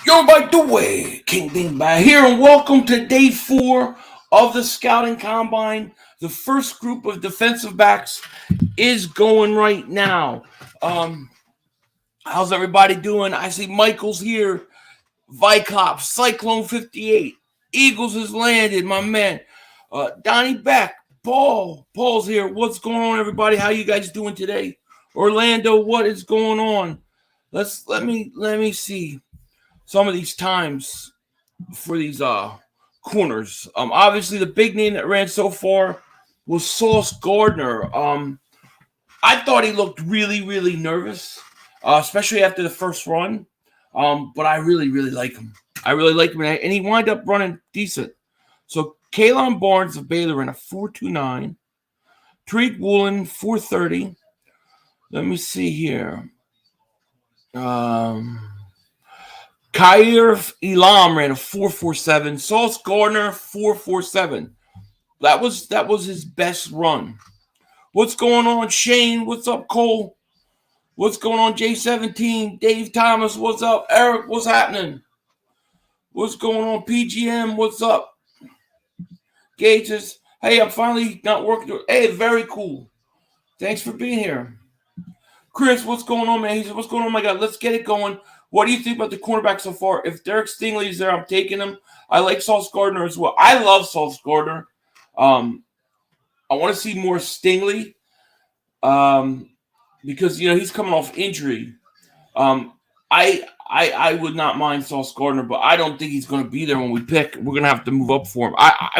Yo, by the way, King Dingbat here, and welcome to day 4 of the Scouting Combine. The first group of defensive backs is going right now. How's everybody doing? I see Michael's here, Vicop, Cyclone 58, Eagles has landed, my man. Donnie Beck, Paul's here. What's going on, everybody? How you guys doing today? Orlando, what is going on? Let me see some of these times for these corners. Obviously the big name that ran so far was Sauce Gardner. I thought he looked really nervous, especially after the first run. But I really like him. I really like him, and he wound up running decent. So Kalon Barnes of Baylor ran a 4.29. Tariq Woolen 4.30. Let me see here. Kair Elam ran a 4.47. Sauce Gardner 4.47. That was his best run. What's going on, Shane? What's up, Cole? What's going on, J17? Dave Thomas, what's up? Eric, what's happening? What's going on, PGM? What's up? Gages, hey, I'm finally not working. Hey, very cool. Thanks for being here. Chris, what's going on, man? He said, what's going on, my God? Let's get it going. What do you think about the cornerback so far? If Derek Stingley's there, I'm taking him. I like Sauce Gardner as well. I love Sauce Gardner. I want to see more Stingley because he's coming off injury. I would not mind Sauce Gardner, but I don't think he's going to be there when we pick. We're going to have to move up for him. I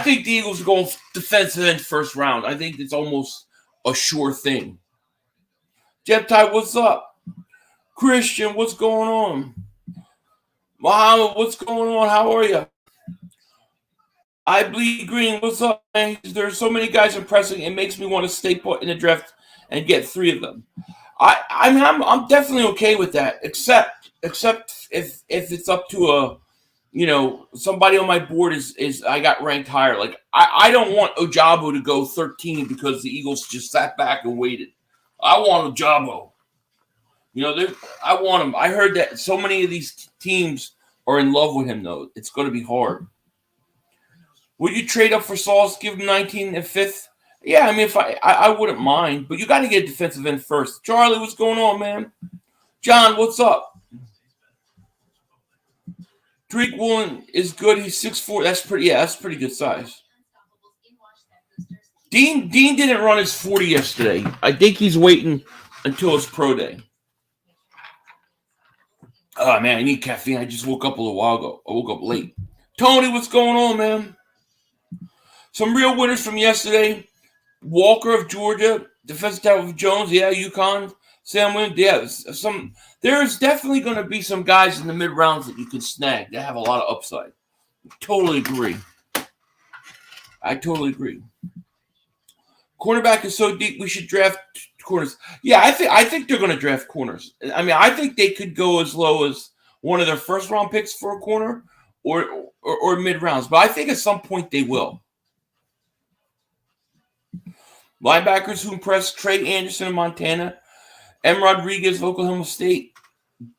think the Eagles are going defensive end first round. I think it's almost a sure thing. Jeff Ty, what's up? Christian, what's going on? Muhammad, what's going on? How are you? I bleed green. What's up, man? There's so many guys impressing. It makes me want to stay put in the draft and get 3 of them. I'm definitely okay with that, except if it's up to somebody on my board is I got ranked higher. Like I don't want Ojabo to go 13 because the Eagles just sat back and waited. I want Ojabo. I want him. I heard that so many of these teams are in love with him, though. It's going to be hard. Would you trade up for Sauce, give him 19 and 5th? Yeah, I mean, if I wouldn't mind, but you got to get a defensive end first. Charlie, what's going on, man? John, what's up? Tariq Woolen is good. He's 6'4". That's pretty good size. Dean didn't run his 40 yesterday. I think he's waiting until his pro day. Oh, man, I need caffeine. I just woke up a little while ago. I woke up late. Tony, what's going on, man? Some real winners from yesterday. Walker of Georgia, defensive tackle of Jones, yeah, UConn, Sam Williams, yeah. There's definitely going to be some guys in the mid rounds that you can snag that have a lot of upside. Totally agree. I totally agree. Cornerback is so deep, we should draft corners. Yeah, I think they're going to draft corners. I mean, I think they could go as low as one of their first round picks for a corner or mid rounds, but I think at some point they will. Linebackers who impressed: Trey Anderson of Montana, M. Rodriguez of Oklahoma State,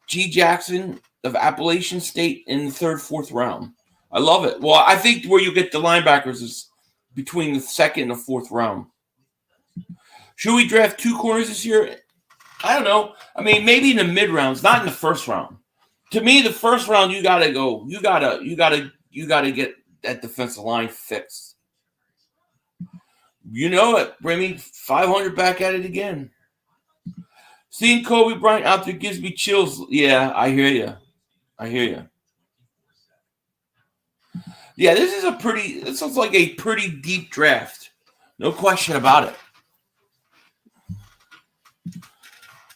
G. Jackson of Appalachian State in the 3rd, 4th round. I love it. Well, I think where you get the linebackers is between the 2nd and the 4th round. Should we draft 2 corners this year? I don't know. I mean, maybe in the mid rounds, not in the 1st round. To me, the 1st round, you gotta go. You gotta get that defensive line fixed. You know it, Remy. 500 back at it again. Seeing Kobe Bryant out there gives me chills. Yeah, I hear you. Yeah, this looks like a pretty deep draft. No question about it.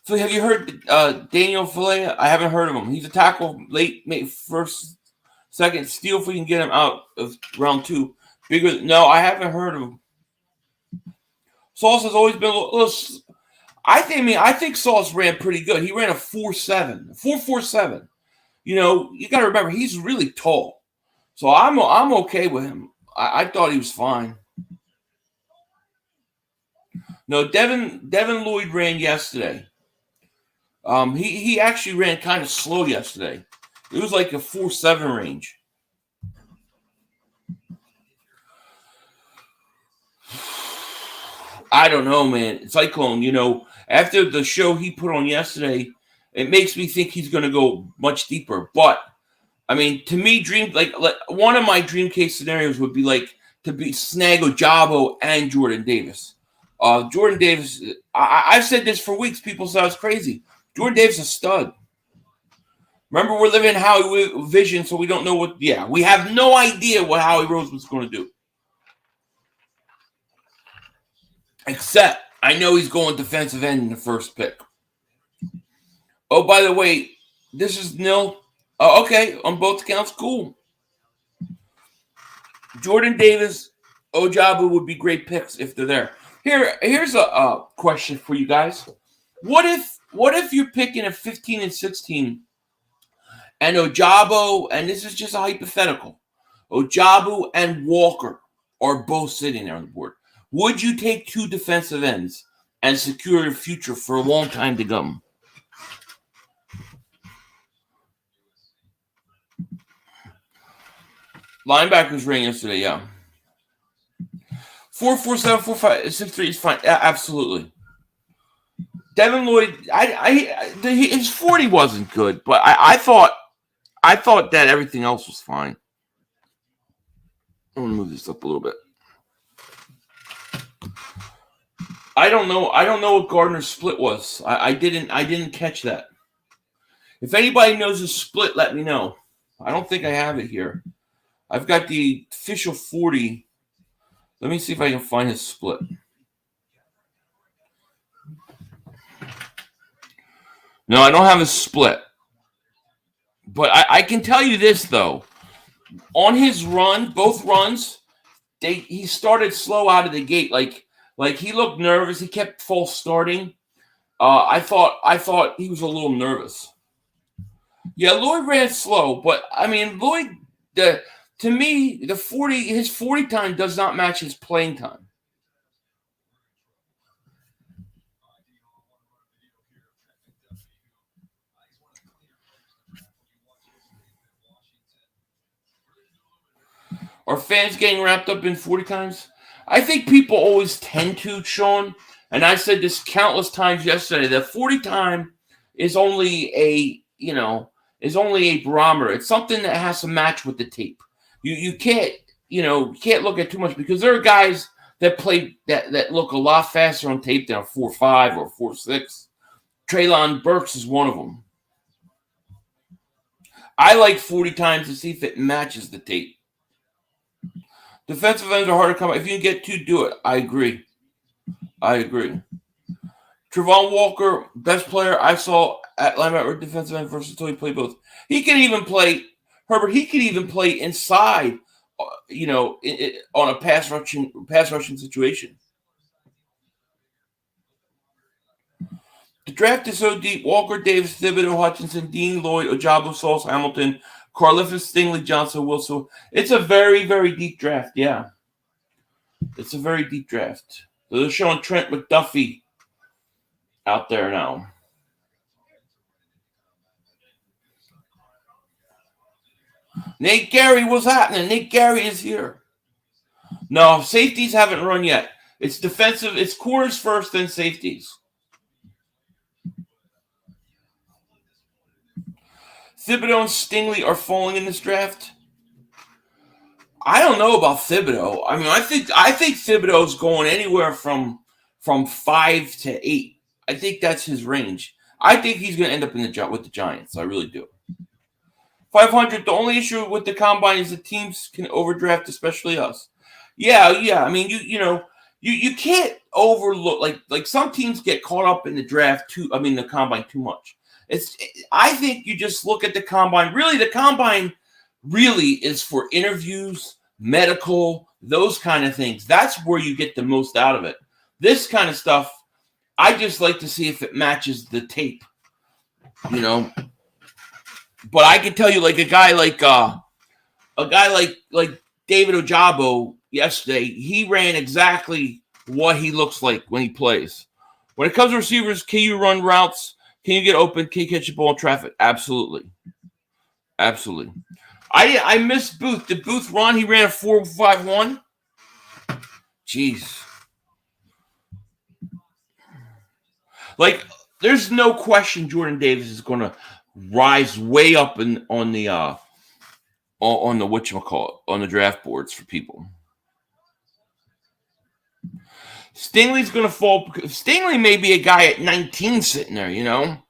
So have you heard Daniel Fillet? I haven't heard of him. He's a tackle late, first, second. Steal if we can get him out of round 2. No, I haven't heard of him. Sauce has always been a little. I think Sauce ran pretty good. He ran a 4.7, 4.47. You got to remember he's really tall, so I'm okay with him. I thought he was fine. No, Devin Lloyd ran yesterday. He actually ran kind of slow yesterday. It was like a 4.7 range. I don't know, man. Cyclone, after the show he put on yesterday, it makes me think he's going to go much deeper. But I mean, to me, like one of my dream case scenarios would be like to be snag Ojabo and Jordan Davis. Jordan Davis, I've said this for weeks. People say I was crazy. Jordan Davis is a stud. Remember, we're living in Howie vision, so we don't know what. Yeah, we have no idea what Howie Roseman's going to do. Except, I know he's going defensive end in the first pick. Oh, by the way, this is nil. Okay, on both accounts, cool. Jordan Davis, Ojabo would be great picks if they're there. Here's a question for you guys. What if you're picking at 15 and 16, and Ojabo, and this is just a hypothetical, Ojabo and Walker are both sitting there on the board? Would you take two defensive ends and secure your future for a long time to come? Linebackers ring yesterday, yeah. 4.47, 4.5, 6.3 is fine. Yeah, absolutely. Devin Lloyd, his 40 wasn't good, but I thought that everything else was fine. I'm gonna move this up a little bit. I don't know what Gardner's split was. I didn't catch that. If anybody knows his split, let me know. I don't think I have it here. I've got the official 40. Let me see if I can find his split. No, I don't have a split. But I can tell you this, though. On his run, both runs, he started slow out of the gate. Like he looked nervous. He kept false starting. I thought he was a little nervous. Yeah, Lloyd ran slow, but I mean, Lloyd, to me, his 40 time does not match his playing time. Are fans getting wrapped up in 40 times? I think people always tend to, Sean, and I said this countless times yesterday, that 40 time is only a barometer. It's something that has to match with the tape. You can't look at too much, because there are guys that play that look a lot faster on tape than a 4.5 or 4.6. Treylon Burks is one of them. I like 40 times to see if it matches the tape. Defensive ends are hard to come by. If you can get two, do it. I agree. Trevon Walker, best player I saw at linebacker defensive end versus until he played both. He can even play, Herbert, he can even play inside, on a pass rushing situation. The draft is so deep. Walker, Davis, Thibodeau, Hutchinson, Dean, Lloyd, Ojabo, Sauce, Hamilton, Carliffus, Stingley, Johnson, Wilson. It's a very, very deep draft, yeah. It's a very deep draft. So they're showing Trent McDuffie out there now. Nate Gary, what's happening? Nate Gary is here. No, safeties haven't run yet. It's defensive. It's corners first, then safeties. Thibodeau and Stingley are falling in this draft. I don't know about Thibodeau. I mean, I think Thibodeau's going anywhere from 5 to 8. I think that's his range. I think he's going to end up with the Giants. I really do. 500. The only issue with the combine is the teams can overdraft, especially us. Yeah. I mean, you can't overlook, like some teams get caught up in the the combine too much. I think you just look at the combine. Really, the combine really is for interviews, medical, those kind of things. That's where you get the most out of it. This kind of stuff, I just like to see if it matches the tape, But I can tell you, like a guy like David Ojabo yesterday, he ran exactly what he looks like when he plays. When it comes to receivers, can you run routes? Can you get open? Can you catch the ball in traffic? Absolutely. Absolutely. I missed Booth. Did Booth run? He ran a 4.51. Jeez. Like, there's no question Jordan Davis is going to rise way up on the whatchamacallit, on the draft boards for people. Stingley's going to fall. Stingley may be a guy at 19 sitting there,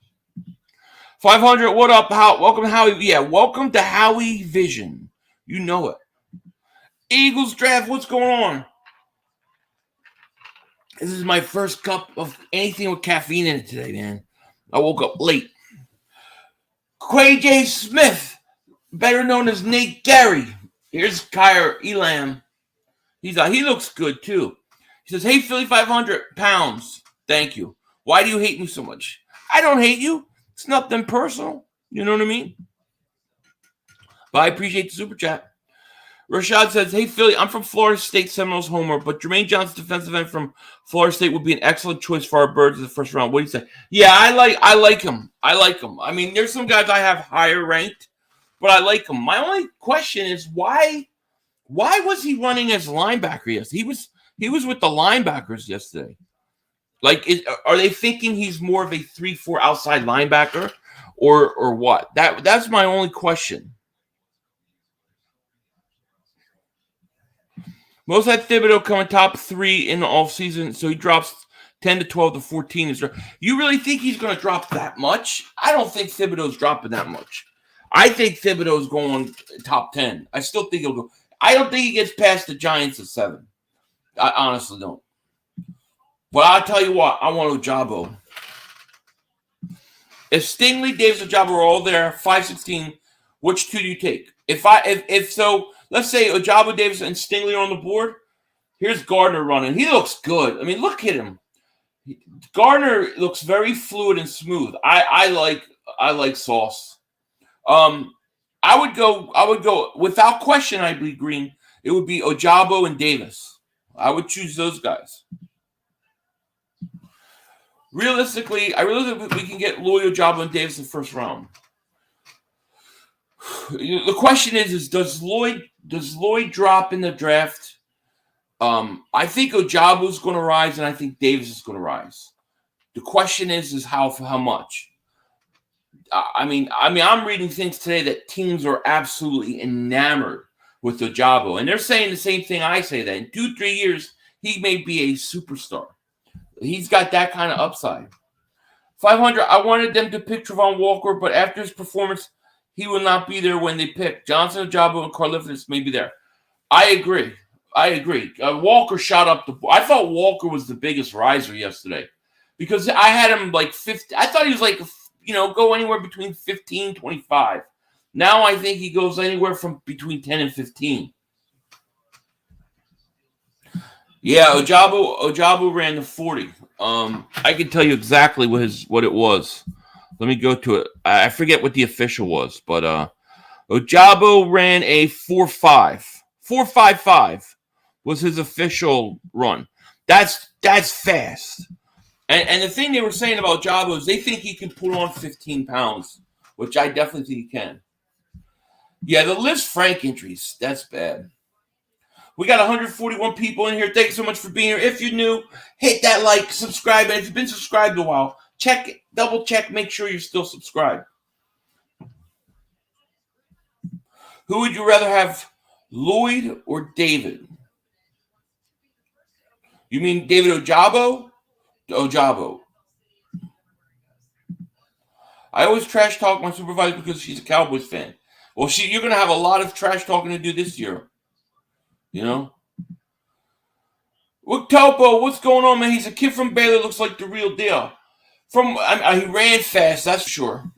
500, what up? Welcome to Howie. Yeah, welcome to Howie Vision. You know it. Eagles draft, what's going on? This is my first cup of anything with caffeine in it today, man. I woke up late. Quay J. Smith, better known as Nate Gary. Here's Kyra Elam. He looks good, too. He says, hey, Philly 500 pounds. Thank you. Why do you hate me so much? I don't hate you. It's nothing personal. You know what I mean? But I appreciate the super chat. Rashad says, hey, Philly, I'm from Florida State Seminoles homer, but Jermaine Johnson's defensive end from Florida State would be an excellent choice for our Birds in the first round. What do you say? Yeah, I like him. I mean, there's some guys I have higher ranked, but I like him. My only question is why was he running as linebacker yesterday? He was with the linebackers yesterday. Like, are they thinking he's more of a 3-4 outside linebacker or what? That's my only question. Most had Thibodeau coming top 3 in the offseason, so he drops 10 to 12 to 14. You really think he's going to drop that much? I don't think Thibodeau's dropping that much. I think Thibodeau's going top 10. I still think he'll go. I don't think he gets past the Giants at 7. I honestly don't. But I'll tell you what, I want Ojabo. If Stingley, Davis, Ojabo are all there, 516, which two do you take? If so, let's say Ojabo, Davis, and Stingley are on the board. Here's Gardner running. He looks good. I mean, look at him. Gardner looks very fluid and smooth. I like Sauce. I would go without question. I'd be green. It would be Ojabo and Davis. I would choose those guys. Realistically, I really think we can get Lloyd, Ojabo, and Davis in the first round. The question is does Lloyd drop in the draft? I think Ojabo's going to rise, and I think Davis is going to rise. The question is how much. I mean, I'm reading things today that teams are absolutely enamored with Ojabo, and they're saying the same thing I say, that in 2-3 years he may be a superstar. He's got that kind of upside. 500. I wanted them to pick Travon Walker, but after his performance, he will not be there when they pick. Johnson, Ojabo, and Karlaftis may be there. I agree. Walker shot up the board. I thought Walker was the biggest riser yesterday because I had him like 50. I thought he was like, go anywhere between 15, 25. Now I think he goes anywhere from between 10 and 15. Yeah, Ojabo ran the 40. I can tell you exactly what it was. Let me go to it. I forget what the official was, but Ojabo ran a 4.5. 4.55 was his official run. That's fast. And the thing they were saying about Ojabo is they think he can put on 15 pounds, which I definitely think he can. Yeah, the Liz Frank injuries, that's bad. We got 141 people in here. Thanks so much for being here. If you're new, hit that like, subscribe. And if you've been subscribed a while, double check, make sure you're still subscribed. Who would you rather have, Lloyd or David? You mean David Ojabo? Ojabo. I always trash talk my supervisor because she's a Cowboys fan. Well, you're going to have a lot of trash talking to do this year. Look, Topo, what's going on, man? He's a kid from Baylor, looks like the real deal. He ran fast, that's for sure.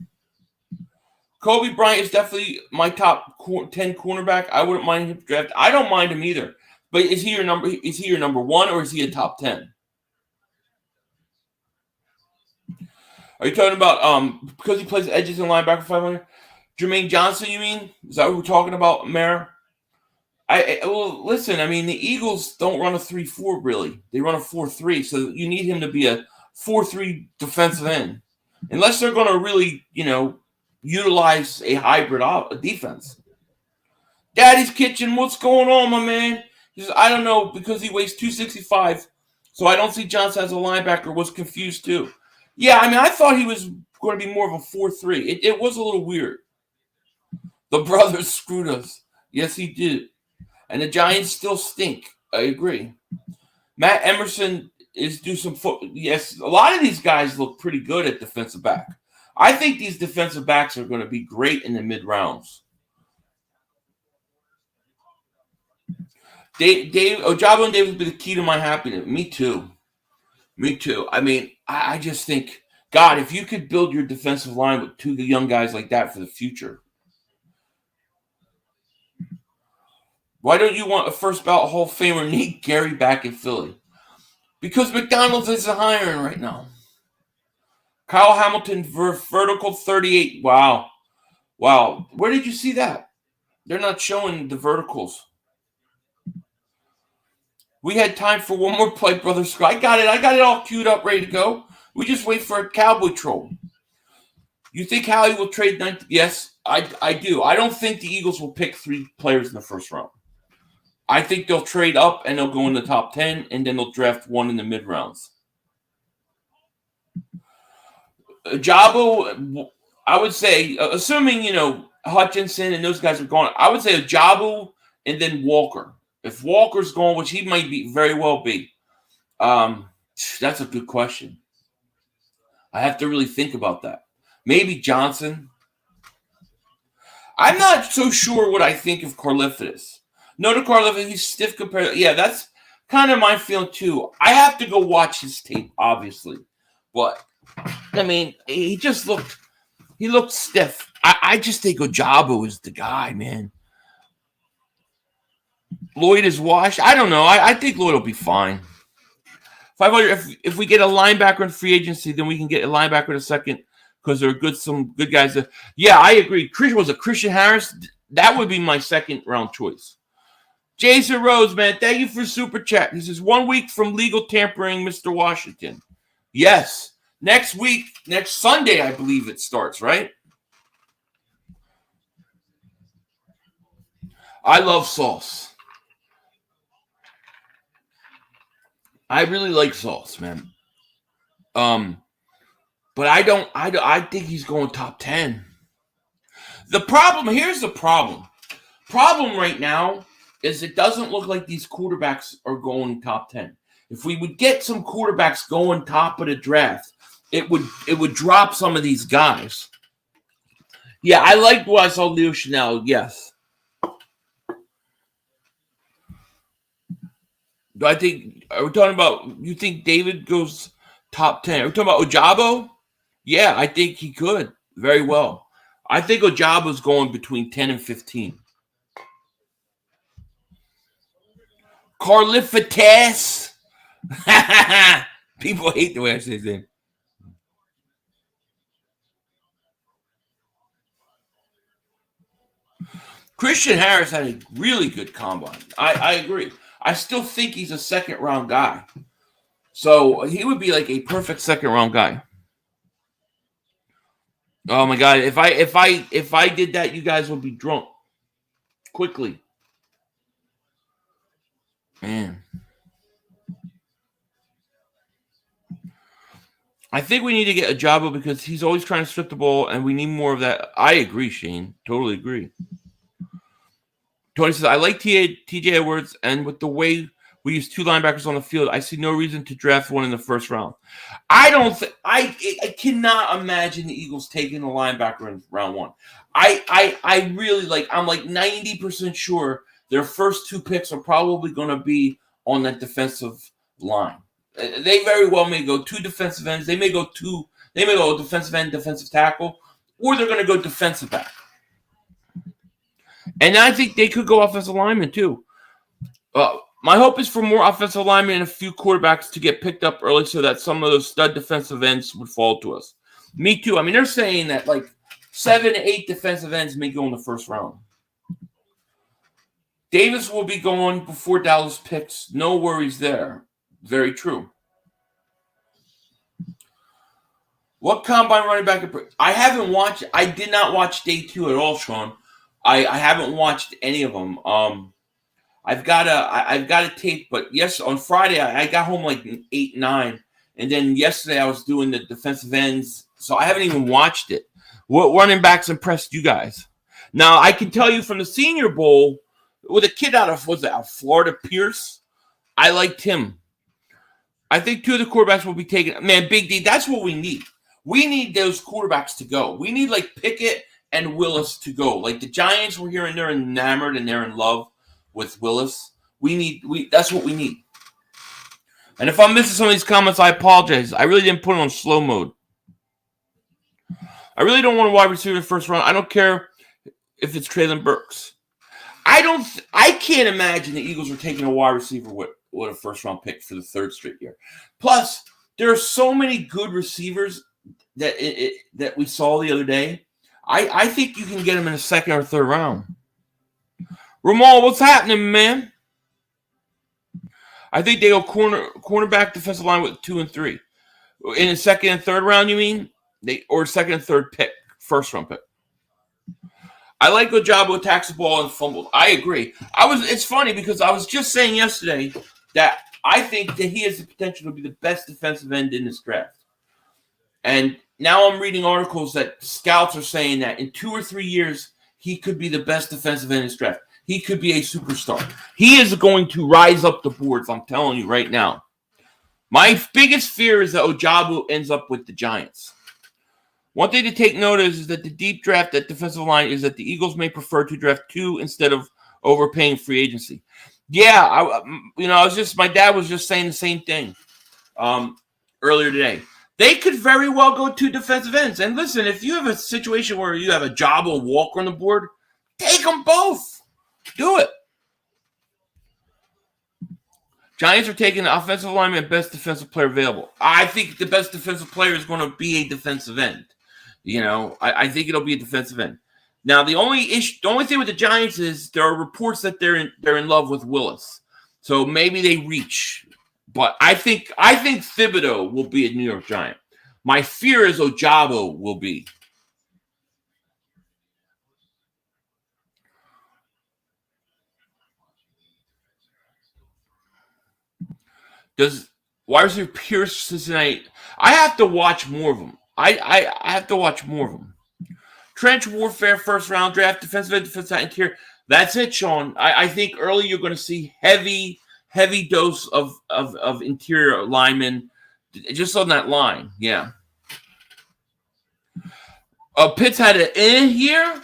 Kobe Bryant is definitely my top 10 cornerback. I wouldn't mind him draft. I don't mind him either. But is he your number 1 or is he a top 10? Are you talking about because he plays edges and linebacker 500? Jermaine Johnson, you mean? Is that what we're talking about, Mayor? Well, listen, I mean, the Eagles don't run a 3-4, really. They run a 4-3, so you need him to be a 4-3 defensive end. Unless they're going to really, utilize a hybrid defense. Daddy's Kitchen, what's going on, my man? He says, I don't know, because he weighs 265, so I don't see Johnson as a linebacker. Was confused too. Yeah, I mean, I thought he was going to be more of a 4-3. It was a little weird. The brothers screwed us. Yes, he did. And the Giants still stink. I agree. Matt Emerson is do some foot. Yes, a lot of these guys look pretty good at defensive back. I think these defensive backs are going to be great in the mid rounds. Ojabo and Davis will be the key to my happiness. Me too. I mean, I just think, God, if you could build your defensive line with two young guys like that for the future. Why don't you want a first ballot Hall of Famer Nate Gary back in Philly? Because McDonald's isn't hiring right now. Kyle Hamilton vertical 38. Wow. Where did you see that? They're not showing the verticals. We had time for one more play, Brother Scott. I got it all queued up, ready to go. We just wait for a cowboy troll. You think Howie will trade 19? Yes, I do. I don't think the Eagles will pick 3 players in the first round. I think they'll trade up and they'll go in the top 10, and then they'll draft one in the mid rounds. Ojabo, I would say, assuming, Hutchinson and those guys are gone, I would say Ojabo and then Walker. If Walker's gone, which he might very well be, that's a good question. I have to really think about that. Maybe Johnson. I'm not so sure what I think of Karlaftis. No to Karlaftis, he's stiff compared. Yeah, that's kind of my feeling too. I have to go watch his tape, obviously. But, I mean, he looked stiff. I just think Ojabo is the guy, man. Lloyd is washed. I don't know. I think Lloyd will be fine. 500. If we get a linebacker in free agency, then we can get a linebacker in a second because there are some good guys. Yeah, I agree. Christian Harris. That would be my second round choice. Jason Rose, man, thank you for super chat. This is 1 week from legal tampering, Mr. Washington. Yes, next Sunday, I believe it starts. Right. I love Sauce. I really like Sauce, man. But I think he's going top 10. Here's the problem. Problem right now is it doesn't look like these quarterbacks are going top 10. If we would get some quarterbacks going top of the draft, it would drop some of these guys. Yeah, I liked what I saw Leo Chanel, yes. Are we talking about, you think David goes top 10? Are we talking about Ojabo? Yeah, I think he could very well. I think Ojabo's going between 10 and 15. Karlaftis. People hate the way I say his name. Christian Harris had a really good combine. I agree. I still think he's a second-round guy. So he would be like a perfect second-round guy. Oh my God! If I did that, you guys would be drunk quickly. Man, I think we need to get Ojabo because he's always trying to strip the ball, and we need more of that. I agree, Shane. Totally agree. Tony says, I like TJ Edwards, and with the way we use 2 linebackers on the field, I see no reason to draft one in the first round. I cannot imagine the Eagles taking a linebacker in round 1. I really I'm like 90% sure their first 2 picks are probably going to be on that defensive line. They very well may go 2 defensive ends. They may go defensive end, defensive tackle, or they're going to go defensive back. And I think they could go offensive lineman too. My hope is for more offensive linemen and a few quarterbacks to get picked up early so that some of those stud defensive ends would fall to us. Me too. I mean, they're saying that 7 to 8 defensive ends may go in the first round. Davis will be going before Dallas picks. No worries there. Very true. What combine running back? I haven't watched. I did not watch day 2 at all, Sean. I haven't watched any of them. I've got a tape, but yes, on Friday I got home like 8, 9, and then yesterday I was doing the defensive ends, so I haven't even watched it. What running backs impressed you guys? Now I can tell you from the Senior Bowl with a kid out of Florida, Pierce. I liked him. I think 2 of the quarterbacks will be taken. Man, Big D, that's what we need. We need those quarterbacks to go. We need like Pickett and Willis to go. Like the Giants were here and they're enamored and they're in love with Willis. That's what we need. And if I'm missing some of these comments, I apologize. I really didn't put it on slow mode. I really don't want a wide receiver in the first round. I don't care if it's Treylon Burks. I can't imagine the Eagles are taking a wide receiver with a first round pick for the 3rd straight year. Plus, there are so many good receivers that we saw the other day. I think you can get them in the 2nd or 3rd round. Ramal, what's happening, man? I think they go cornerback, defensive line with 2 and 3. In the 2nd and 3rd round, you mean? Or 2nd and 3rd pick, 1st round pick. I like Ojabo attacks the ball and fumbles. I agree. It's funny because I was just saying yesterday that I think that he has the potential to be the best defensive end in this draft. And now I'm reading articles that scouts are saying that in 2 or 3 years, he could be the best defensive end in this draft. He could be a superstar. He is going to rise up the boards, I'm telling you right now. My biggest fear is that Ojabo ends up with the Giants. One thing to take note is that the deep draft at defensive line is that the Eagles may prefer to draft 2 instead of overpaying free agency. Yeah, my dad was just saying the same thing earlier today. They could very well go 2 defensive ends. And listen, if you have a situation where you have Ojabo and Walker on the board, take them both. Do it. Giants are taking the offensive lineman and best defensive player available. I think the best defensive player is going to be a defensive end. I think it'll be a defensive end. Now, the only thing with the Giants is there are reports that they're in love with Willis, so maybe they reach. But I think Thibodeau will be a New York Giant. My fear is Ojabo will be. Does wide receiver Pierce Cincinnati? I have to watch more of them. I have to watch more of them. Trench warfare, 1st round draft, defensive end, defensive interior. That's it, Sean. I think early you're going to see heavy dose of interior linemen just on that line. Yeah. Pitts had an year.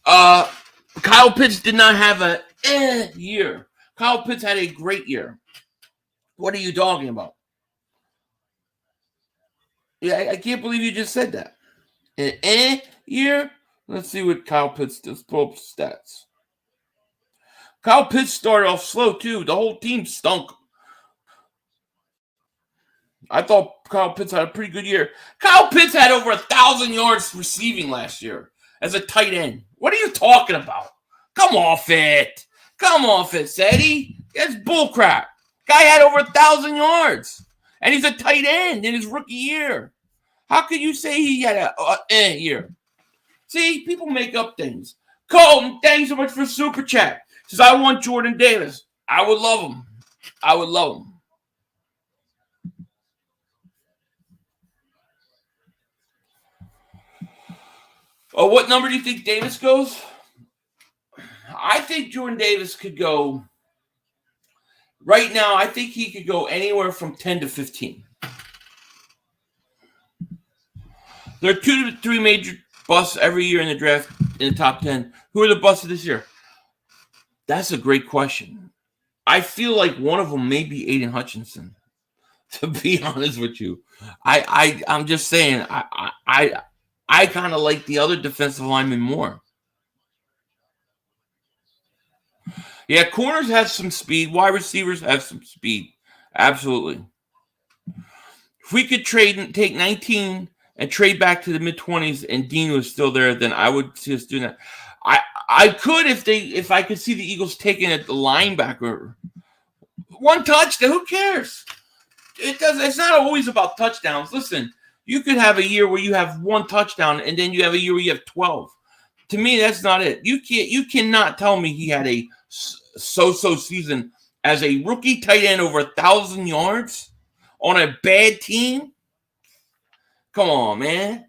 Kyle Pitts did not have a year. Kyle Pitts had a great year. What are you talking about? Yeah, I can't believe you just said that. An year? Let's see what Kyle Pitts does. Pull up stats. Kyle Pitts started off slow, too. The whole team stunk. I thought Kyle Pitts had a pretty good year. Kyle Pitts had over 1,000 yards receiving last year as a tight end. What are you talking about? Come off it. Seti. That's bullcrap. Guy had over 1,000 yards. And he's a tight end in his rookie year. How could you say he had a year? See, people make up things. Colton, thank you so much for Super Chat. Says, I want Jordan Davis. I would love him. Oh, what number do you think Davis goes? I think Jordan Davis could go. Right now, I think he could go anywhere from 10 to 15. There are 2 to 3 major busts every year in the draft in the top 10. Who are the busts of this year? That's a great question. I feel like one of them may be Aiden Hutchinson, to be honest with you. I'm just saying, I kind of like the other defensive linemen more. Yeah, corners have some speed. Wide receivers have some speed. Absolutely. If we could take 19 and trade back to the mid-20s and Dean was still there, then I would see us doing that. I could if I could see the Eagles taking it the linebacker. One touchdown, who cares? It's not always about touchdowns. Listen, You could have a year where you have 1 touchdown, and then you have a year where you have 12. To me, that's not it. You cannot tell me he had a so-so season as a rookie tight end over 1,000 yards on a bad team. Come on, man.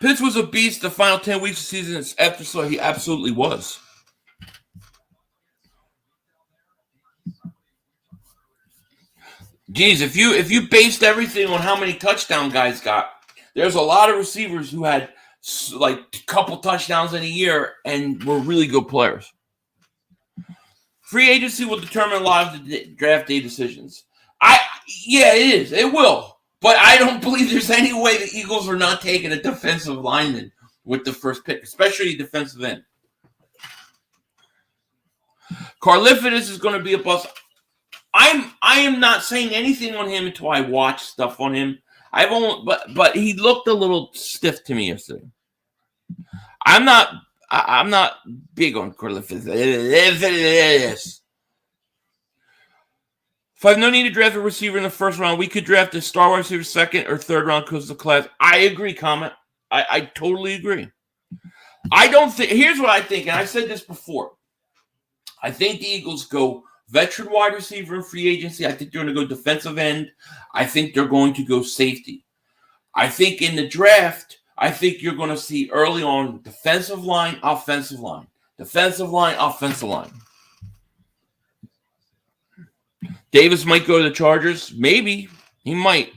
Pitts was a beast the final 10 weeks of the season after, so he absolutely was. Geez, if you based everything on how many touchdown guys got, there's a lot of receivers who had like a couple touchdowns in a year and were really good players. Free agency will determine a lot of the draft day decisions. Yeah, it is. It will. But I don't believe there's any way the Eagles are not taking a defensive lineman with the first pick, especially defensive end. Karlaftis is going to be a bust. I am not saying anything on him until I watch stuff on him. But he looked a little stiff to me yesterday. I'm not big on Karlaftis. If I have no need to draft a receiver in the first round, we could draft a star wide receiver second or third round because of the class. I agree, Comment. I totally agree. I don't think. Here's what I think, and I've said this before. I think the Eagles go veteran wide receiver in free agency. I think they're going to go defensive end. I think they're going to go safety. I think in the draft, I think you're going to see early on defensive line, offensive line. Defensive line, offensive line. Davis might go to the Chargers. Maybe. He might.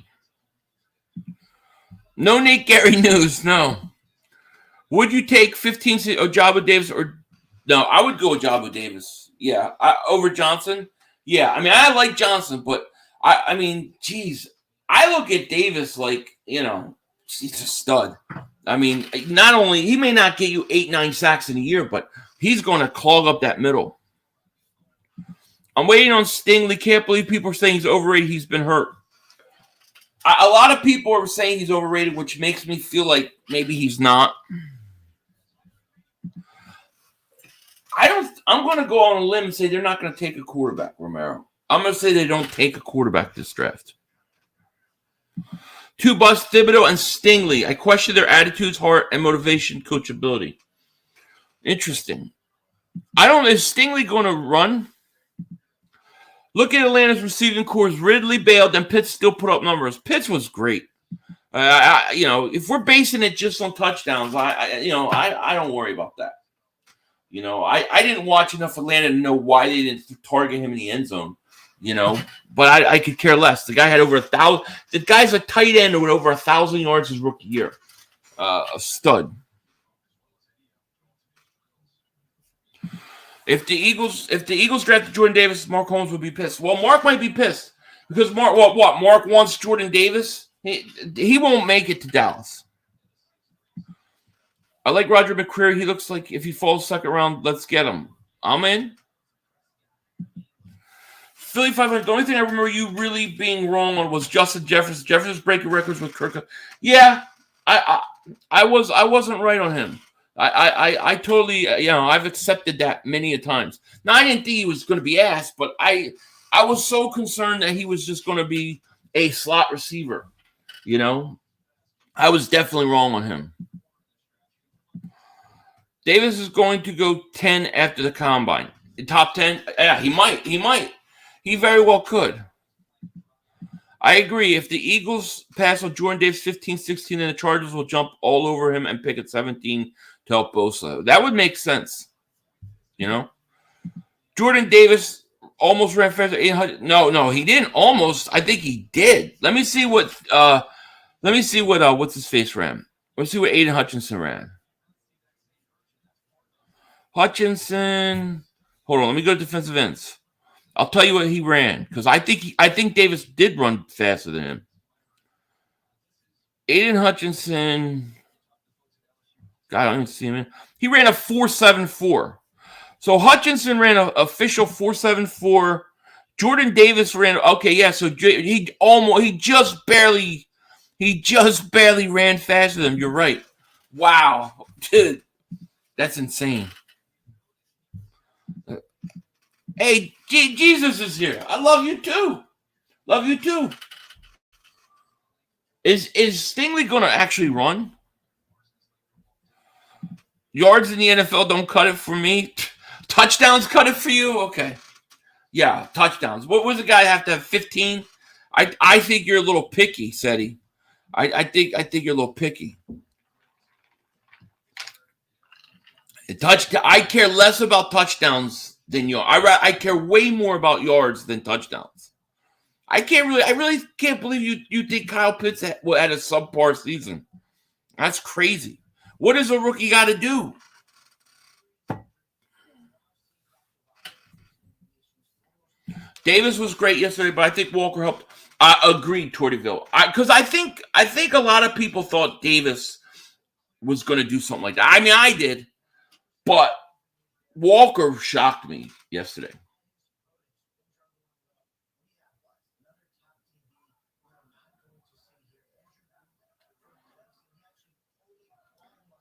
No Nate Gary news. No. Would you take 15 Ojabo Davis or no? I would go Ojabo Davis. Yeah. Over Johnson. Yeah. I mean, I like Johnson, but I mean, geez. I look at Davis like, he's a stud. I mean, not only, he may not get you 8-9 sacks in a year, but he's going to clog up that middle. I'm waiting on Stingley. Can't believe people are saying he's overrated. He's been hurt. A lot of people are saying he's overrated, which makes me feel like maybe he's not. I'm going to go on a limb and say they're not going to take a quarterback, Romero. I'm going to say they don't take a quarterback this draft. 2 busts, Thibodeau and Stingley. I question their attitudes, heart, and motivation, coachability. Interesting. Is Stingley going to run? Look at Atlanta's receiving corps. Ridley bailed, and Pitts still put up numbers. Pitts was great. If we're basing it just on touchdowns, I don't worry about that. I didn't watch enough Atlanta to know why they didn't target him in the end zone. But I could care less. The guy had over 1,000. The guy's a tight end with over 1,000 yards his rookie year. A stud. If the Eagles drafted Jordan Davis, Mark Holmes would be pissed. Well, Mark might be pissed because Mark wants Jordan Davis. He won't make it to Dallas. I like Roger McCreary. He looks like if he falls second round, let's get him. I'm in. Philly 500. The only thing I remember you really being wrong on was Justin Jefferson. Jefferson's breaking records with Kirk. Yeah, I wasn't right on him. I totally, I've accepted that many a times. Now, I didn't think he was going to be asked, but I was so concerned that he was just going to be a slot receiver. I was definitely wrong on him. Davis is going to go 10 after the combine. The top 10? Yeah, he might. He very well could. I agree. If the Eagles pass on Jordan Davis 15, 16, then the Chargers will jump all over him and pick at 17 to help Bosa. That would make sense. Jordan Davis almost ran faster 800. No, he didn't almost. I think he did. Let me see what what's his face ran. Let's see what Aiden Hutchinson ran. Hutchinson. Hold on, let me go to defensive ends. I'll tell you what he ran because I think Davis did run faster than him. Aiden Hutchinson. God, I don't even see him. He ran a 4.74. So Hutchinson ran an official 4.74. Jordan Davis ran. Okay, yeah. So he just barely ran faster than him. You're right. Wow, dude, that's insane. Hey, Jesus is here. I love you too. Love you too. Is Stingley going to actually run? Yards in the NFL don't cut it for me. Touchdowns cut it for you? Okay. Yeah, touchdowns. What was the guy have to have 15? I think you're a little picky, Seti. I think you're a little picky. I care less about touchdowns than yards. I care way more about yards than touchdowns. I really can't believe you think Kyle Pitts had a subpar season. That's crazy. What does a rookie got to do? Davis was great yesterday, but I think Walker helped. I agreed, Tortyville. Because I think a lot of people thought Davis was going to do something like that. I mean, I did, but Walker shocked me yesterday.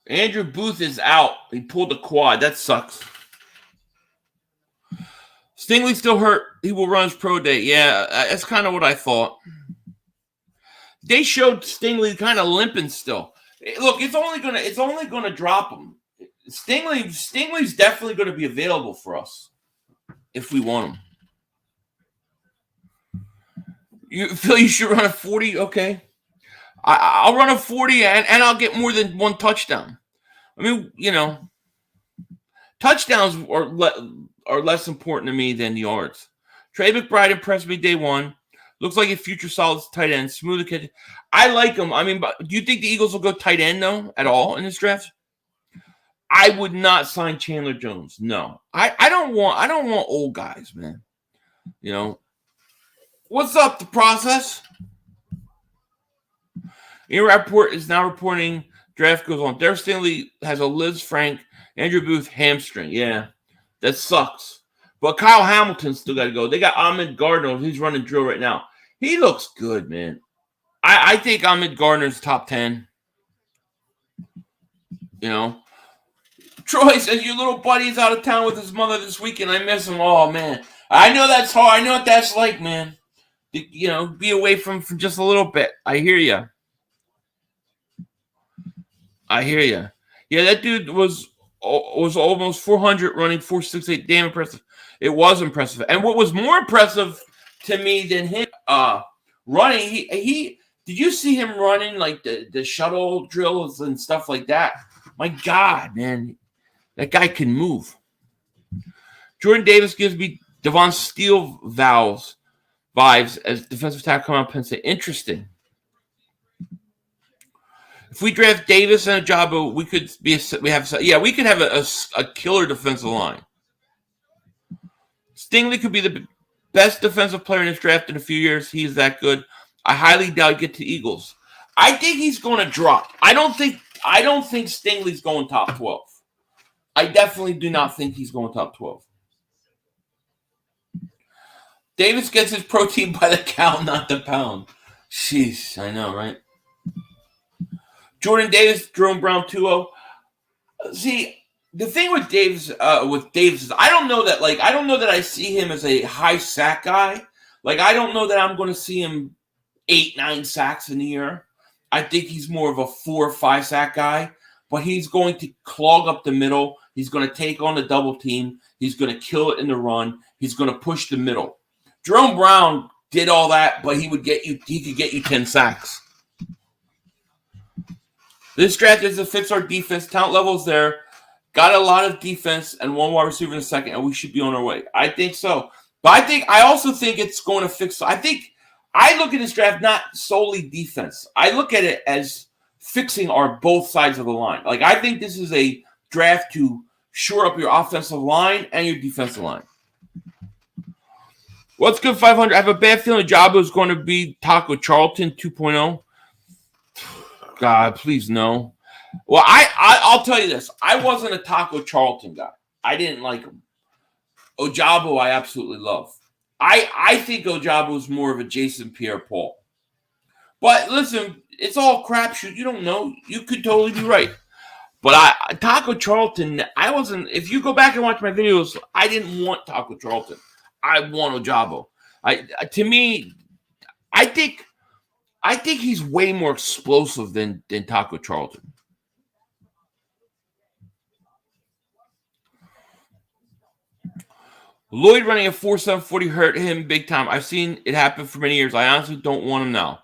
Andrew Booth is out. He pulled the quad. That sucks. Stingley still hurt. He will run his pro day. Yeah, that's kind of what I thought. They showed Stingley kind of limping still. Look, it's only gonna drop him. Stingley's definitely going to be available for us if we want him. You feel you should run a 40? Okay. I'll run a 40 and I'll get more than one touchdown. I mean, touchdowns are less important to me than yards. Trey McBride impressed me day one. Looks like a future solid tight end. Smooth catch. I like him. I mean, do you think the Eagles will go tight end, though, at all in this draft? I would not sign Chandler Jones. No. I don't want old guys, man. What's up, the process? Ian Rappaport is now reporting draft goes on. Derek Stingley has a Liz Frank, Andrew Booth hamstring. Yeah, that sucks. But Kyle Hamilton's still got to go. They got Ahmed Gardner, who's running drill right now. He looks good, man. I think Ahmed Gardner's top 10. Troy says your little buddy's out of town with his mother this weekend. I miss him. Oh, man. I know that's hard. I know what that's like, man. Be away from for just a little bit. I hear you. Yeah, that dude was almost 400 running 468. Damn impressive. It was impressive. And what was more impressive to me than him running, he did you see him running like the shuttle drills and stuff like that? My God, man. That guy can move. Jordan Davis gives me Devon Steele vibes as defensive tackle coming out of Penn State. Interesting. If we draft Davis and Ojabo, we could have a killer defensive line. Stingley could be the best defensive player in this draft in a few years. He's that good. I highly doubt he'd get to Eagles. I think he's going to drop. I don't think Stingley's going top 12. I definitely do not think he's going top 12. Davis gets his protein by the count, not the pound. Sheesh, I know, right? Jordan Davis, Jerome Brown 2-0. See, the thing with Davis is I don't know that I see him as a high sack guy. Like, I don't know that I'm going to see him 8-9 sacks in a year. I think he's more of a 4 or 5 sack guy, but he's going to clog up the middle. He's going to take on the double team. He's going to kill it in the run. He's going to push the middle. Jerome Brown did all that, but he could get you 10 sacks. This draft is to fix our defense. Talent level's there. Got a lot of defense and one wide receiver in a second, and we should be on our way. I think so. But I also think it's going to fix. I look at this draft not solely defense. I look at it as fixing our both sides of the line. Like, I think this is a draft to shore up your offensive line and your defensive line. What's good, 500? I have a bad feeling Ojabo is going to be Taco Charlton 2.0. God, please no. Well, I'll tell you this. I wasn't a Taco Charlton guy. I didn't like him. Ojabo, I absolutely love. I think Ojabo is more of a Jason Pierre-Paul. But listen, it's all crapshoot. You don't know. You could totally be right. But Taco Charlton, I wasn't. If you go back and watch my videos, I didn't want Taco Charlton. I want Ojabo. To me, I think he's way more explosive than Taco Charlton. Lloyd running a 4.7 40 hurt him big time. I've seen it happen for many years. I honestly don't want him now.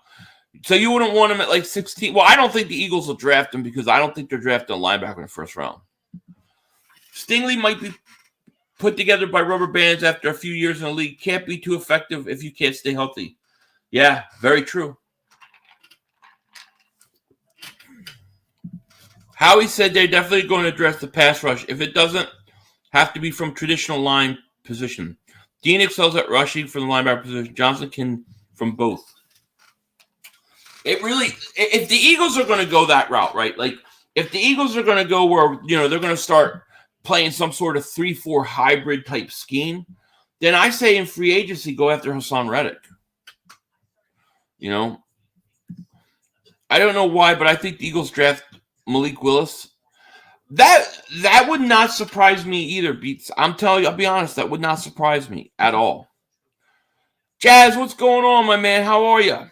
So you wouldn't want him at like 16? Well, I don't think the Eagles will draft him because I don't think they're drafting a linebacker in the first round. Stingley might be put together by rubber bands after a few years in the league. Can't be too effective if you can't stay healthy. Yeah, very true. Howie said they're definitely going to address the pass rush. If it doesn't have to be from traditional line position. Dean excels at rushing from the linebacker position. Johnson can from both. It really, if the Eagles are going to go that route, right? Like, if the Eagles are going to go where, they're going to start playing some sort of 3-4 hybrid type scheme, then I say in free agency, go after Hassan Reddick. I don't know why, but I think the Eagles draft Malik Willis. That would not surprise me either, Beats. I'm telling you, I'll be honest, that would not surprise me at all. Jazz, what's going on, my man? How are you?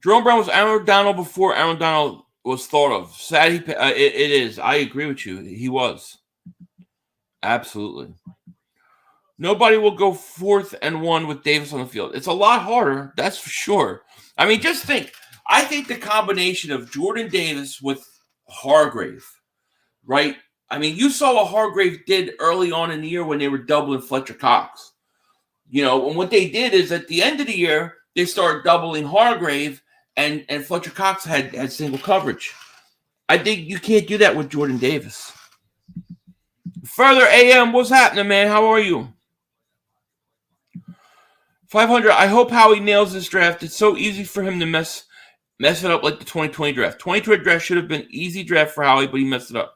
Jerome Brown was Aaron Donald before Aaron Donald was thought of. Sad it is. I agree with you. He was. Absolutely. Nobody will go 4th and 1 with Davis on the field. It's a lot harder, that's for sure. I mean, just think. I think the combination of Jordan Davis with Hargrave, right? I mean, you saw what Hargrave did early on in the year when they were doubling Fletcher Cox. And what they did is at the end of the year, they started doubling Hargrave, and Fletcher Cox had single coverage. I think you can't do that with Jordan Davis. Further, AM, what's happening, man? How are you? 500, I hope Howie nails this draft. It's so easy for him to mess it up like the 2020 draft. 2020 draft should have been easy draft for Howie, but he messed it up.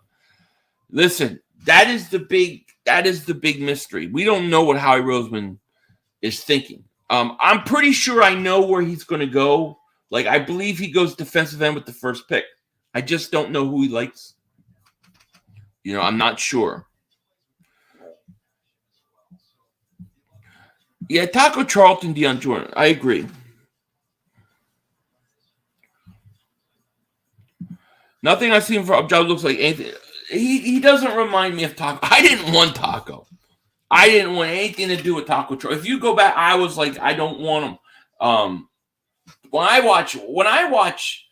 Listen, that is the big mystery. We don't know what Howie Roseman is thinking. I'm pretty sure I know where he's going to go. Like, I believe he goes defensive end with the first pick. I just don't know who he likes. I'm not sure. Yeah, Taco Charlton, Deion Jordan. I agree. Nothing I've seen for Ojabo looks like anything. He doesn't remind me of Taco. I didn't want Taco. I didn't want anything to do with Taco Charlton. If you go back, I was like, I don't want him. When I watch,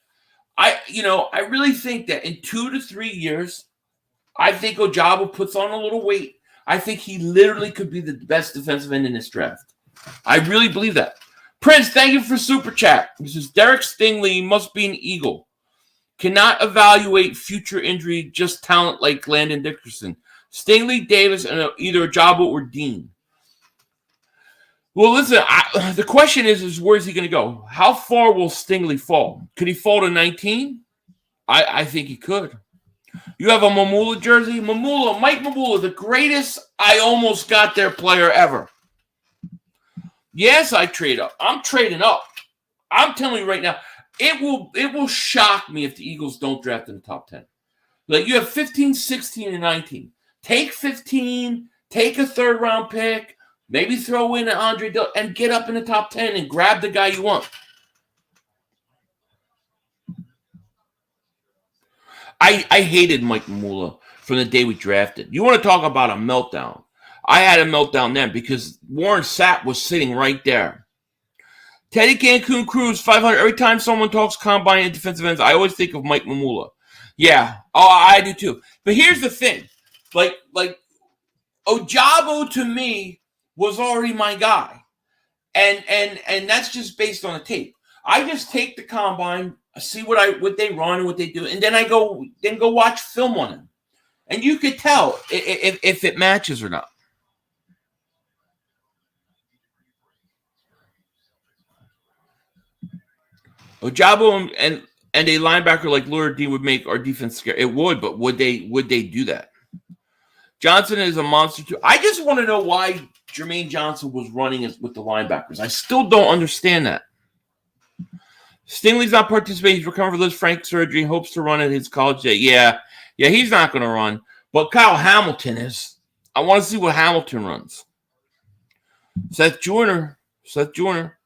I really think that in 2 to 3 years, I think Ojabo puts on a little weight. I think he literally could be the best defensive end in this draft. I really believe that. Prince, thank you for Super Chat. This is Derek Stingley, must be an Eagle. Cannot evaluate future injury, just talent like Landon Dickerson. Stingley, Davis, and either Ojabo or Dean. Well, listen, the question is where is he going to go? How far will Stingley fall? Could he fall to 19? I think he could. You have a Mamula jersey? Mike Mamula, the greatest I almost got there player ever. Yes, I trade up. I'm trading up. I'm telling you right now, it will shock me if the Eagles don't draft in the top 10. Like, you have 15, 16, and 19. Take 15, take a third-round pick, maybe throw in an Andre Dillon, and get up in the top 10 and grab the guy you want. I hated Mike Mamula from the day we drafted. You want to talk about a meltdown? I had a meltdown then because Warren Sapp was sitting right there. Teddy Cancun Cruz, 500. Every time someone talks combine and defensive ends, I always think of Mike Mamula. Yeah. Oh, I do too. But here's the thing. Like Ojabo to me was already my guy. And that's just based on the tape. I just take the combine, see what they run and what they do, and then I go watch film on him. And you could tell if it matches or not. Ojabo and a linebacker like Lloyd D would make our defense scary. It would, but would they do that? Johnson is a monster too. I just want to know why Jermaine Johnson was running with the linebackers. I still don't understand that. Stingley's not participating. He's recovering from Liz Frank surgery. Hopes to run at his college day. Yeah, he's not going to run. But Kyle Hamilton is. I want to see what Hamilton runs. Seth Joyner Seth Joyner.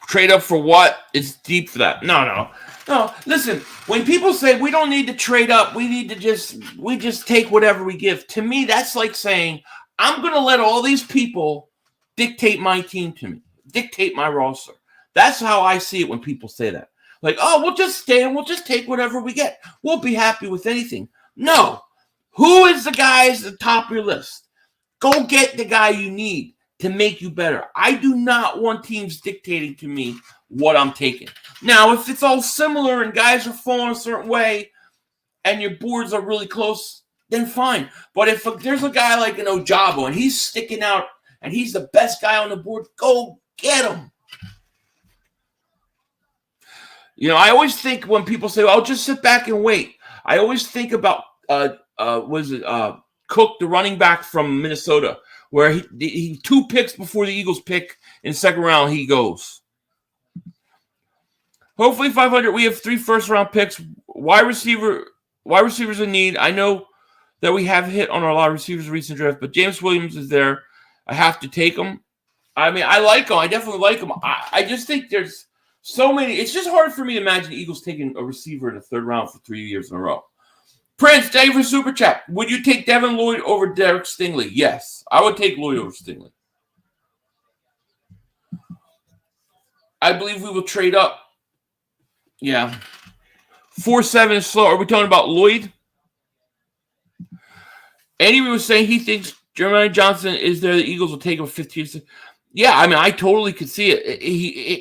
Trade up for what? It's deep for that. No. Listen, when people say we don't need to trade up, we just take whatever we give. To me, that's like saying I'm going to let all these people dictate my team to me, dictate my roster. That's how I see it when people say that. Like, oh, we'll just stay and we'll just take whatever we get. We'll be happy with anything. No. Who is the guy at the top of your list? Go get the guy you need to make you better. I do not want teams dictating to me what I'm taking. Now, if it's all similar and guys are falling a certain way and your boards are really close, then fine. But if there's a guy like an Ojabo and he's sticking out and he's the best guy on the board, go get him. You know, I always think when people say, "I'll just sit back and wait," I always think about Cook, the running back from Minnesota, where he 2 picks before the Eagles pick in the second round, he goes. Hopefully 500. We have 3 first-round picks. Wide receivers in need. I know that we have hit on a lot of receivers in recent draft, but James Williams is there. I have to take him. I mean, I like him. I definitely like him. I just think there's so many. It's just hard for me to imagine the Eagles taking a receiver in the 3rd round for 3 years in a row. Prince, thank you for Super Chat. Would you take Devin Lloyd over Derek Stingley? Yes, I would take Lloyd over Stingley. I believe we will trade up. Yeah. 4-7 is slow. Are we talking about Lloyd? Andy was saying he thinks Jeremiah Johnson is there. The Eagles will take him 15. Yeah, I mean, I totally could see it.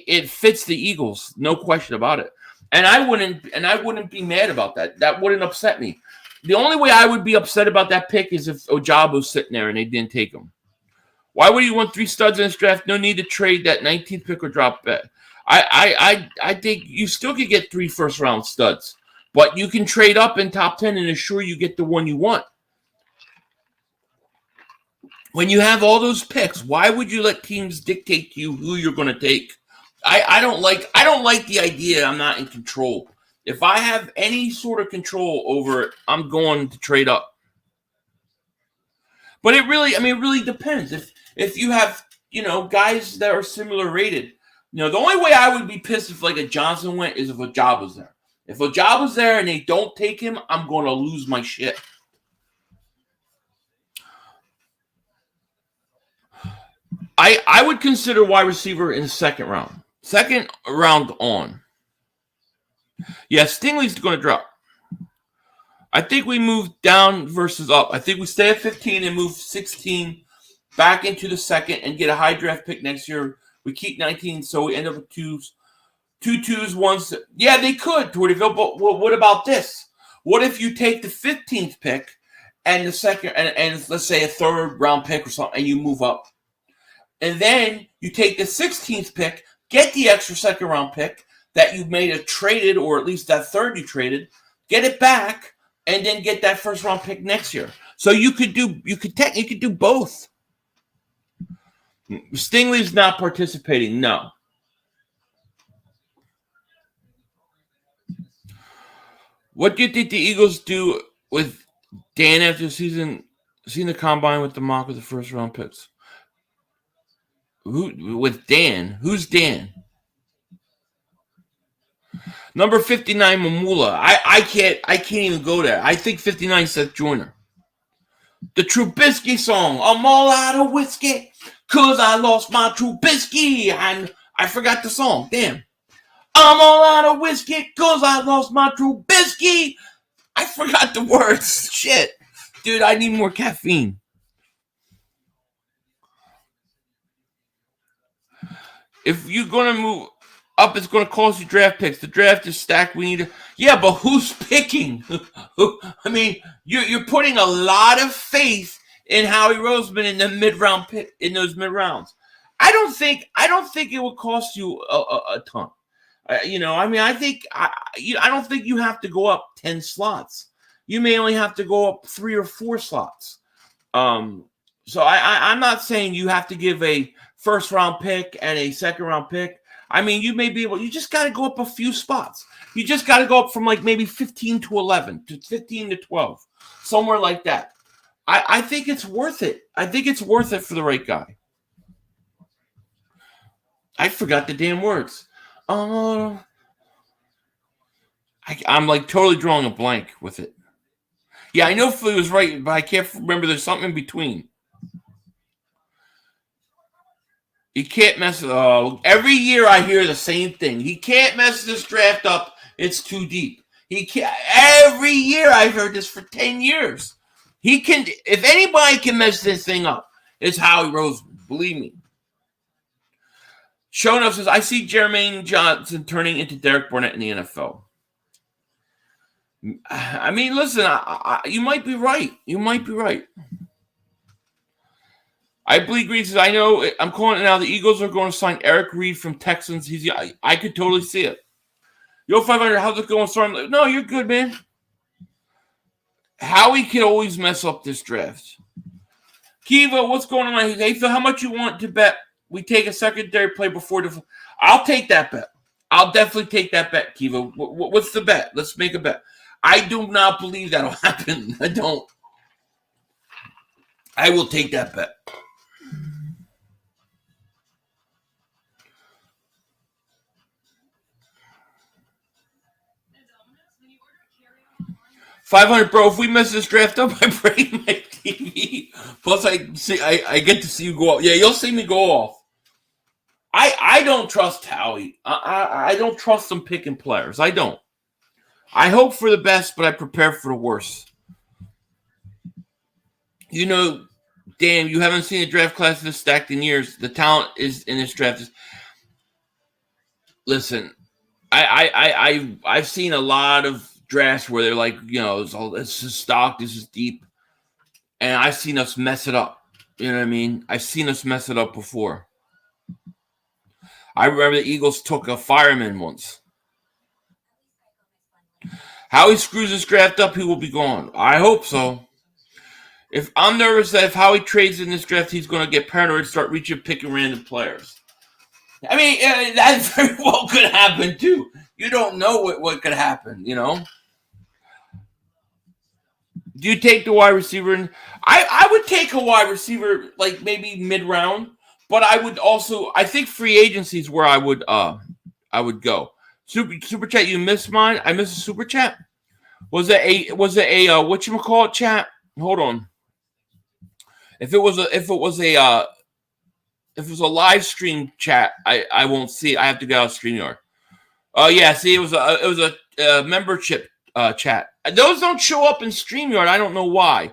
It fits the Eagles, no question about it. And I wouldn't be mad about that. That wouldn't upset me. The only way I would be upset about that pick is if Ojabo's sitting there and they didn't take him. Why would you want 3 studs in this draft? No need to trade that 19th pick or drop bet. I think you still could get 3 first-round studs, but you can trade up in top 10 and assure you get the one you want. When you have all those picks, why would you let teams dictate to you who you're going to take? I don't like the idea I'm not in control. If I have any sort of control over it, I'm going to trade up. But it really depends. If you have, guys that are similar rated, the only way I would be pissed if like a Johnson went is if Ojabo's there. If Ojabo's there and they don't take him, I'm going to lose my shit. I would consider wide receiver in the 2nd round. 2nd round on. Yeah, Stingley's going to drop. I think we move down versus up. I think we stay at 15 and move 16 back into the 2nd and get a high draft pick next year. We keep 19, so we end up with 2 twos, 1s. Yeah, they could, Tortiville, but what about this? What if you take the 15th pick and the 2nd, and let's say a 3rd round pick or something, and you move up? And then you take the 16th pick, get the extra 2nd round pick that you made a traded, or at least that 3rd you traded, get it back, and then get that 1st round pick next year. So you could do both. Stingley's not participating, no. What do you think the Eagles do with Dan after the season, seeing the combine with the mock of the 1st round picks? With Dan? Who's Dan? Number 59, Mamula. I can't even go there. I think 59 Seth Joyner. The Trubisky song. I'm all out of whiskey because I lost my Trubisky. And I forgot the song. Damn. I'm all out of whiskey because I lost my Trubisky. I forgot the words. Shit. Dude, I need more caffeine. If you're going to move up, it's going to cost you draft picks. The draft is stacked. We need yeah, but who's picking? I mean, you're putting a lot of faith in Howie Roseman in the mid-round pick, in those mid-rounds. I don't think it would cost you a ton. I don't think you have to go up 10 slots. You may only have to go up 3 or 4 slots. So I'm not saying you have to give a 1st round pick and a 2nd round pick. I mean, you may be able. You just got to go up a few spots. You just got to go up from like maybe 15 to 11 to 15 to 12, somewhere like that. I think it's worth it. I think it's worth it for the right guy. I forgot the damn words. I'm like totally drawing a blank with it. Yeah, I know Philly was right, but I can't remember. There's something in between. You can't mess. Every year I hear the same thing. He can't mess this draft up. It's too deep. He can't. Every year I've heard this for 10 years. He can. If anybody can mess this thing up, it's Howie Roseman. Believe me. Showing up says, I see Jermaine Johnson turning into Derek Barnett in the NFL. I mean, listen, you might be right. You might be right. I believe Green says, I know, I'm calling it now. The Eagles are going to sign Eric Reed from Texans. I could totally see it. Yo, 500, how's it going? Sorry, no, you're good, man. Howie can always mess up this draft. Kiva, what's going on? Hey, Phil, how much you want to bet we take a secondary play before the... I'll take that bet. I'll definitely take that bet, Kiva. What's the bet? Let's make a bet. I do not believe that'll happen. I don't. I will take that bet. $500, bro. If we mess this draft up, I break my TV. Plus, I get to see you go off. Yeah, you'll see me go off. I don't trust Howie. I don't trust him picking players. I don't. I hope for the best, but I prepare for the worst. You know, damn, you haven't seen a draft class this stacked in years. The talent is in this draft. Listen, I've seen a lot of drafts where they're like, you know, this is stock, this is deep, and I've seen us mess it up. You know what I mean? I've seen us mess it up before. I remember the Eagles took a fireman once. How he screws this draft up, he will be gone. I hope so. If I'm nervous that if Howie trades in this draft, he's going to get paranoid and start picking random players. I mean, that very well could happen too. You don't know what could happen, you know? Do you take the wide receiver? I would take a wide receiver, like maybe mid-round, but I would also, I think free agency is where I would go. Super chat, you missed mine? I missed a super chat? Was it a whatchamacallit chat? Hold on. If it was a live stream chat, I won't see it. I have to go out of StreamYard. Oh yeah, see, it was a membership chat. Those don't show up in StreamYard. I don't know why.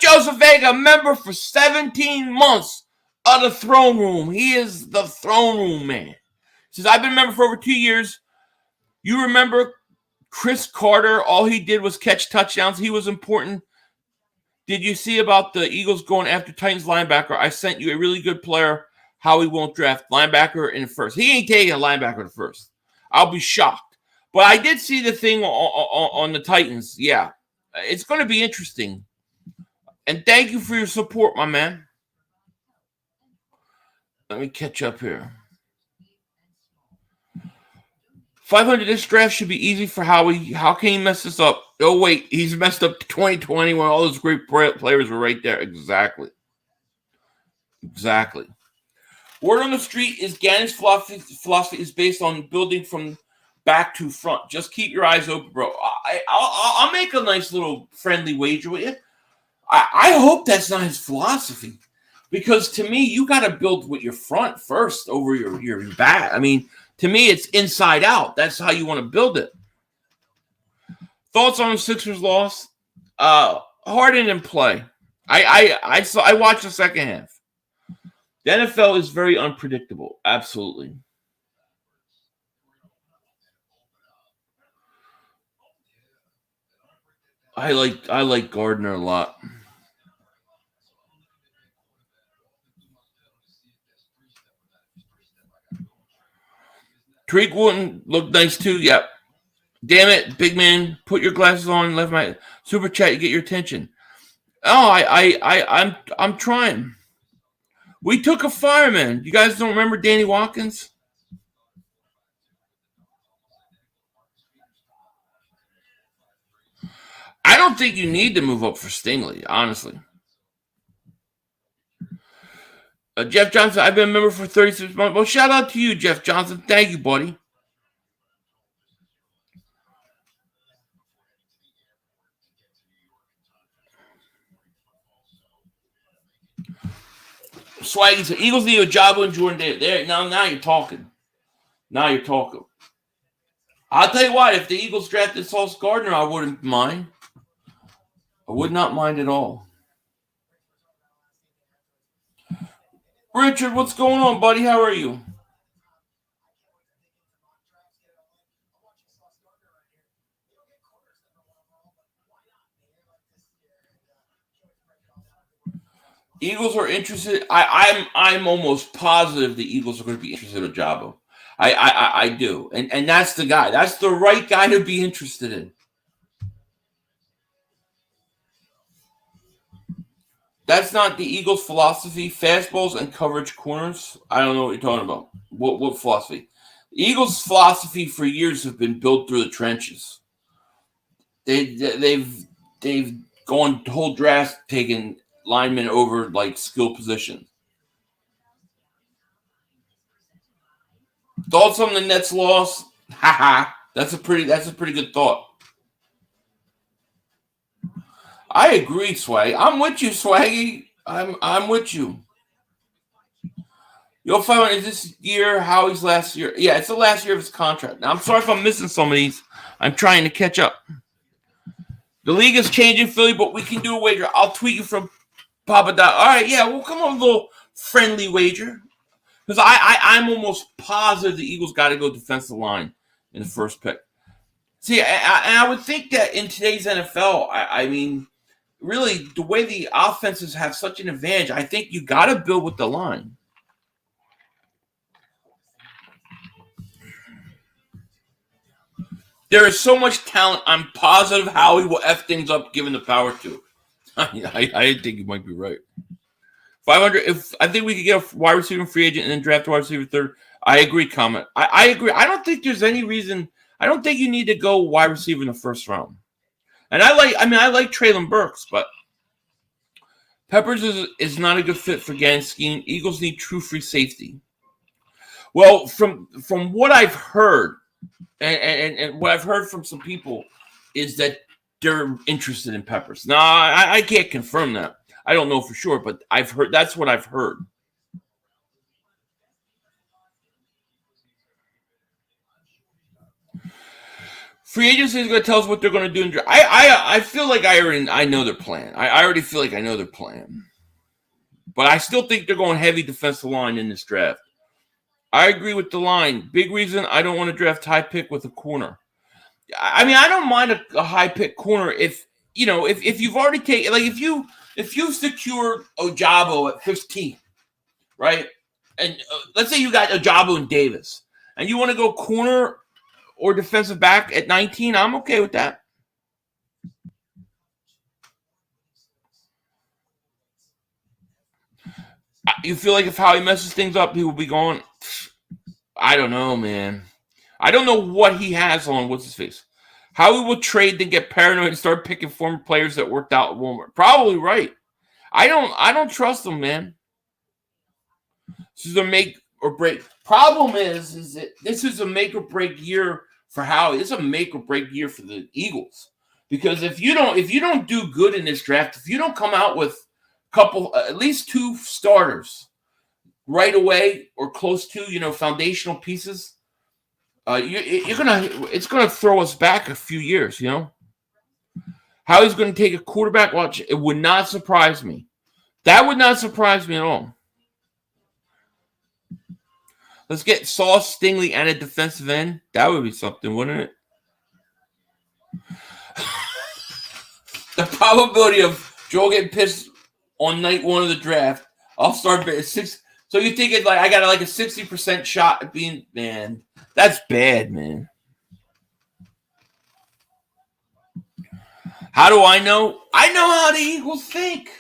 Joseph Vega, member for 17 months of the Throne Room. He is the Throne Room man. Says, I've been a member for over 2 years. You remember Chris Carter? All he did was catch touchdowns. He was important. Did you see about the Eagles going after Titans linebacker? I sent you a really good player. How he won't draft linebacker in the first. He ain't taking a linebacker in the first. I'll be shocked. But I did see the thing on the Titans. Yeah, it's going to be interesting. And thank you for your support, my man. Let me catch up here. 500, this draft should be easy for Howie. How can he mess this up? Oh, wait, he's messed up 2020 when all those great players were right there. Exactly. Word on the street is Gannon's philosophy is based on building from back to front. Just keep your eyes open, bro. I'll make a nice little friendly wager with you. I hope that's not his philosophy. Because to me, you got to build with your front first over your back. I mean, to me, it's inside out. That's how you want to build it. Thoughts on the Sixers loss? Harden in play. I watched the second half. The NFL is very unpredictable. Absolutely. I like Gardner a lot. Tariq Wooten looked nice too. Yep. Damn it, big man! Put your glasses on. Left my super chat. You get your attention. Oh, I'm trying. We took a fireman. You guys don't remember Danny Watkins? I don't think you need to move up for Stingley, honestly. Jeff Johnson, I've been a member for 36 months. Well, shout out to you, Jeff Johnson. Thank you, buddy. Swaggy said, Eagles need Ojabo and Jordan Davis. There, now you're talking. Now you're talking. I'll tell you what, if the Eagles drafted Sauce Gardner, I wouldn't mind. I would not mind at all. Richard, what's going on, buddy? How are you? Eagles are interested. I'm almost positive the Eagles are going to be interested in Ojabo. I do, and that's the guy. That's the right guy to be interested in. That's not the Eagles' philosophy. Fastballs and coverage corners. I don't know what you're talking about. What philosophy? The Eagles' philosophy for years have been built through the trenches. They've gone whole drafts taking linemen over like skill positions. Thoughts on the Nets loss? Haha. That's a pretty good thought. I agree, Swag. I'm with you, Swaggy. I'm with you. You'll find out, is this year Howie's last year? Yeah, it's the last year of his contract. Now, I'm sorry if I'm missing some of these. I'm trying to catch up. The league is changing, Philly, but we can do a wager. I'll tweet you from Papa Dot. All right, yeah, we'll come on a little friendly wager. Because I'm almost positive the Eagles got to go defensive line in the first pick. See, I would think that in today's NFL, I mean, really, the way the offenses have such an advantage, I think you got to build with the line. There is so much talent. I'm positive Howie will F things up given the power to. I think you might be right. 500. If I think we could get a wide receiver free agent and then draft a wide receiver third. I agree, comment. I agree. I don't think there's any reason. I don't think you need to go wide receiver in the first round. And I like Traylon Burks, but Peppers is not a good fit for Gannon's scheme. Eagles need true free safety. Well, from what I've heard, and what I've heard from some people is that they're interested in Peppers. Now, I can't confirm that. I don't know for sure, but I've heard. That's what I've heard. Free agency is going to tell us what they're going to do. I feel like I know their plan. I already feel like I know their plan. But I still think they're going heavy defensive line in this draft. I agree with the line. Big reason I don't want to draft high pick with a corner. I mean, I don't mind a high pick corner if you've already taken, like, if you secure Ojabo at 15, right? And let's say you got Ojabo and Davis, and you want to go corner or defensive back at 19, I'm okay with that. You feel like if Howie messes things up, he will be going, I don't know, man. I don't know what he has on what's his face. Howie will trade then get paranoid and start picking former players that worked out at Walmart. Probably right. I don't trust him, man. This is a make or break. Problem is that this is a make or break year for Howie. It's a make or break year for the Eagles. Because if you don't do good in this draft, if you don't come out with at least two starters right away or close to, foundational pieces, it's gonna throw us back a few years, How he's going to take a quarterback? Watch, it would not surprise me. That would not surprise me at all. Let's get Sauce, Stingley, and a defensive end. That would be something, wouldn't it? The probability of Joe getting pissed on night one of the draft, I'll start at 6. So you think I got like a 60% shot at being, man, that's bad, man. How do I know? I know how the Eagles think.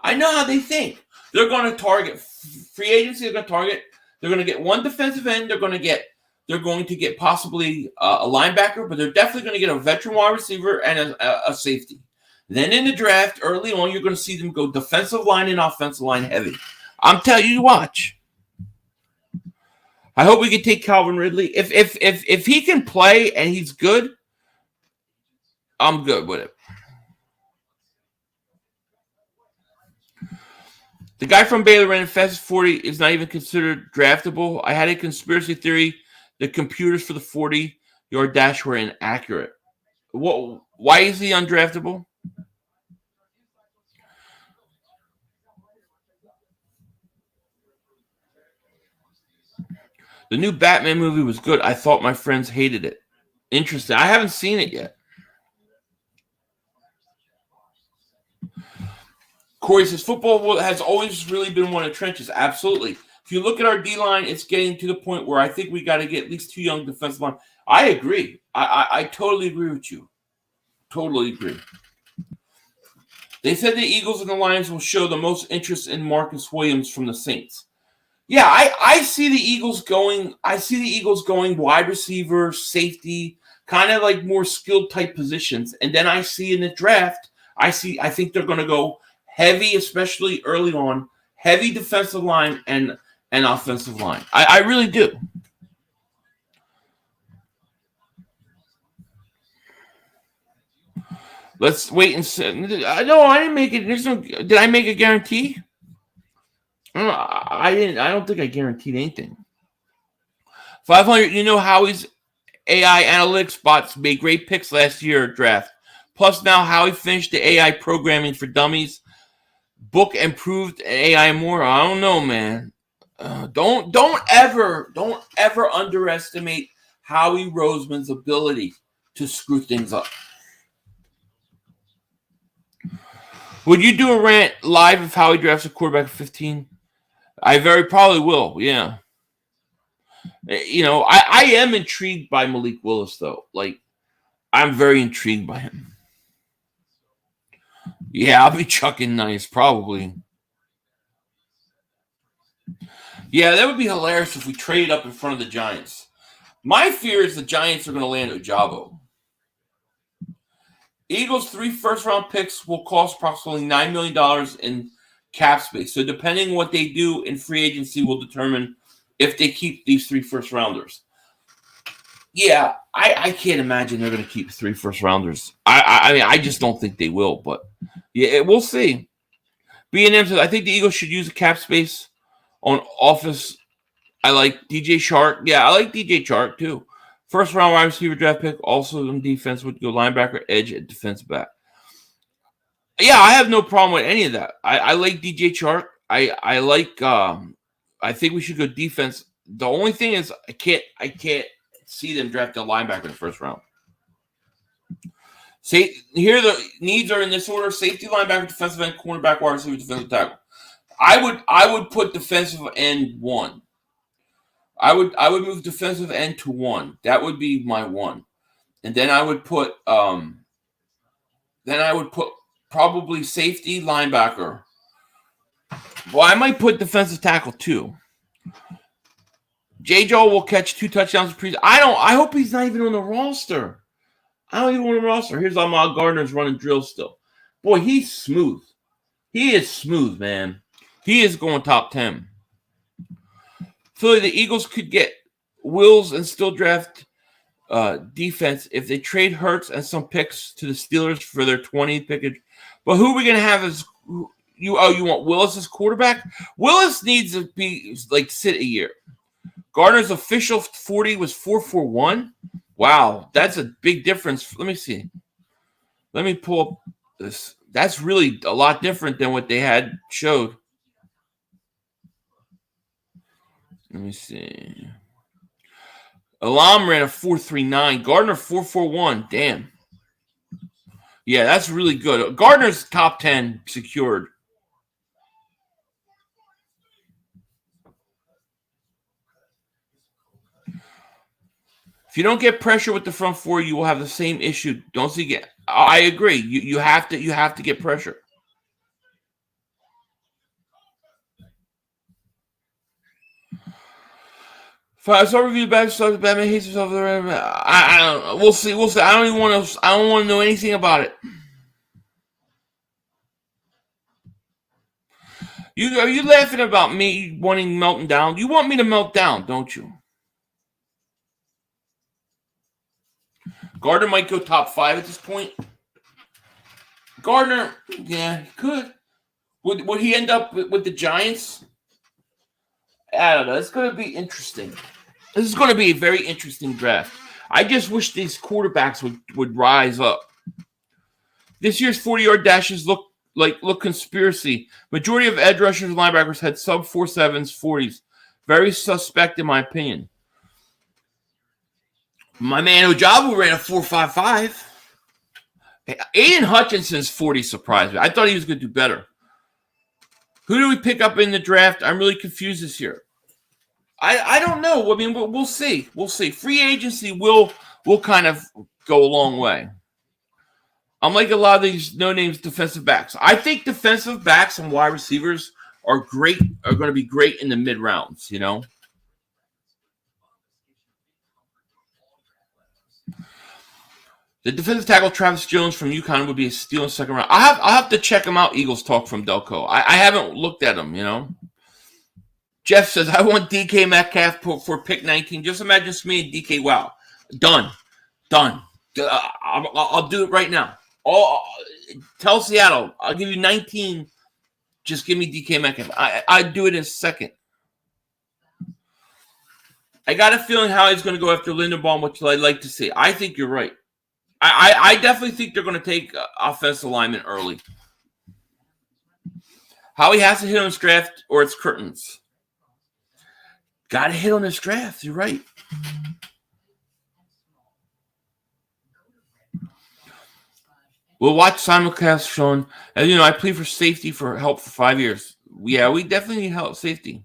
I know how they think. They're going to target free agency. They're going to target. They're going to get one defensive end. They're going to get possibly a linebacker, but they're definitely going to get a veteran wide receiver and a safety. Then in the draft, early on, you're going to see them go defensive line and offensive line heavy. I'm telling you, watch. I hope we can take Calvin Ridley. If he can play and he's good, I'm good with it. The guy from Baylor ran fastest 40 is not even considered draftable. I had a conspiracy theory the computers for the 40-yard dash were inaccurate. Why is he undraftable? The new Batman movie was good. I thought my friends hated it. Interesting. I haven't seen it yet. Corey says, football has always really been one of the trenches. Absolutely. If you look at our D-line, it's getting to the point where I think we got to get at least 2 young defensive line. I agree. I totally agree with you. Totally agree. They said the Eagles and the Lions will show the most interest in Marcus Williams from the Saints. Yeah, I see the Eagles going. I see the Eagles going wide receiver, safety, kind of like more skilled type positions. And then I see in the draft, I think they're going to go heavy, especially early on, heavy defensive line and offensive line. I really do. Let's wait and see. No, I didn't make it. Did I make a guarantee? I didn't. I don't think I guaranteed anything. 500. You know Howie's AI analytics bots made great picks last year draft. Plus now Howie finished the AI programming for dummies. Book improved AI more. I don't know, man. Don't ever underestimate Howie Roseman's ability to screw things up. Would you do a rant live if Howie drafts a quarterback at 15? I very probably will, yeah. You know, I am intrigued by Malik Willis, though. Like, I'm very intrigued by him. Yeah, I'll be chucking nice, probably. Yeah, that would be hilarious if we traded up in front of the Giants. My fear is the Giants are going to land Ojabo. Eagles' 3 first-round picks will cost approximately $9 million in cap space. So depending on what they do in free agency will determine if they keep these 3 first-rounders. Yeah, I can't imagine they're going to keep 3 first-rounders. I mean, I just don't think they will. But, yeah, we'll see. B&M says, I think the Eagles should use the cap space on office. I like DJ Chark. Yeah, I like DJ Chark, too. First-round wide receiver draft pick. Also on defense would go linebacker, edge, and defensive back. Yeah, I have no problem with any of that. I like DJ Chark. I like. I think we should go defense. The only thing is, I can't see them draft a linebacker in the first round. Here the needs are in this order: safety, linebacker, defensive end, cornerback, wide receiver, defensive tackle. I would put defensive end 1. I would move defensive end to 1. That would be my 1, and then I would put probably safety, linebacker. Well, I might put defensive tackle 2. J. Joe will catch 2 touchdowns. I hope he's not even on the roster. I don't even want a roster. Here's Ahmad Gardner's running drills still. Boy, he's smooth. He is smooth, man. He is going top 10. Philly, the Eagles could get Wills and still draft defense if they trade Hurts and some picks to the Steelers for their 20th pick. But who are we going to have as you want Willis as quarterback? Willis needs to be sit a year. Gardner's official 40 was 4.41. Wow, that's a big difference. Let me see. Let me pull up this. That's really a lot different than what they had showed. Let me see. Elam ran a 4.39. Gardner 4.41. Damn. Yeah, that's really good. Gardner's top 10 secured. If you don't get pressure with the front 4, you will have the same issue. Don't see get. I agree. You have to get pressure. Five-star review. Batman hates himself. I don't know. We'll see. I don't want to know anything about it. Are you laughing about me wanting melting down? You want me to melt down, don't you? Gardner might go top 5 at this point. Gardner, yeah, he could. Would he end up with the Giants? I don't know. It's going to be interesting. This is going to be a very interesting draft. I just wish these quarterbacks would rise up. This year's 40-yard dashes look conspiracy. Majority of edge rushers and linebackers had sub 4.7s, 40s. Very suspect in my opinion. My man Ojabo ran a 4.55. Aiden Hutchinson's 40 surprised me. I thought he was going to do better. Who do we pick up in the draft? I'm really confused this year. I don't know. I mean, we'll see. We'll see. Free agency will kind of go a long way. Unlike a lot of these no-names defensive backs. I think defensive backs and wide receivers are going to be great in the mid-rounds, you know? The defensive tackle Travis Jones from UConn would be a steal in the second round. I'll have to check him out, Eagles Talk from Delco. I haven't looked at him, you know? Jeff says, I want DK Metcalf for pick 19. Just imagine me and DK. Wow. Done. I'll do it right now. Tell Seattle, I'll give you 19. Just give me DK Metcalf. I'd do it in a second. I got a feeling Howie's going to go after Linderbaum, which I'd like to see. I think you're right. I definitely think they're going to take offensive lineman early. Howie has to hit on his draft or it's curtains. Got to hit on his draft. You're right. We'll watch simulcast, Sean. As you know, I plead for safety for help for 5 years. Yeah, we definitely need help safety.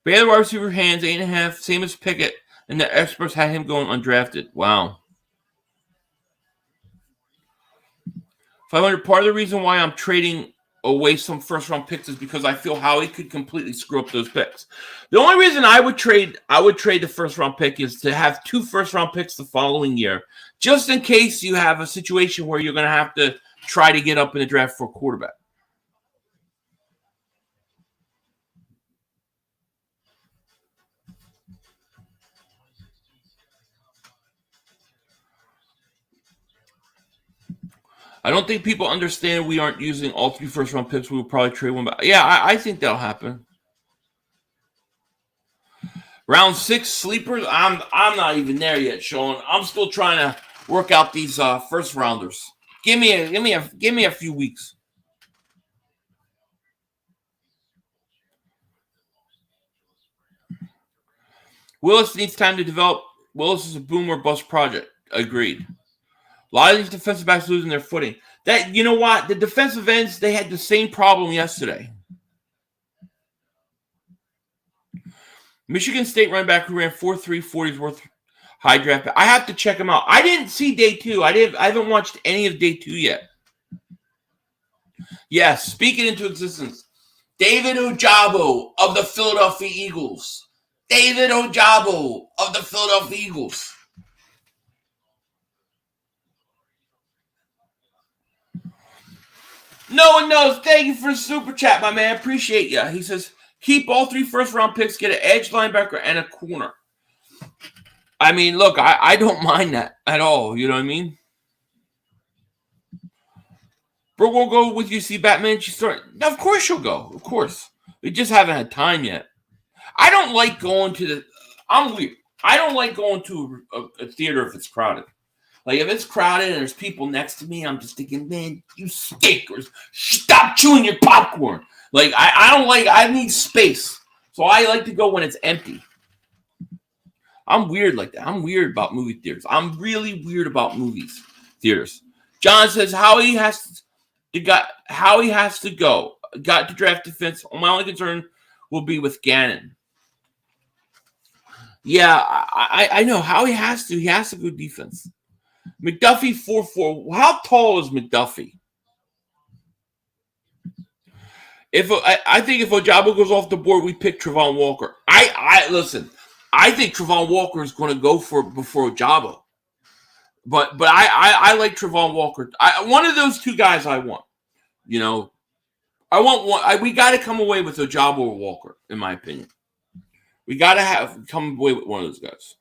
Baylor wide receiver hands 8.5, same as Pickett, and the experts had him going undrafted. Wow. 500. Part of the reason why I'm trading away some first-round picks is because I feel Howie could completely screw up those picks. The only reason I would trade the first-round pick is to have 2 first-round picks the following year, just in case you have a situation where you're going to have to try to get up in the draft for a quarterback. I don't think people understand we aren't using all 3 first-round picks. We will probably trade one back. Yeah, I think that'll happen. Round 6 sleepers. I'm not even there yet, Sean. I'm still trying to work out these first rounders. Give me a few weeks. Willis needs time to develop. Willis is a boom or bust project. Agreed. A lot of these defensive backs losing their footing. That, you know what? The defensive ends, they had the same problem yesterday. Michigan State running back who ran 4.3 40s worth high draft. I have to check him out. I didn't see day 2. I haven't watched any of day 2 yet. Yes, speak it into existence. David Ojabo of the Philadelphia Eagles. David Ojabo of the Philadelphia Eagles. No one knows. Thank you for the super chat, my man. Appreciate you. He says, keep all 3 first-round picks, get an edge linebacker and a corner. I mean, look, I don't mind that at all. You know what I mean? Bro, we'll go with you. See Batman. Of course she'll go. Of course. We just haven't had time yet. I don't like going to the – I'm weird. I don't like going to a theater if it's crowded. Like, if it's crowded and there's people next to me, I'm just thinking, man, you stink. Or stop chewing your popcorn. Like, I don't like – I need space. So I like to go when it's empty. I'm weird like that. I'm weird about movie theaters. I'm really weird about theaters. John says Howie has to go. Got to draft defense. My only concern will be with Gannon. Yeah, I know. Howie has to. He has to go defense. McDuffie 4.4. How tall is McDuffie? I think if Ojabo goes off the board, we pick Travon Walker. Listen. I think Travon Walker is going to go before Ojabo. But I like Travon Walker. One of those 2 guys I want. You know, I want one. We got to come away with Ojabo or Walker, in my opinion. We got to come away with one of those guys.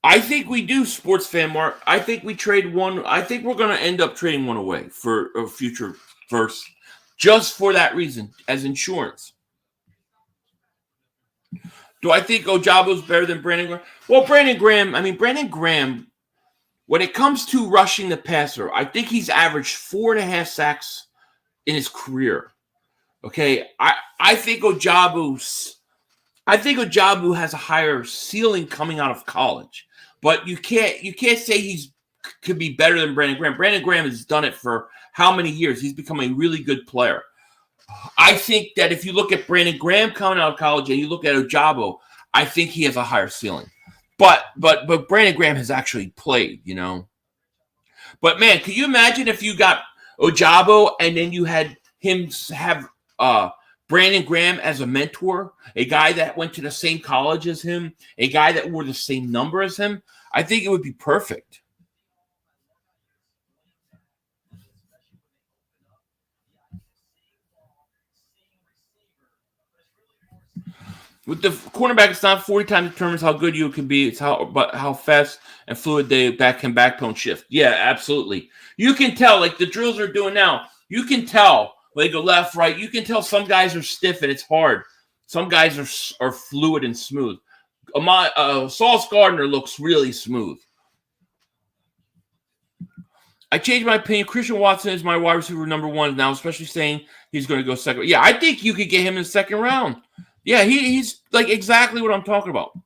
I think we do, sports fan Mark. I think we trade one. I think we're going to end up trading one away for a future first, just for that reason, as insurance. Do I think Ojabo's better than Brandon Graham? Well, Brandon Graham, when it comes to rushing the passer, I think he's averaged 4.5 sacks in his career. Okay, I think Ojabo has a higher ceiling coming out of college, but you can't say could be better than Brandon Graham. Brandon Graham has done it for how many years? He's become a really good player. I think that if you look at Brandon Graham coming out of college and you look at Ojabo, I think he has a higher ceiling. But Brandon Graham has actually played, you know. But man, can you imagine if you got Ojabo and then you had him have Brandon Graham as a mentor, a guy that went to the same college as him, a guy that wore the same number as him? I think it would be perfect. With the cornerback, it's not 40 times determines how good you can be. It's how fast and fluid they can backbone shift. Yeah, absolutely. You can tell, like the drills are doing now. You can tell when they go left, right. You can tell some guys are stiff and it's hard. Some guys are fluid and smooth. Sauce Gardner looks really smooth. I changed my opinion. Christian Watson is my wide receiver number 1 now, especially saying he's going to go second. Yeah, I think you could get him in the second round. Yeah, he's like exactly what I'm talking about.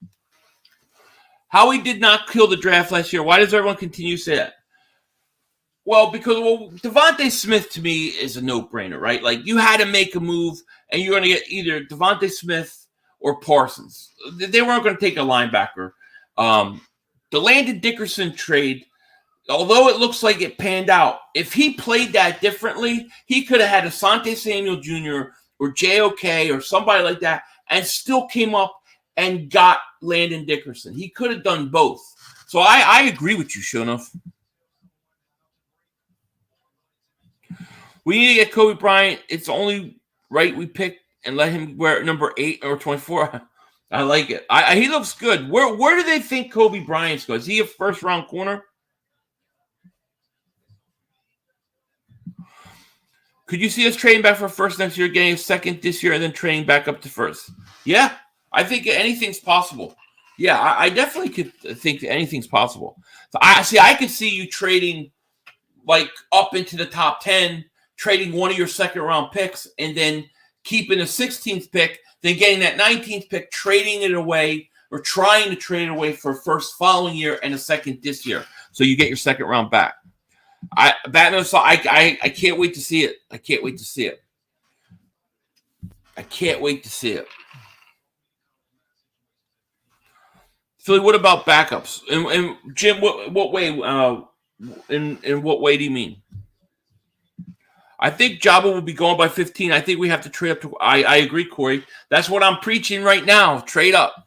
Howie did not kill the draft last year. Why does everyone continue to say that? Well, because Devontae Smith to me is a no-brainer, right? Like you had to make a move, and you're going to get either Devontae Smith or Parsons. They weren't going to take a linebacker. The Landon Dickerson trade, although it looks like it panned out, if he played that differently, he could have had Asante Samuel Jr. or JOK or somebody like that and still came up and got Landon Dickerson. He could have done both. So I agree with you, Shonuff. We need to get Kobe Bryant. It's only right we pick and let him wear number 8 or 24. I like it. He looks good. Where do they think Kobe Bryant's going? Is he a first-round corner? Could you see us trading back for first next year, getting a second this year, and then trading back up to first? Yeah, I think anything's possible. Yeah, I definitely could think anything's possible. So I could see you trading like up into the top 10, trading one of your second-round picks, and then keeping the 16th pick, then getting that 19th pick, trading it away or trying to trade it away for first following year and a second this year. So you get your second round back. I can't wait to see it. I can't wait to see it. I can't wait to see it. Philly, what about backups? And Jim, what way? In what way do you mean? I think Jabba will be going by 15. I think we have to trade up to. I agree, Corey. That's what I'm preaching right now. Trade up.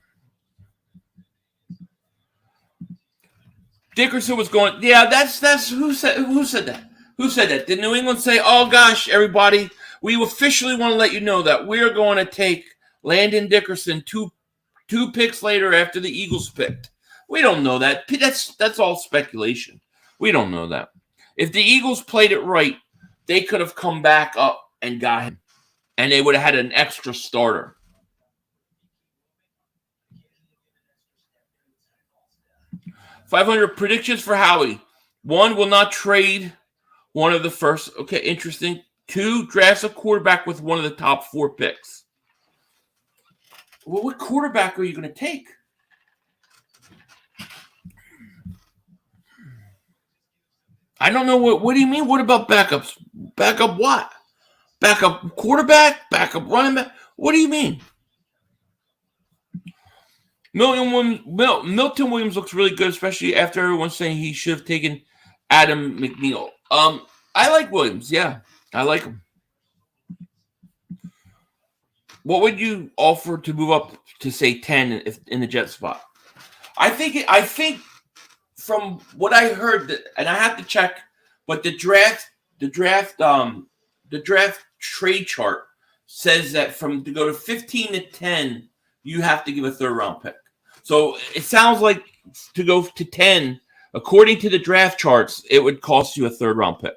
Dickerson was going. Yeah, that's who said that? Who said that? Did New England say, "Oh gosh, everybody, we officially want to let you know that we're going to take Landon Dickerson two picks later after the Eagles picked"? We don't know that. That's all speculation. We don't know that. If the Eagles played it right, they could have come back up and got him, and they would have had an extra starter. $500 predictions for Howie. 1, will not trade one of the first. Okay, interesting. 2, drafts a quarterback with one of the top 4 picks. Well, what quarterback are you going to take? I don't know. What do you mean? What about backups? Backup what? Backup quarterback? Backup running back? What do you mean? Milton Williams looks really good, especially after everyone's saying he should have taken Adam McNeil. I like Williams. Yeah, I like him. What would you offer to move up to say 10 in the Jet spot? I think from what I heard, and I have to check, but the the draft trade chart says that to go to 15 to 10, you have to give a third round pick. So it sounds like to go to 10, according to the draft charts, it would cost you a third round pick.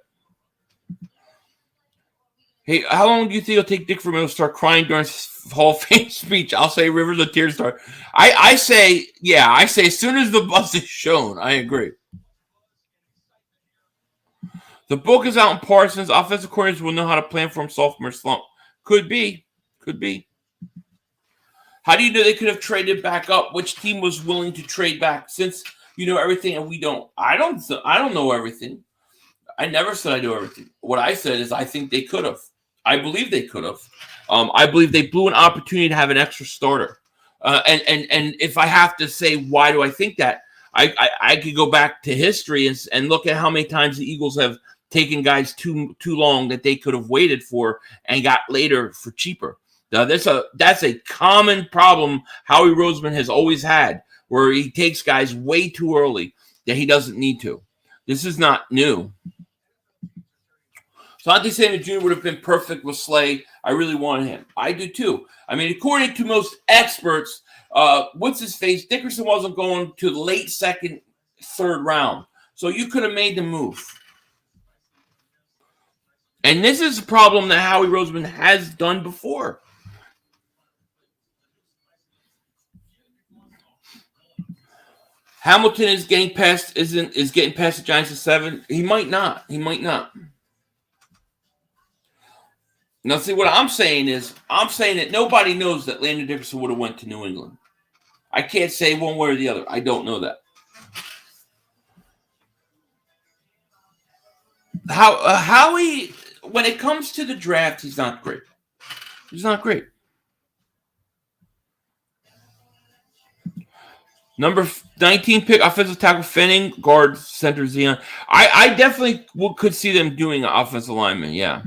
Hey, how long do you think it'll take Dick Vermeil to start crying during his Hall of Fame speech? I'll say rivers of tears start. I say as soon as the bus is shown. I agree. The book is out in Parsons. Offensive coordinators will know how to plan for him sophomore slump. Could be. How do you know they could have traded back up? Which team was willing to trade back? Since you know everything and we don't. I don't know everything. I never said I know everything. What I said is I think they could have. I believe they could have. I believe they blew an opportunity to have an extra starter. And if I have to say why do I think that, I could go back to history and look at how many times the Eagles have taken guys too long that they could have waited for and got later for cheaper. Now, that's a common problem Howie Roseman has always had, where he takes guys way too early that he doesn't need to. This is not new. Sante Samuel Jr. would have been perfect with Slay. I really wanted him. I do too. I mean, according to most experts, what's his face? Dickerson wasn't going to the late second, third round. So you could have made the move. And this is a problem that Howie Roseman has done before. Hamilton is getting past the Giants at 7. He might not. Now, see, what I'm saying that nobody knows that Landon Dickerson would have went to New England. I can't say one way or the other. I don't know that. Howie, when it comes to the draft, he's not great. Number 19 pick, offensive tackle Fenning, guard center Zion. I definitely could see them doing an offensive lineman, yeah.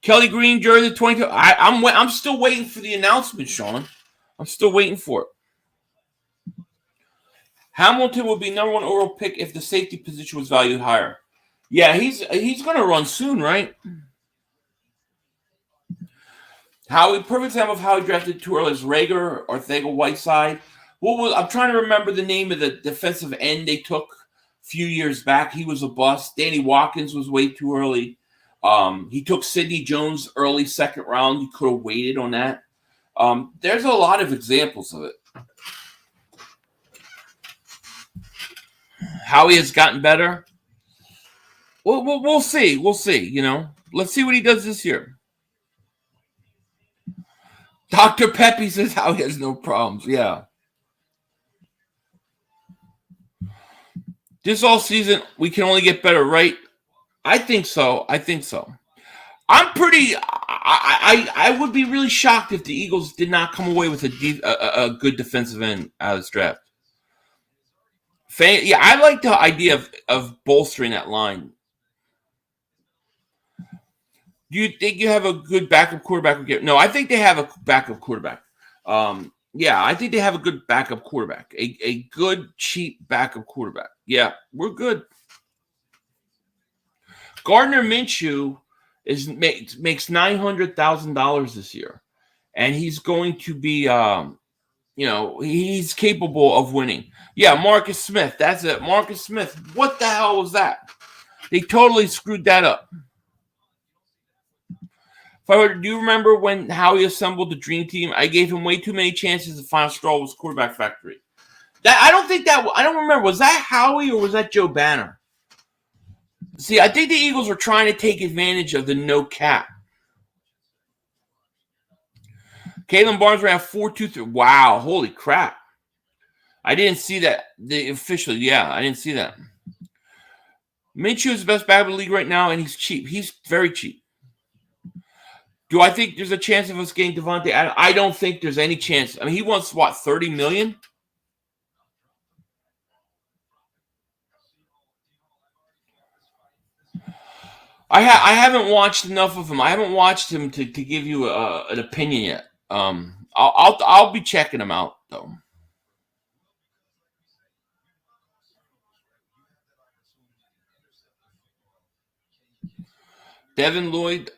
Kelly Green, jersey 22. I'm still waiting for the announcement, Sean. I'm still waiting for it. Hamilton would be number 1 overall pick if the safety position was valued higher. Yeah, he's going to run soon, right? Perfect example of how he drafted too early is Rager, Ortega-Whiteside. I'm trying to remember the name of the defensive end they took a few years back. He was a bust. Danny Watkins was way too early. He took Sidney Jones early second round. You could have waited on that. There's a lot of examples of it. Howie has gotten better. We'll see. We'll see. You know, let's see what he does this year. Dr. Pepe says Howie has no problems. Yeah. This all season, we can only get better, right? I think so. I'm pretty. I would be really shocked if the Eagles did not come away with a good defensive end out of this draft. Yeah, I like the idea of bolstering that line. Do you think you have a good backup quarterback? No, I think they have a backup quarterback. Yeah, I think they have a good backup quarterback. A good, cheap backup quarterback. Yeah, we're good. Gardner Minshew makes $900,000 this year, and he's going to be, he's capable of winning. Yeah, Marcus Smith. That's it. Marcus Smith. What the hell was that? They totally screwed that up. Do you remember when Howie assembled the dream team? I gave him way too many chances. The final straw was quarterback factory. I don't remember. Was that Howie or was that Joe Banner? See, I think the Eagles were trying to take advantage of the no cap. Kalen Barnes ran 4.23. Wow, holy crap. I didn't see that. I didn't see that. Minshew is the best back in the league right now, and he's cheap. He's very cheap. Do I think there's a chance of us getting Devontae Adams? I don't think there's any chance. I mean, he wants, $30 million? I haven't watched enough of him. I haven't watched him to give you an opinion yet. I'll be checking him out though. Devin Lloyd.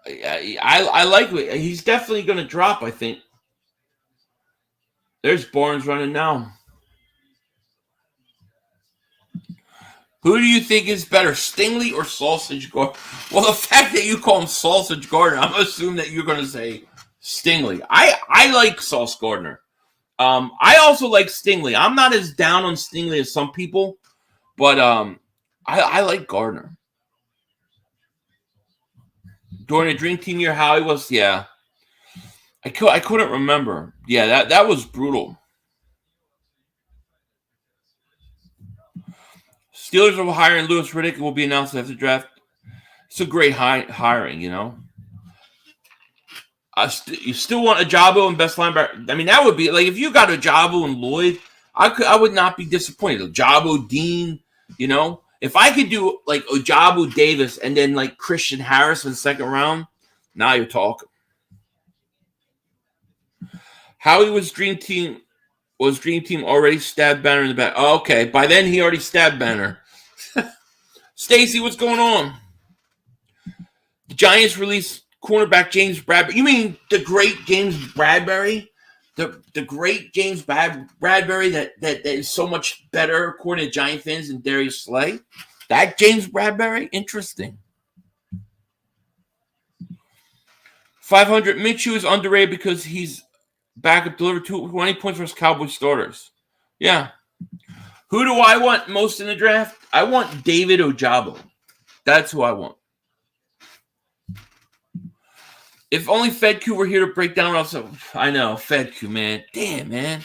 I like it. He's definitely going to drop, I think. There's Barnes running now. Who do you think is better, Stingley or Sausage Gardner? Well, the fact that you call him Sausage Gardner, I'm assuming that you're going to say Stingley. I like Sauce Gardner. I also like Stingley. I'm not as down on Stingley as some people, but I like Gardner. During the Dream Team year, how he was, yeah. I couldn't remember. Yeah, that was brutal. Steelers are hiring Louis Riddick and will be announced after the draft. It's a great hiring, you know. You still want Ojabo and best linebacker. I mean, that would be like if you got Ojabo and Lloyd, I would not be disappointed. Ojabo, Dean, you know. If I could do like Ojabo, Davis, and then like Christian Harris in the second round, now you're talking. Howie was Dream Team. Was Dream Team already stabbed Banner in the back? Oh, okay. By then, he already stabbed Banner. Stacy, what's going on? The Giants released cornerback James Bradbury. You mean the great James Bradbury? The great James Bradbury that is so much better, according to Giant fans, than Darius Slay? That James Bradbury? Interesting. 500 Minshew is underrated because he's backup delivered 20 points versus Cowboys starters. Yeah. Who do I want most in the draft? I want David Ojabo. That's who I want. If only FedQ were here to break down also. I know, FedQ, man. Damn, man.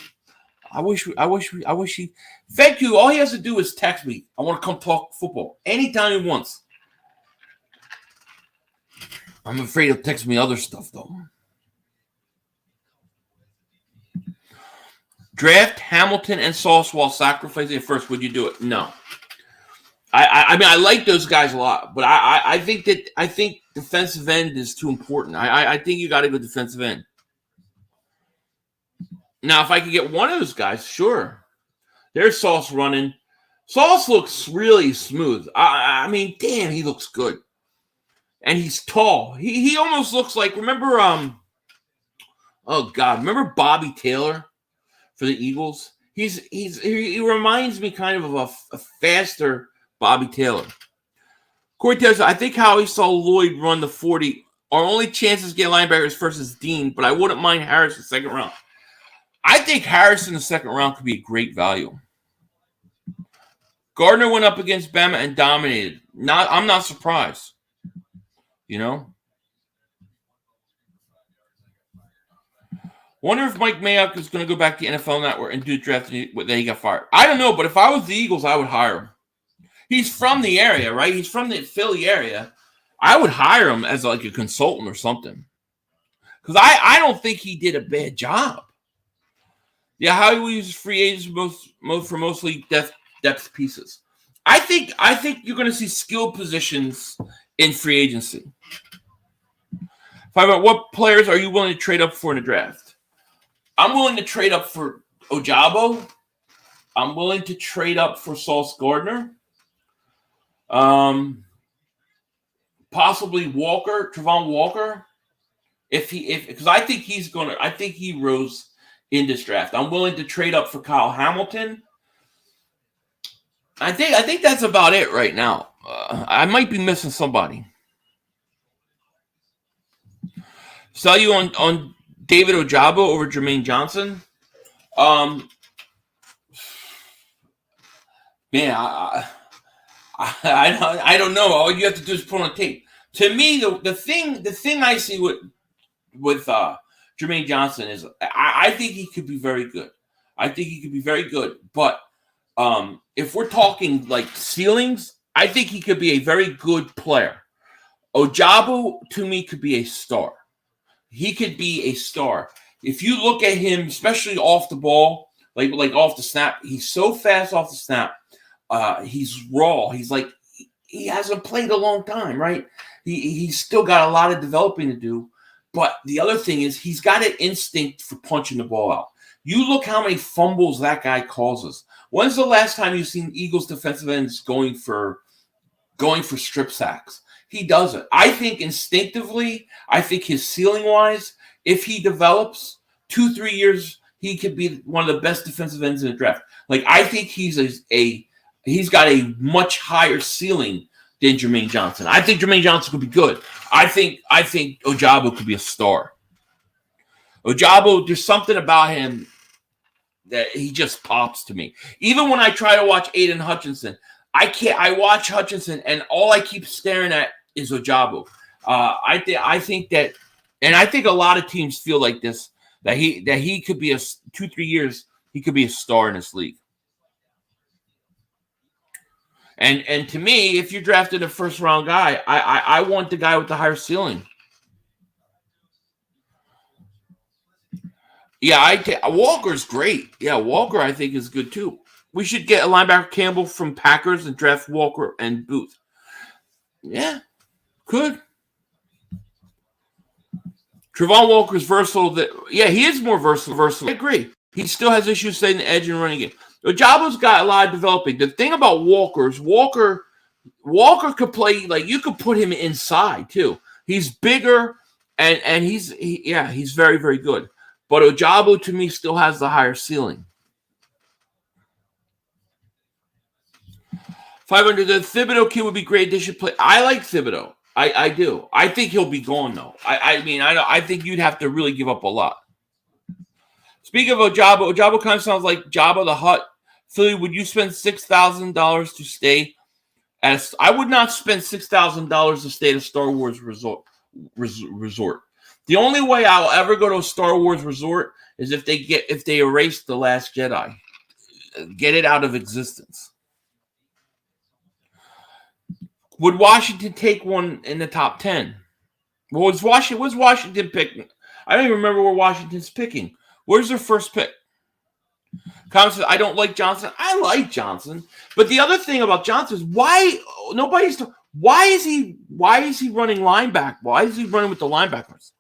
I wish he FedQ, all he has to do is text me. I want to come talk football. Anytime he wants. I'm afraid he'll text me other stuff, though. Draft Hamilton and Sauce while sacrificing it first. Would you do it? No. I mean, I like those guys a lot, but I think defensive end is too important. I think you got to go defensive end. Now, if I could get one of those guys, sure. There's Sauce running. Sauce looks really smooth. I mean, damn, he looks good. And he's tall. He almost looks like, remember, remember Bobby Taylor for the Eagles? He reminds me kind of a faster Bobby Taylor. Corey tells I think how he saw Lloyd run the 40. Our only chances to get linebackers first is Dean, but I wouldn't mind Harris in the second round. I think Harris in the second round could be a great value. Gardner went up against Bama and dominated. I'm not surprised. You know? Wonder if Mike Mayock is going to go back to the NFL Network and do the draft that he got fired. I don't know, but if I was the Eagles, I would hire him. He's from the area, right? He's from the Philly area. I would hire him as like a consultant or something. Because I don't think he did a bad job. Yeah, how he uses free agents for mostly depth pieces. I think you're going to see skill positions in free agency. What players are you willing to trade up for in the draft? I'm willing to trade up for Ojabo. I'm willing to trade up for Sauce Gardner. Possibly Travon Walker. Because I think he rose in this draft. I'm willing to trade up for Kyle Hamilton. I think that's about it right now. I might be missing somebody. Sell you on David Ojabo over Jermaine Johnson. Man, I don't know. All you have to do is put on tape. To me, the thing I see with Jermaine Johnson is I think he could be very good. But if we're talking like ceilings, I think he could be a very good player. Ojabo, to me, could be a star. He could be a star. If you look at him, especially off the ball, like off the snap, he's so fast off the snap. He's raw. He's like he hasn't played a long time, right? He's still got a lot of developing to do. But the other thing is he's got an instinct for punching the ball out. You look how many fumbles that guy causes. When's the last time you've seen Eagles defensive ends going for strip sacks? he doesn't. I think instinctively, I think his ceiling-wise, if he develops 2-3 years, he could be one of the best defensive ends in the draft. Like, I think he's got a much higher ceiling than Jermaine Johnson. I think Jermaine Johnson could be good. I think Ojabo could be a star. Ojabo, there's something about him that he just pops to me. Even when I try to watch Aiden Hutchinson, I can't. I watch Hutchinson, and all I keep staring at is Ojabo. I think that, and I think a lot of teams feel like this, that he could be 2-3 years, he could be a star in this league. And to me, if you're drafted a first round guy, I want the guy with the higher ceiling. Yeah, Walker's great. Yeah, Walker I think is good too. We should get a linebacker Campbell from Packers and draft Walker and Booth. Yeah, could. Trevon Walker's versatile. He is more versatile. I agree. He still has issues staying the edge and running game. Ojabo's got a lot of developing. The thing about Walker could play, like, you could put him inside too. He's bigger and he's very, very good. But Ojabo to me still has the higher ceiling. 500. The Thibodeau kid would be great addition. Play. I like Thibodeau. I do. I think he'll be gone though. I think you'd have to really give up a lot. Speaking of Ojabo kind of sounds like Jabba the Hutt. Philly, would you spend $6,000 to stay at? I would not spend $6,000 to stay at a Star Wars resort. The only way I'll ever go to a Star Wars resort is if they erase The Last Jedi, get it out of existence. Would Washington take one in the top 10? Well, was Washington picking? I don't even remember where Washington's picking. Where's their first pick? Comments says, I don't like Johnson. I like Johnson. But the other thing about Johnson is why is he running linebacker? Why is he running with the linebackers?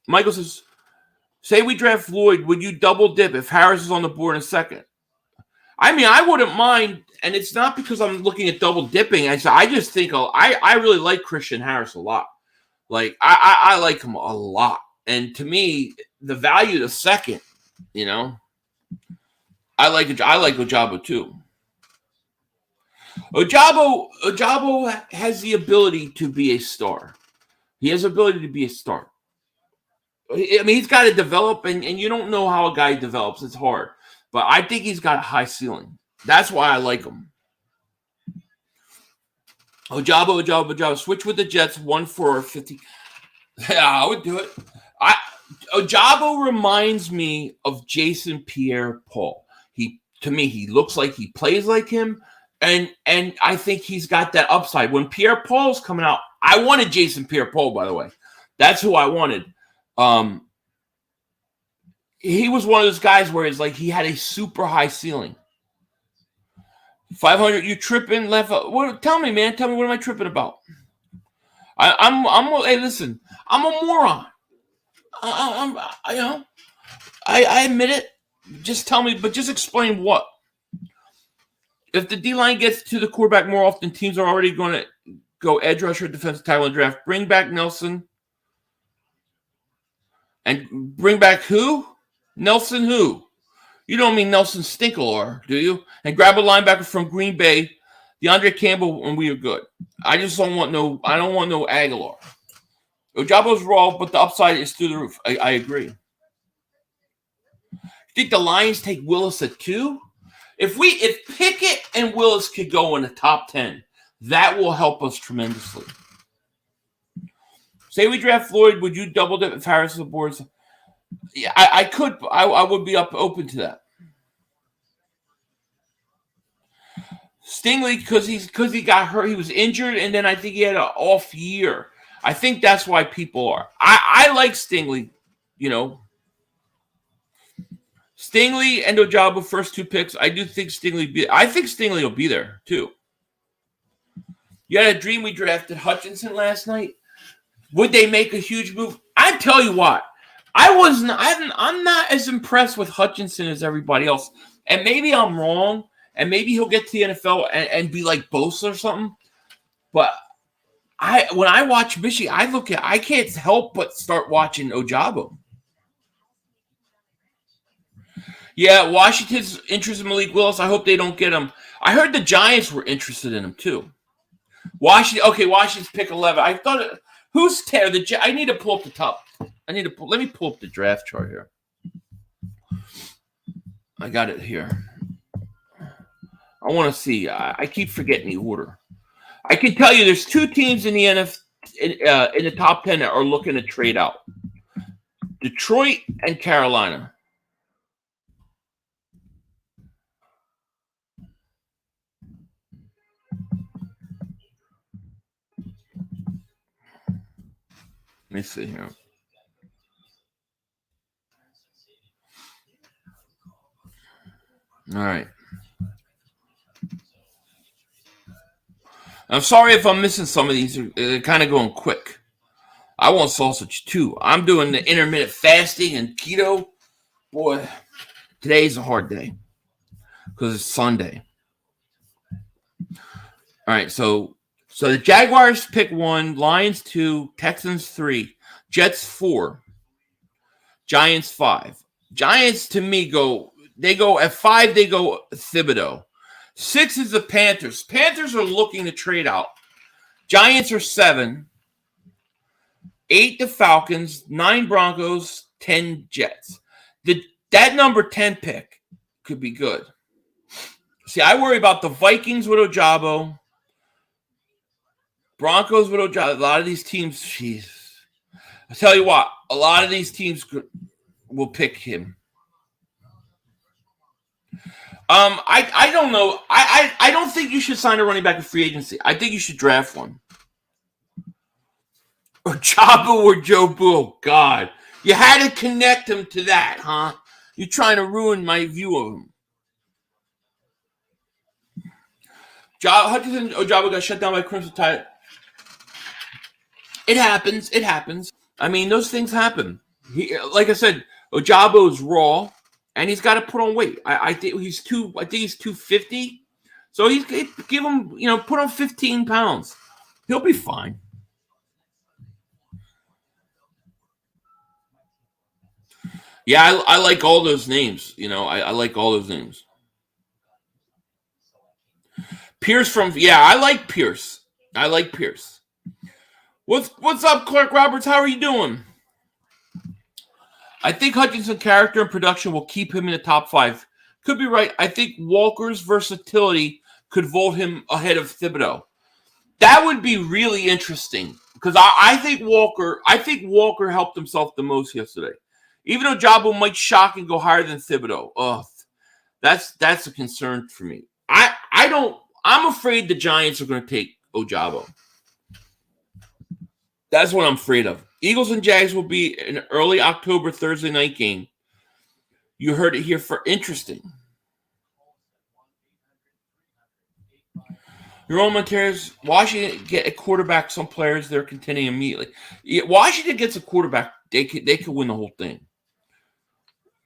Michael says, say we draft Lloyd, would you double dip if Harris is on the board in second? I mean, I wouldn't mind, and it's not because I'm looking at double dipping. I just think I really like Christian Harris a lot. Like, I like him a lot. And to me, the value of second, I like Ojabo too. Ojabo has the ability to be a star. He has the ability to be a star. I mean, he's got to develop, and you don't know how a guy develops. It's hard. But I think he's got a high ceiling. That's why I like him. Ojabo. Switch with the Jets, 1 for 50. Yeah, I would do it. Ojabo reminds me of Jason Pierre-Paul. To me, he looks like he plays like him, and I think he's got that upside. When Pierre-Paul's coming out, I wanted Jason Pierre-Paul, by the way. That's who I wanted. He was one of those guys where it's like he had a super high ceiling. 500, you tripping left? Tell me, man. Tell me, what am I tripping about? Hey, listen, I'm a moron. I admit it. Just tell me, but just explain what. If the D-line gets to the quarterback more often, teams are already going to go edge rusher, defensive tackle, and draft. Bring back Nelson. And bring back who? Nelson who? You don't mean Nelson Stingley, do you? And grab a linebacker from Green Bay, DeAndre Campbell, and we are good. I don't want no Aguilar. Ojabo's raw, but the upside is through the roof. I agree. You think the Lions take Willis at 2? If Pickett and Willis could go in the top 10, that will help us tremendously. Say we draft Lloyd, would you double dip if Harris is aboard? Yeah, I could. I would be open to that. Stingley, because he got hurt, he was injured, and then I think he had an off year. I think that's why people are. I like Stingley, Stingley and Ojabo, first 2 picks. I do think Stingley will be there too. You had a dream we drafted Hutchinson last night. Would they make a huge move? I tell you what, I'm not as impressed with Hutchinson as everybody else. And maybe I'm wrong, and maybe he'll get to the NFL and be like Bosa or something. But when I watch Michigan, I can't help but start watching Ojabo. Yeah, Washington's interested in Malik Willis. I hope they don't get him. I heard the Giants were interested in him too. Washington's pick 11. I thought who's 10? I need to pull up the top. Let me pull up the draft chart here. I got it here. I want to see. I keep forgetting the order. I can tell you there's two teams in the in the top 10 that are looking to trade out. Detroit and Carolina. Let me see here. All right. I'm sorry if I'm missing some of these. They're kind of going quick. I want sausage too. I'm doing the intermittent fasting and keto. Boy, today's a hard day because it's Sunday. All right, so the Jaguars pick 1, Lions 2, Texans 3, Jets 4, Giants 5. Giants to me they go at 5. They go Thibodeau. 6 is the Panthers. Panthers are looking to trade out. Giants are 7. 8 the Falcons. 9 Broncos. 10 Jets. That number 10 pick could be good. See, I worry about the Vikings with Ojabo. Broncos with Ojabo. A lot of these teams, jeez. I tell you what, a lot of these teams will pick him. I don't know. I don't think you should sign a running back in free agency. I think you should draft one. Ojabo or Joe Boo. God. You had to connect him to that, huh? You're trying to ruin my view of him. Hutchinson Ojabo got shut down by Crimson Tide. It happens. I mean, those things happen. Like I said, Ojabo is raw. And he's got to put on weight. I think he's 250. So give him, put on 15 pounds. He'll be fine. Yeah, I like all those names. I like all those names. Pierce I like Pierce. What's up, Clark Roberts? How are you doing? I think Hutchinson's character and production will keep him in the top 5. Could be right. I think Walker's versatility could vault him ahead of Thibodeau. That would be really interesting because I think Walker helped himself the most yesterday. Even though Ojabo might shock and go higher than Thibodeau. That's a concern for me. I'm afraid the Giants are going to take Ojabo. That's what I'm afraid of. Eagles and Jags will be an early October Thursday night game. You heard it here for interesting. Your own Monteros, Washington get a quarterback. Some players they're contending immediately. Washington gets a quarterback. They could win the whole thing.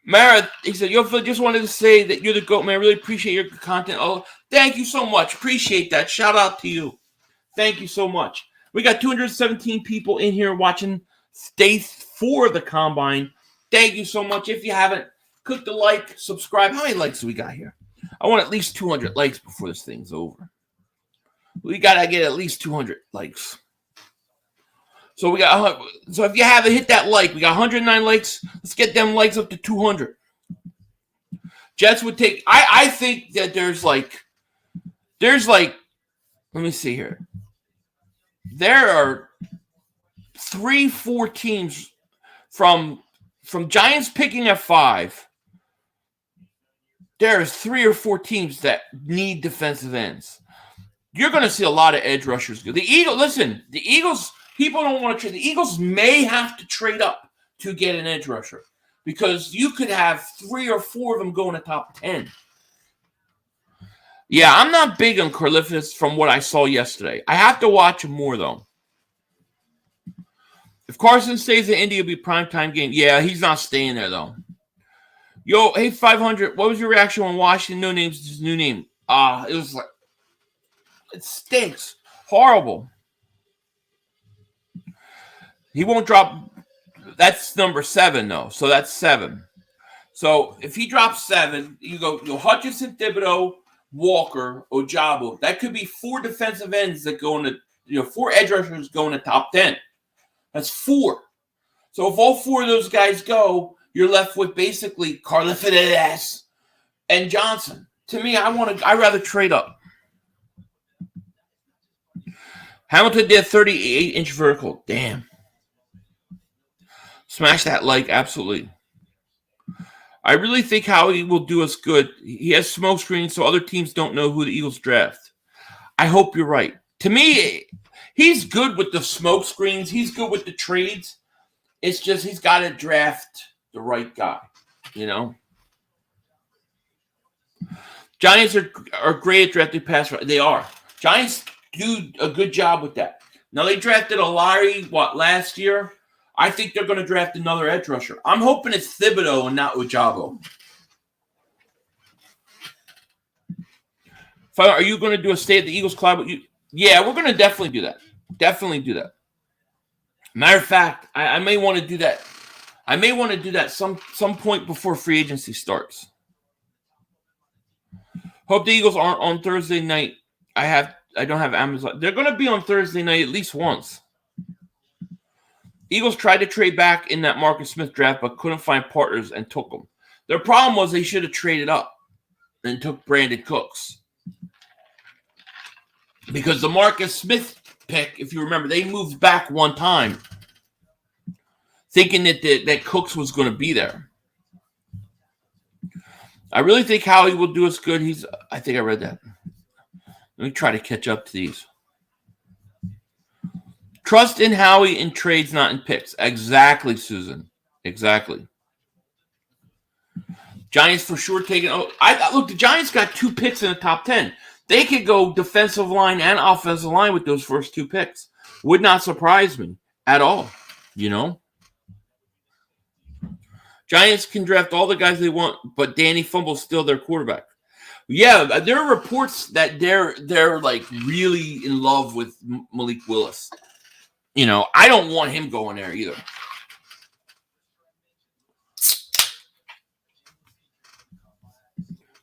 Mara, he said, "Yo, Phil, just wanted to say that you're the GOAT, man. I really appreciate your content. Oh, thank you so much. Appreciate that. Shout out to you. Thank you so much. We got 217 people in here watching day 4 of the Combine. Thank you so much. If you haven't, click the like, subscribe. How many likes do we got here? I want at least 200 likes before this thing's over. We got to get at least 200 likes. So if you haven't hit that like, we got 109 likes. Let's get them likes up to 200. Jets would take. I think that there's like. Let me see here. There are 3-4 teams from Giants picking at 5. There are 3 or 4 teams that need defensive ends. You're going to see a lot of edge rushers. The Eagles. People don't want to trade. The Eagles may have to trade up to get an edge rusher because you could have 3 or 4 of them go in the top 10. Yeah, I'm not big on Karlaftis from what I saw yesterday. I have to watch him more, though. If Carson stays in Indy, it'll be a primetime game. Yeah, he's not staying there, though. Yo, hey, 500, what was your reaction when Washington no names his new name? It was like, it stinks. Horrible. He won't drop. That's number 7, though. So that's 7. So if he drops 7, you go Hutchinson, Thibodeau, Walker, Ojabo. That could be 4 defensive ends that go into 4 edge rushers go in the top 10. That's 4. So if all 4 of those guys go, you're left with basically Karlaftis and Johnson. To me, I'd rather trade up. Hamilton did 38-inch vertical. Damn. Smash that like, absolutely. I really think Howie will do us good. He has smoke screens so other teams don't know who the Eagles draft. I hope you're right. To me, he's good with the smoke screens. He's good with the trades. It's just he's got to draft the right guy, Giants are great at drafting pass rush. They are. Giants do a good job with that. Now, they drafted a Larry, last year? I think they're going to draft another edge rusher. I'm hoping it's Thibodeau and not Ojabo. Are you going to do a Stay at the Eagles Club? Yeah, we're going to definitely do that. Definitely do that. Matter of fact, I may want to do that. I may want to do that some point before free agency starts. Hope the Eagles aren't on Thursday night. I don't have Amazon. They're going to be on Thursday night at least once. Eagles tried to trade back in that Marcus Smith draft, but couldn't find partners and took them. Their problem was they should have traded up and took Brandon Cooks. Because the Marcus Smith pick, if you remember, they moved back one time thinking that Cooks was going to be there. I really think Howie will do us good. I think I read that. Let me try to catch up to these. Trust in Howie in trades, not in picks. Exactly, Susan. Exactly. Giants for sure taking. Look, the Giants got 2 picks in the top 10. They could go defensive line and offensive line with those first 2 picks. Would not surprise me at all. Giants can draft all the guys they want, but Danny Fumble's still their quarterback. Yeah, there are reports that they're like really in love with Malik Willis. I don't want him going there either.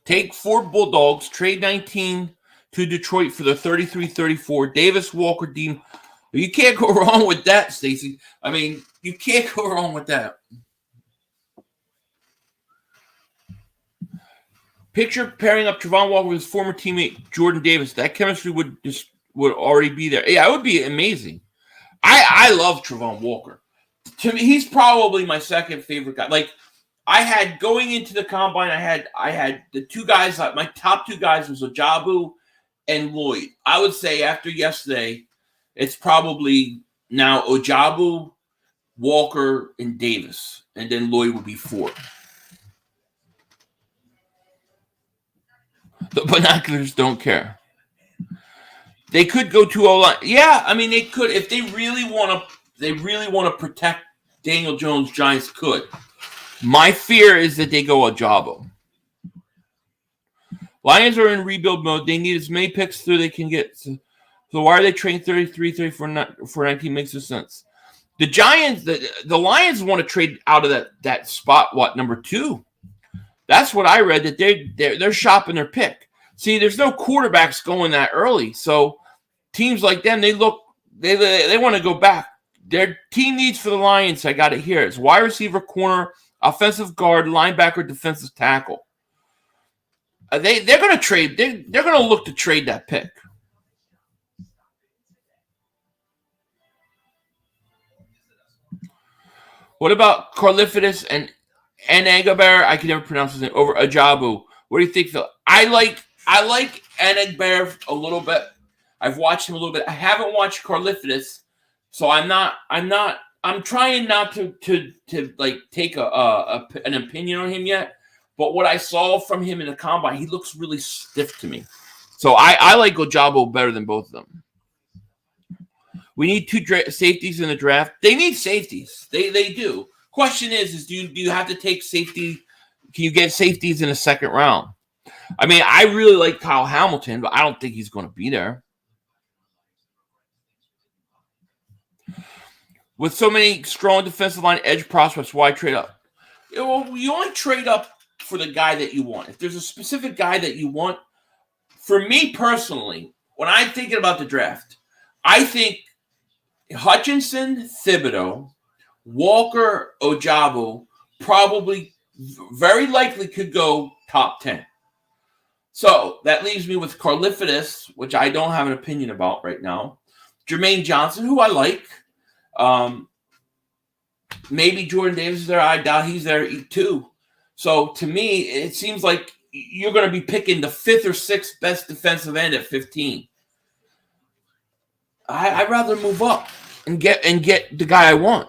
Take 4 Bulldogs, trade 19 to Detroit for the 33-34. Davis, Walker, Dean. You can't go wrong with that, Stacy. I mean, you can't go wrong with that. Picture pairing up Trevon Walker with his former teammate Jordan Davis. That chemistry would already be there. Yeah, it would be amazing. I love Trevon Walker. To me, he's probably my second favorite guy. Like, I had going into the combine, I had the 2 guys. My top 2 guys was Ojabo and Lloyd. I would say after yesterday, it's probably now Ojabo, Walker, and Davis, and then Lloyd would be 4. The binoculars don't care. They could go to O-line. Yeah, I mean they could if they really want to. They really want to protect Daniel Jones. Giants could. My fear is that they go Ojabo. Lions are in rebuild mode. They need as many picks as they can get. So why are they trading 33, 34, 19? Makes no sense. The Giants, the Lions want to trade out of that spot. What, number 2? That's what I read. That they're shopping their pick. See, there's no quarterbacks going that early, so teams like them they want to go back. Their team needs for the Lions, I got it here. It's wide receiver, corner, offensive guard, linebacker, defensive tackle. They're going to trade. They're going to look to trade that pick. What about Karlaftis and Anagbar? I can never pronounce his name. Over Ojabo. What do you think, Phil? I like Anagbar a little bit. I've watched him a little bit. I haven't watched Karlaftis, so I'm trying not to like take an opinion on him yet. But what I saw from him in the combine, he looks really stiff to me. So I like Ojabo better than both of them. We need 2 safeties in the draft. They need safeties. They do. Question is do you have to take safety? Can you get safeties in the second round? I mean, I really like Kyle Hamilton, but I don't think he's going to be there. With so many strong defensive line edge prospects, why trade up? You only trade up for the guy that you want. If there's a specific guy that you want, for me personally, when I'm thinking about the draft, I think Hutchinson, Thibodeau, Walker, Ojabo probably very likely could go top 10. So that leaves me with Karlaftis, which I don't have an opinion about right now. Jermaine Johnson, who I like. Maybe Jordan Davis is there. I doubt he's there too. So to me, it seems like you're going to be picking the 5th or 6th best defensive end at 15. I'd rather move up and get the guy I want.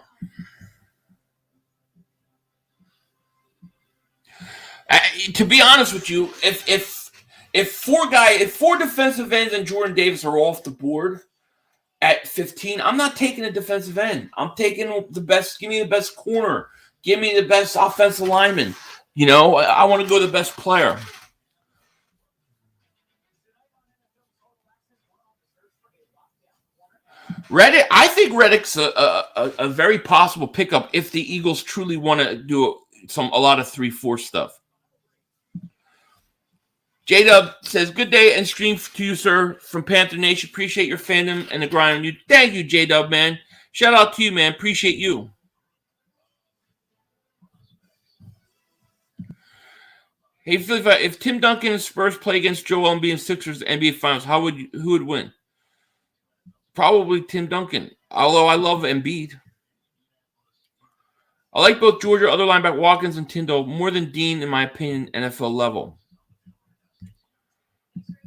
To be honest with you, if four defensive ends and Jordan Davis are off the board at 15, I'm not taking a defensive end. I'm taking the best. Give me the best corner. Give me the best offensive lineman. I want to go the best player. Reddick, I think Reddick's a very possible pickup if the Eagles truly want to do a lot of 3-4 stuff. J-Dub says, good day and stream to you, sir, from Panther Nation. Appreciate your fandom and the grind on you. Thank you, J-Dub, man. Shout out to you, man. Appreciate you. Hey, if Tim Duncan and Spurs play against Joel Embiid and Sixers in the NBA Finals, who would win? Probably Tim Duncan, although I love Embiid. I like both Georgia, other linebacker Watkins and Tyndall more than Dean, in my opinion, NFL level.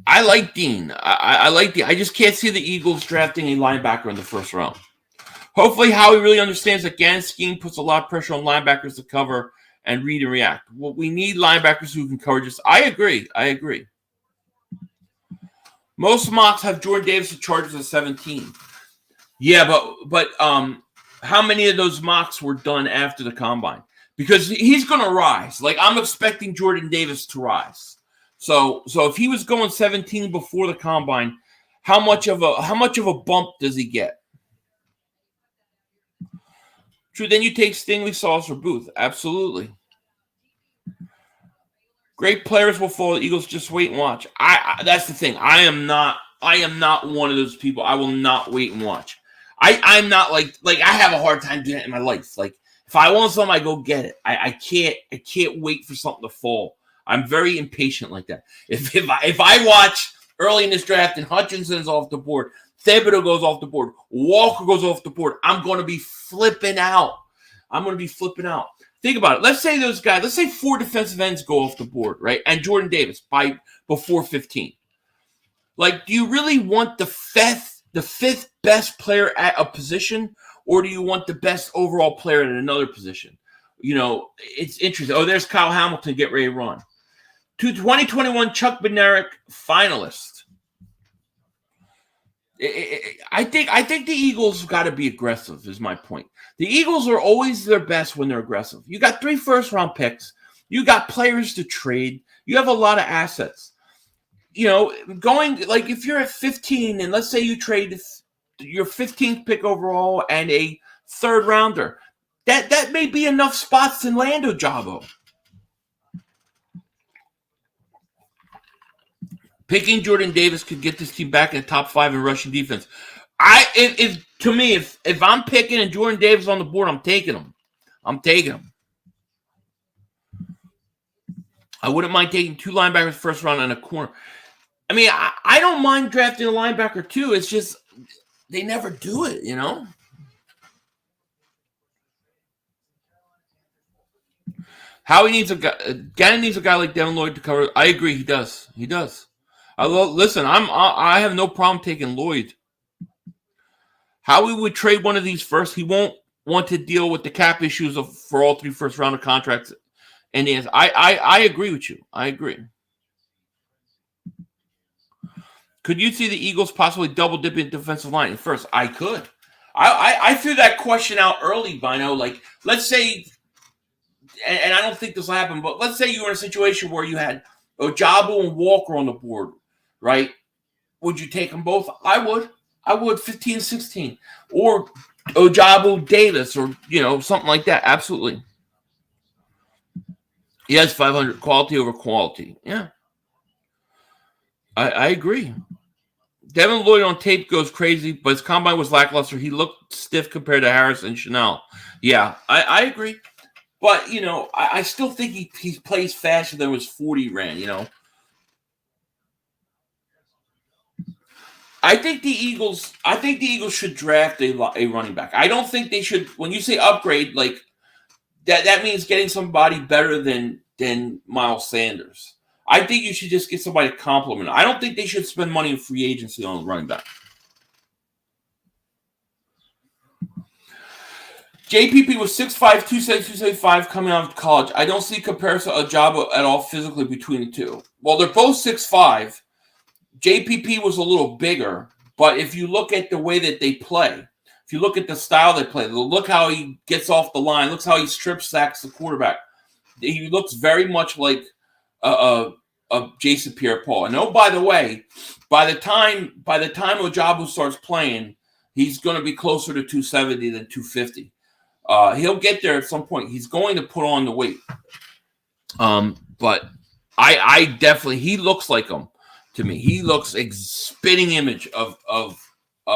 I like Dean. I like Dean. I just can't see the Eagles drafting a linebacker in the first round. Hopefully, Howie really understands that Gannon's scheme puts a lot of pressure on linebackers to cover and read and react. Well, we need linebackers who can cover just. I agree. Most mocks have Jordan Davis at Chargers at 17. Yeah, but how many of those mocks were done after the combine? Because he's going to rise. Like, I'm expecting Jordan Davis to rise. So if he was going 17 before the combine, how much of a bump does he get? True, then you take Stingley, Sauce, or Booth. Absolutely. Great players will fall. The Eagles just wait and watch. That's the thing. I am not one of those people. I will not wait and watch. I'm not like I have a hard time doing it in my life. Like, if I want something, I go get it. I can't wait for something to fall. I'm very impatient like that. If I watch early in this draft and Hutchinson is off the board, Thibodeau goes off the board, Walker goes off the board, I'm going to be flipping out. Think about it. Let's say 4 defensive ends go off the board, right? And Jordan Davis before 15. Like, do you really want the fifth best player at a position, or do you want the best overall player at another position? It's interesting. Oh, there's Kyle Hamilton. Get ready to run. 2021 Chuck Bednarik finalist. I think the Eagles got to be aggressive, is my point. The Eagles are always their best when they're aggressive. You got 3 first-round picks. You got players to trade. You have a lot of assets. Going, like, if you're at 15 and let's say you trade your 15th pick overall and a 3rd rounder, that may be enough spots to land Ojabo. Picking Jordan Davis could get this team back in the top 5 in rushing defense. If I'm picking and Jordan Davis on the board, I'm taking him. I wouldn't mind taking 2 linebackers first round and a corner. I mean, I don't mind drafting a linebacker too. It's just they never do it, Howie needs a guy. Gannon needs a guy like Devin Lloyd to cover. I agree. He does. Listen. I have no problem taking Lloyd. Howie would trade one of these first. He won't want to deal with the cap issues for all 3 first round of contracts. And I agree with you. I agree. Could you see the Eagles possibly double dipping defensive line? First, I could. I threw that question out early, Bino. Like, let's say. And I don't think this will happen, but let's say you were in a situation where you had Ojabo and Walker on the board, right? Would you take them both? I would 15, 16. Or Ojabo Davis or, something like that. Absolutely. He has 500 quality over quality. Yeah. I agree. Devin Lloyd on tape goes crazy, but his combine was lackluster. He looked stiff compared to Harris and Chanel. Yeah, I agree. But, I still think he plays faster than his 40 ran, I think the Eagles should draft a running back. I don't think they should. When you say upgrade, like that means getting somebody better than Miles Sanders. I think you should just get somebody to complement. I don't think they should spend money in free agency on a running back. JPP was 6'5", 275 coming out of college. I don't see comparison of Ojabo at all physically between the two. Well, they're both 6'5". JPP was a little bigger, but if you look at the way that they play, if you look at the style they play, look how he gets off the line, look how he strip sacks the quarterback. He looks very much like Jason Pierre-Paul. And by the way, by the time Ojabo starts playing, he's going to be closer to 270 than 250. He'll get there at some point. He's going to put on the weight. But I definitely, he looks like him to me. He looks a spitting image of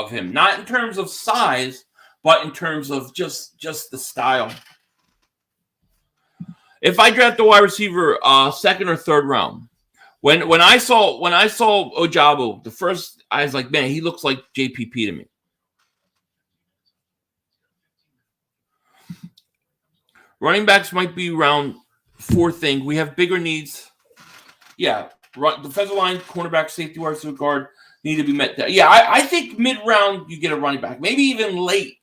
him, not in terms of size, but in terms of just the style. If I draft a wide receiver, second or third round, when I saw Ojabo, the first, I was like, man, he looks like JPP to me. Running backs might be around fourth thing. We have bigger needs. Yeah, defensive line, cornerback, safety, wide receiver, guard need to be met there. Yeah, I think mid-round you get a running back. Maybe even late.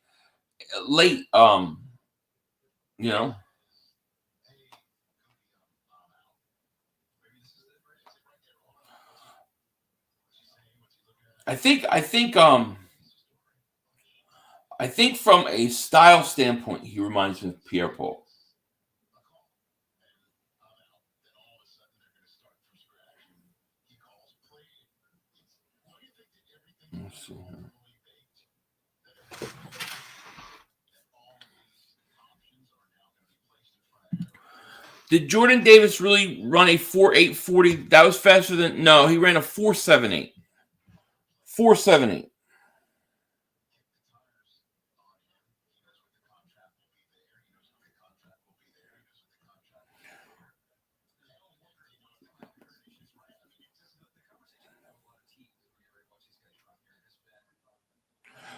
I think from a style standpoint, he reminds me of Pierre-Paul. Let's see here. Did Jordan Davis really run a 4.8 40? That was faster than... No, he ran a 4.78. 4.78.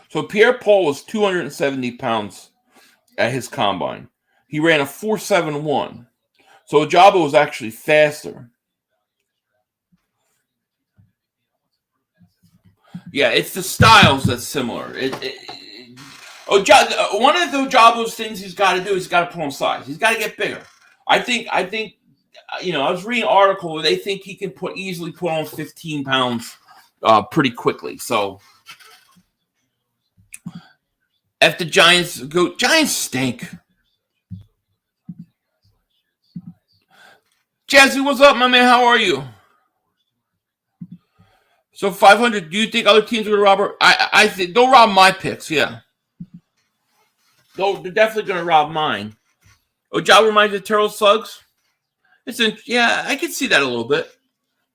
So Pierre-Paul was 270 pounds at his combine. He ran a 4.71. So Ojabo was actually faster. Yeah, it's the styles that's similar. One of the Ojabo's things he's got to do is he's got to put on size. He's got to get bigger. I think. I was reading an article where they think he can easily put on 15 pounds pretty quickly. So if the Giants stink. Jesse, what's up, my man? How are you? So 500. Do you think other teams are going to rob her? I think they'll rob my picks. Yeah, they're definitely going to rob mine. Ojabo reminds me of Terrell Suggs. Yeah, I can see that a little bit.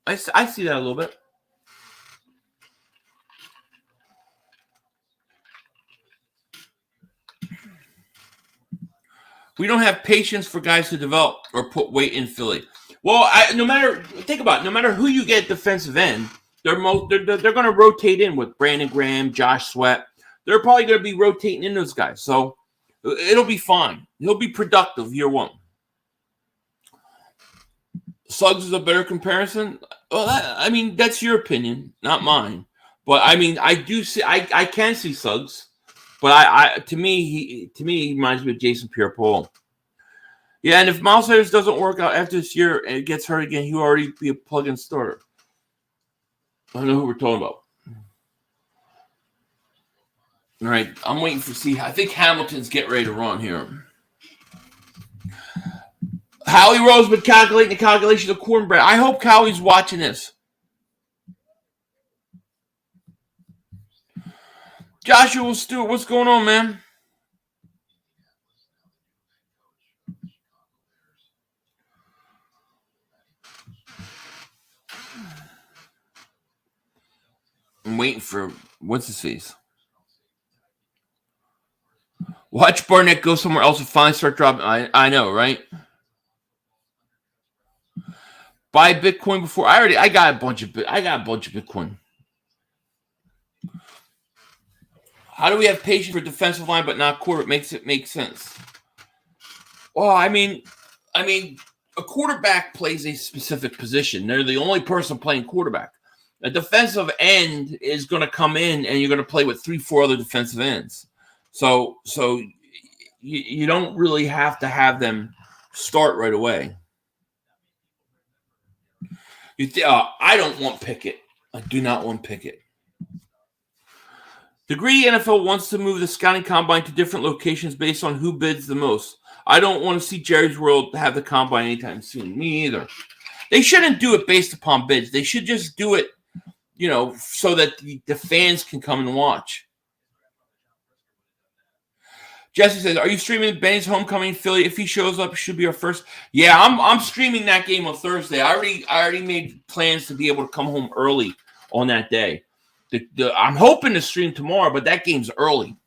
I see that a little bit. We don't have patience for guys to develop or put weight in Philly. Well, no matter who you get defensive end, they're going to rotate in with Brandon Graham, Josh Sweat. They're probably going to be rotating in those guys. So it'll be fine. He'll be productive year one. Suggs is a better comparison. Well, that's your opinion, not mine. But I do see. I can see Suggs, but to me he reminds me of Jason Pierre-Paul. Yeah, and if Miles Sanders doesn't work out after this year and gets hurt again, he'll already be a plug-in starter. I know who we're talking about. All right, I'm waiting to see. I think Hamilton's getting ready to run here. Howie Rose been calculating the calculation of cornbread. I hope Cowie's watching this. Joshua Stewart, what's going on, man? I'm waiting for what's his face. Watch Barnett go somewhere else and finally start dropping. I know, right? Buy Bitcoin before I got a bunch of Bitcoin. How do we have patience for defensive line but not quarterback? Makes it make sense. Well, I mean, a quarterback plays a specific position. They're the only person playing quarterback. A defensive end is going to come in and you're going to play with 3-4 other defensive ends. So you don't really have to have them start right away. I don't want Pickett. I do not want Pickett. The greedy NFL wants to move the scouting combine to different locations based on who bids the most. I don't want to see Jerry's World have the combine anytime soon. Me either. They shouldn't do it based upon bids. They should just do it, so that the fans can come and watch. Jesse says, "Are you streaming Benny's homecoming Philly? If he shows up, it should be our first." Yeah, I'm streaming that game on Thursday. I already made plans to be able to come home early on that day. I'm hoping to stream tomorrow, but that game's early.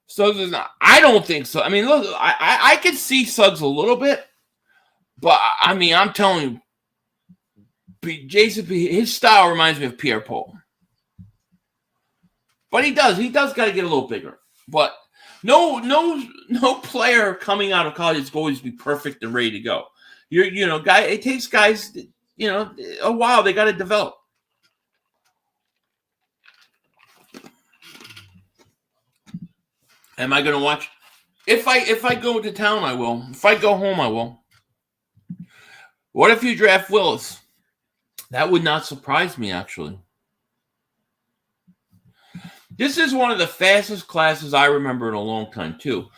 So I don't think so. I mean, look, I can see Suggs a little bit, but I mean, I'm telling you, Jason, his style reminds me of Pierre Paul. But he does got to get a little bigger. But no player coming out of college is going to be perfect and ready to go. It takes guys, a while. They got to develop. Am I going to watch? If I go to town, I will. If I go home, I will. What if you draft Willis? That would not surprise me, actually. This is one of the fastest classes I remember in a long time, too.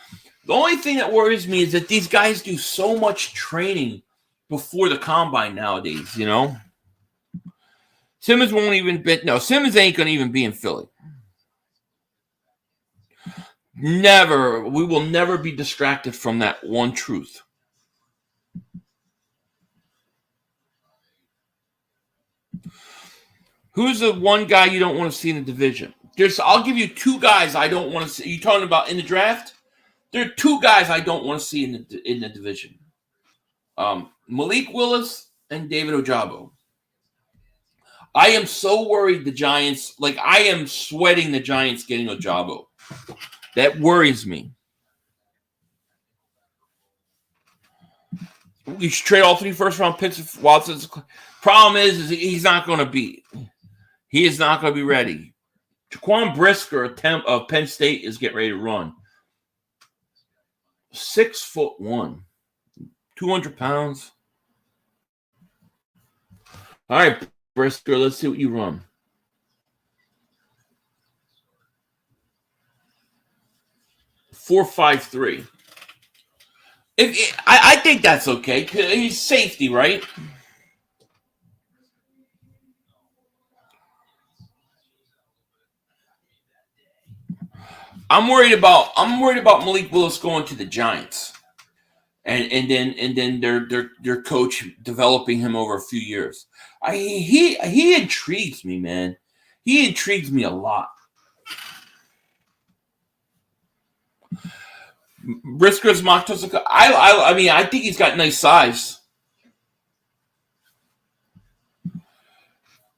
The only thing that worries me is that these guys do so much training before the combine nowadays, Simmons won't even bid. No, Simmons ain't going to even be in Philly. Never. We will never be distracted from that one truth. Who's the one guy you don't want to see in the division? I'll give you two guys I don't want to see. You talking about in the draft? There are two guys I don't want to see in the division. Malik Willis and David Ojabo. I am so worried the Giants, I am sweating the Giants getting Ojabo. That worries me. You should trade all 3 first-round picks if Watson's. Problem is he's not going to be. He is not going to be ready. Jaquan Brisker of Penn State is getting ready to run. 6'1", 200 pounds. All right, Brisker, let's see what you run. .453. I think that's okay. He's safety, right? I'm worried about Malik Willis going to the Giants, and then their coach developing him over a few years. He intrigues me, man. He intrigues me a lot. Brisker's Moctosa. I mean, I think he's got nice size.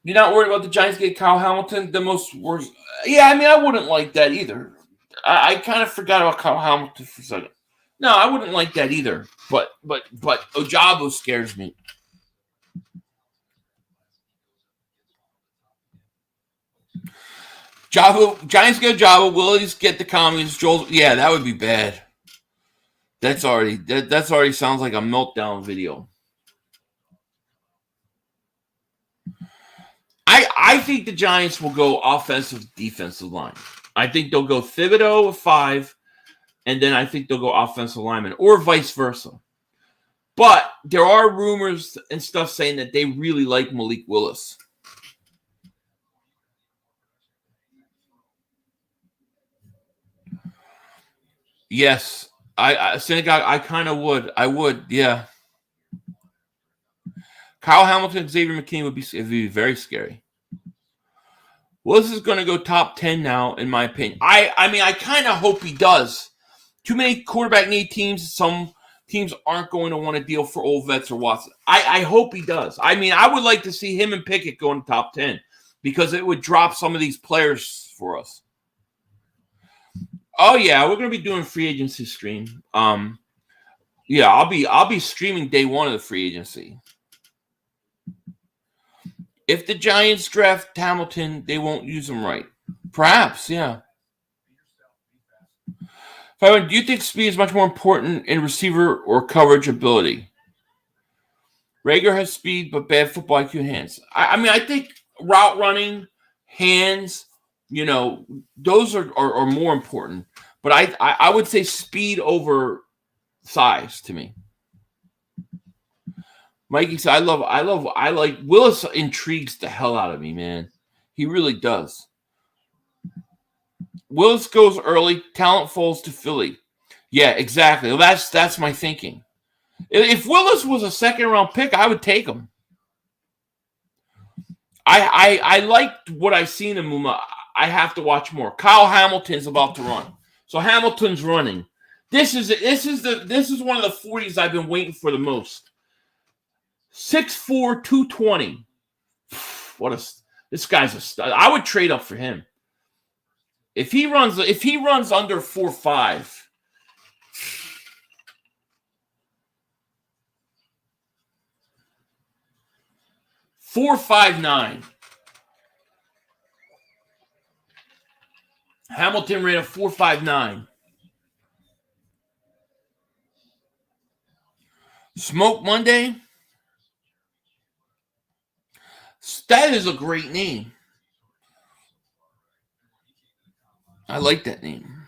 You're not worried about the Giants getting Kyle Hamilton? The most worst. Yeah, I mean, I wouldn't like that either. I kind of forgot about Kyle Hamilton for a second. No, I wouldn't like that either. But Ojabo scares me. Giants get Ojabo. Willie's get the commies. Joel. Yeah, that would be bad. That's already sounds like a meltdown video. I think the Giants will go offensive, defensive line. I think they'll go Thibodeau with 5, and then I think they'll go offensive lineman, or vice versa. But there are rumors and stuff saying that they really like Malik Willis. Yes. Synagogue, I kind of would. I would, yeah. Kyle Hamilton, Xavier McKinney would be very scary. Willis is going to go top 10 now, in my opinion. I mean, I kind of hope he does. Too many quarterback need teams. Some teams aren't going to want to deal for old vets or Watson. I hope he does. I mean, I would like to see him and Pickett go in the top 10 because it would drop some of these players for us. Oh yeah, we're going to be doing free agency stream. Yeah, I'll be streaming day one of the free agency. If the Giants draft Hamilton, they won't use him right. Perhaps, yeah. Do you think speed is much more important in receiver or coverage ability? Rager has speed, but bad football IQ and hands. I mean, I think route running, hands, those are more important. But I would say speed over size to me. Mikey said, I like Willis intrigues the hell out of me, man. He really does. Willis goes early, talent falls to Philly. Yeah, exactly. Well, that's my thinking. If Willis was a second round pick, I would take him. I liked what I've seen in Muma. I have to watch more. Kyle Hamilton's about to run. So Hamilton's running. This is one of the 40s I've been waiting for the most. 6'4", 220. This guy's a stud. I would trade up for him. If he runs under 4.5. 4.59. Hamilton ran a 4.59. Smoke Monday. That is a great name. I like that name.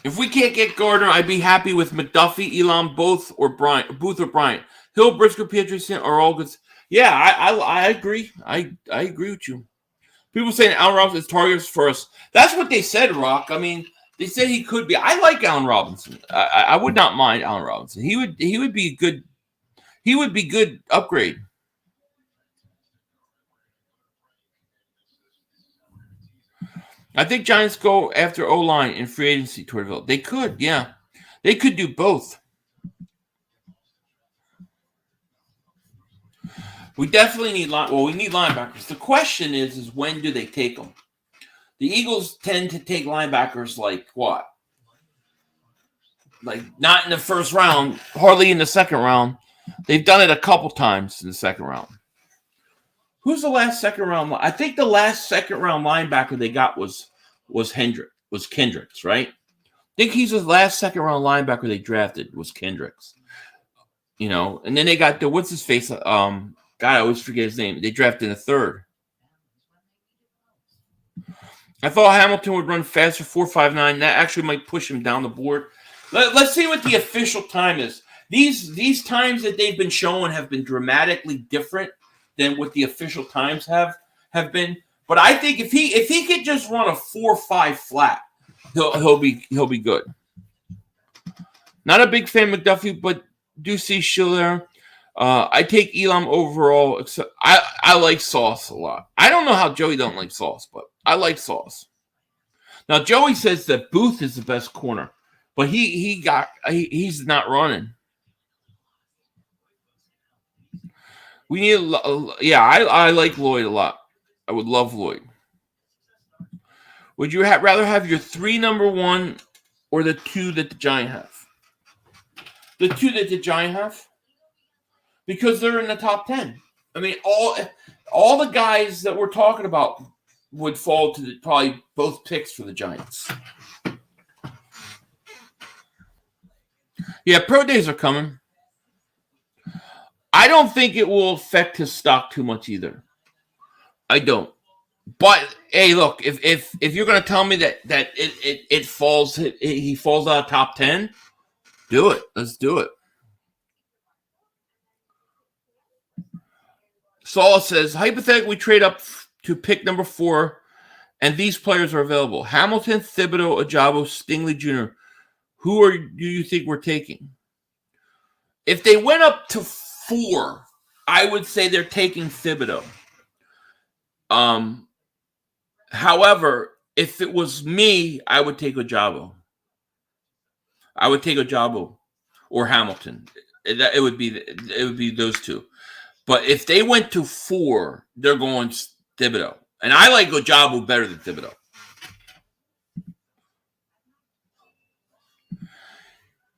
If we can't get Gardner, I'd be happy with McDuffie, Elam, Booth or Bryant. Hill, Brisker, Peterson are all good. Yeah, I agree. I agree with you. People saying Allen Robinson is targets for us. That's what they said, Rock. I mean, they said he could be. I like Allen Robinson. I would not mind Allen Robinson. He would be good. He would be good upgrade. I think Giants go after O-line in free agency toward They could, yeah. They could do both. We definitely need we need linebackers. The question is when do they take them? The Eagles tend to take linebackers like what? Like not in the first round, hardly in the second round. They've done it a couple times in the second round. Who's the last second round? I think the last second round linebacker they got was Kendricks, right? I think he's the last second round linebacker they drafted was Kendricks. And then they got what's his face? God, I always forget his name. They drafted in the third. I thought Hamilton would run faster, 4.59. That actually might push him down the board. Let's see what the official time is. These times that they've been showing have been dramatically different than what the official times have been. But I think if he could just run a 4.5 flat, he'll be good. Not a big fan of McDuffie, but do see Schiller. I take Elam overall. Except I like Sauce a lot. I don't know how Joey don't like Sauce, but I like Sauce. Now Joey says that Booth is the best corner, but he's not running. We need I like Lloyd a lot. I would love Lloyd. Would you rather have your 3 number 1 or the 2 that the Giants have? The 2 that the Giants have? Because they're in the top 10. I mean, all the guys that we're talking about would fall to probably both picks for the Giants. Yeah, pro days are coming. I don't think it will affect his stock too much either. I don't. But hey, look, if you're going to tell me that it falls, he falls out of top 10, do it. Let's do it. Saul says, hypothetically, we trade up to pick number 4 and these players are available: Hamilton, Thibodeau, Ojabo, Stingley Jr. Who do you think we're taking? If they went up to 4, I would say they're taking Thibodeau. However, if it was me, I would take Ojabo. I would take Ojabo or Hamilton. It would be those two. But if they went to 4, they're going Thibodeau. And I like Ojabo better than Thibodeau.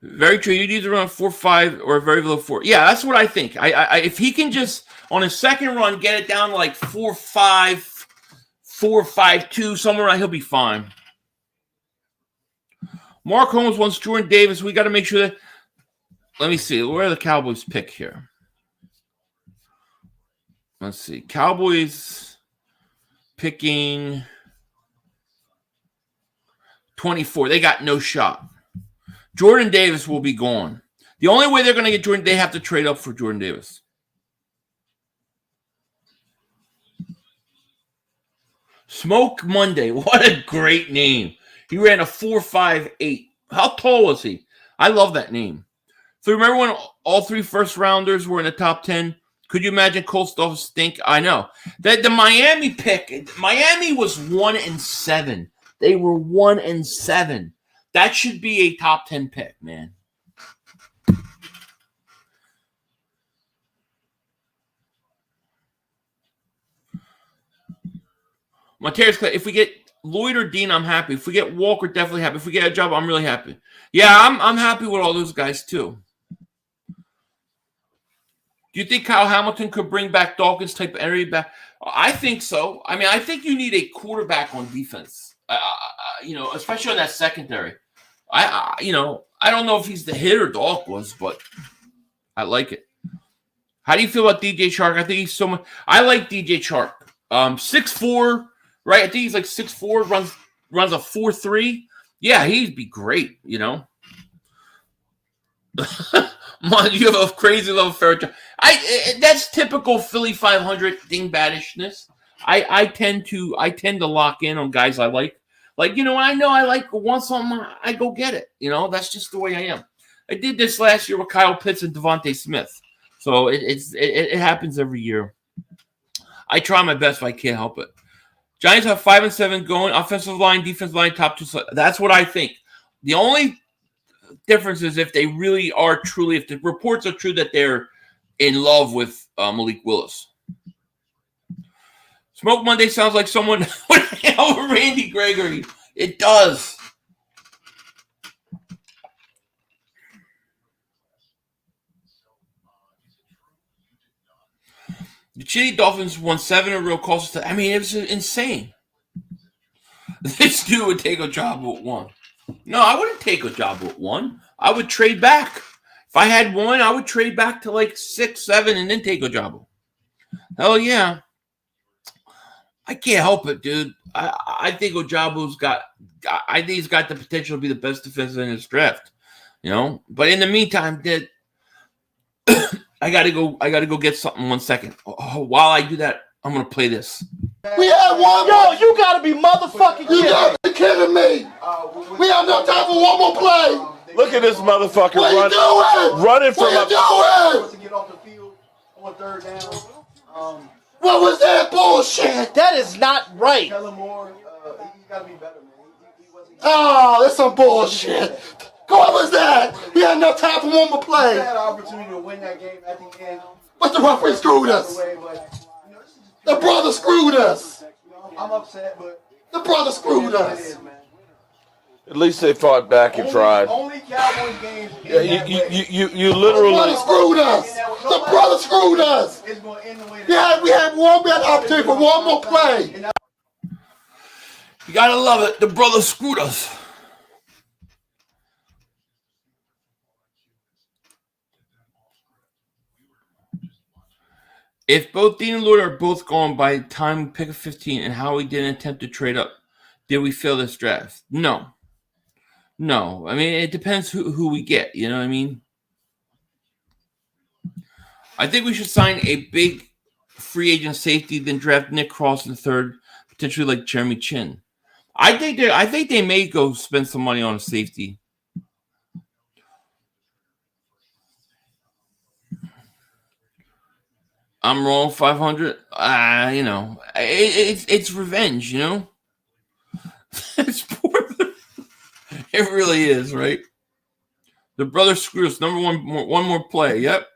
Very true. You need to run 4.5 or very below 4. Yeah, that's what I think. I if he can just on his second run get it down to like 4.5, 4.52, somewhere around, he'll be fine. Mark Holmes wants Jordan Davis. We got to make sure that. Let me see. Where are the Cowboys pick here? Let's see. Cowboys picking 24. They got no shot. Jordan Davis will be gone. The only way they're going to get Jordan, they have to trade up for Jordan Davis. Smoke Monday. What a great name. He ran a 4.58. How tall was he? I love that name. So remember when all 3 first-rounders were in the top 10? Could you imagine Colts Dolphins stink? I know. The Miami pick, Miami was 1-7. They were 1-7. That should be a top 10 pick, man. Mateus, if we get Lloyd or Dean, I'm happy. If we get Walker, definitely happy. If we get Ojabo, I'm really happy. Yeah, I'm happy with all those guys too. Do you think Kyle Hamilton could bring back Dawkins type of energy back? I think so. I mean, I think you need a quarterback on defense. Especially on that secondary. I don't know if he's the hitter Dawk was, but I like it. How do you feel about DJ Chark? I think he's so much. I like DJ Chark. 6'4", right? I think he's like 6'4", runs a 4.3. Yeah, he'd be great, you know. You have a crazy love for that's typical Philly 500 dingbatishness. I tend to lock in on guys I like. Like, when I know I want something, I go get it. That's just the way I am. I did this last year with Kyle Pitts and Devontae Smith. So it happens every year. I try my best if I can't help it. Giants have 5-7 going. Offensive line, defensive line, top 2. That's what I think. The only difference is if they really are truly, if the reports are true that they're in love with Malik Willis. Smoke Monday sounds like someone would hang out with Randy Gregory. It does. The Chitty Dolphins won 7 in a row. I mean, it was insane. This dude would take Ojabo at 1. No, I wouldn't take Ojabo at 1. I would trade back. If I had 1, I would trade back to like 6, 7, and then take Ojabo. Hell yeah. I can't help it, dude. I think Ojabo's he's got the potential to be the best defensive in this draft. But in the meantime, I gotta go get something 1 second. While I do that, I'm gonna play this. We had one. Yo, you gotta be motherfucking kidding. You gotta be kidding me. We have no time for one more play. Look at this motherfucker What are you doing? running from What are you doing? To get off the field on 3rd down. What was that bullshit? That is not right. Kellen Moore, he's got to be better, man. He wasn't. Oh, that's some bullshit. What was that? We had enough time for one more He play. had an opportunity to win that game at the end. But the referee screwed us. Away, but, this is just The brother screwed us. I'm upset, but The brother screwed it is, us. man. At least they fought back and tried. Only Cowboys games. Yeah, you The brother literally. screwed us. The brother screwed us. It's going to end the way We had an opportunity for one more play. You gotta love it. The brother screwed us. If both Dean and Lloyd are both gone by the time we pick a 15 and Howie didn't attempt to trade up, did we fail this draft? No. I mean, it depends who we get. You know what I mean? I think we should sign a big free agent safety, then draft Nick Cross in 3rd, potentially like Jeremy Chin. I think they may go spend some money on a safety. I'm wrong. 500. You know, it's revenge. You know, it's poor. It really is, right? The brother screws. Number one more play. Yep.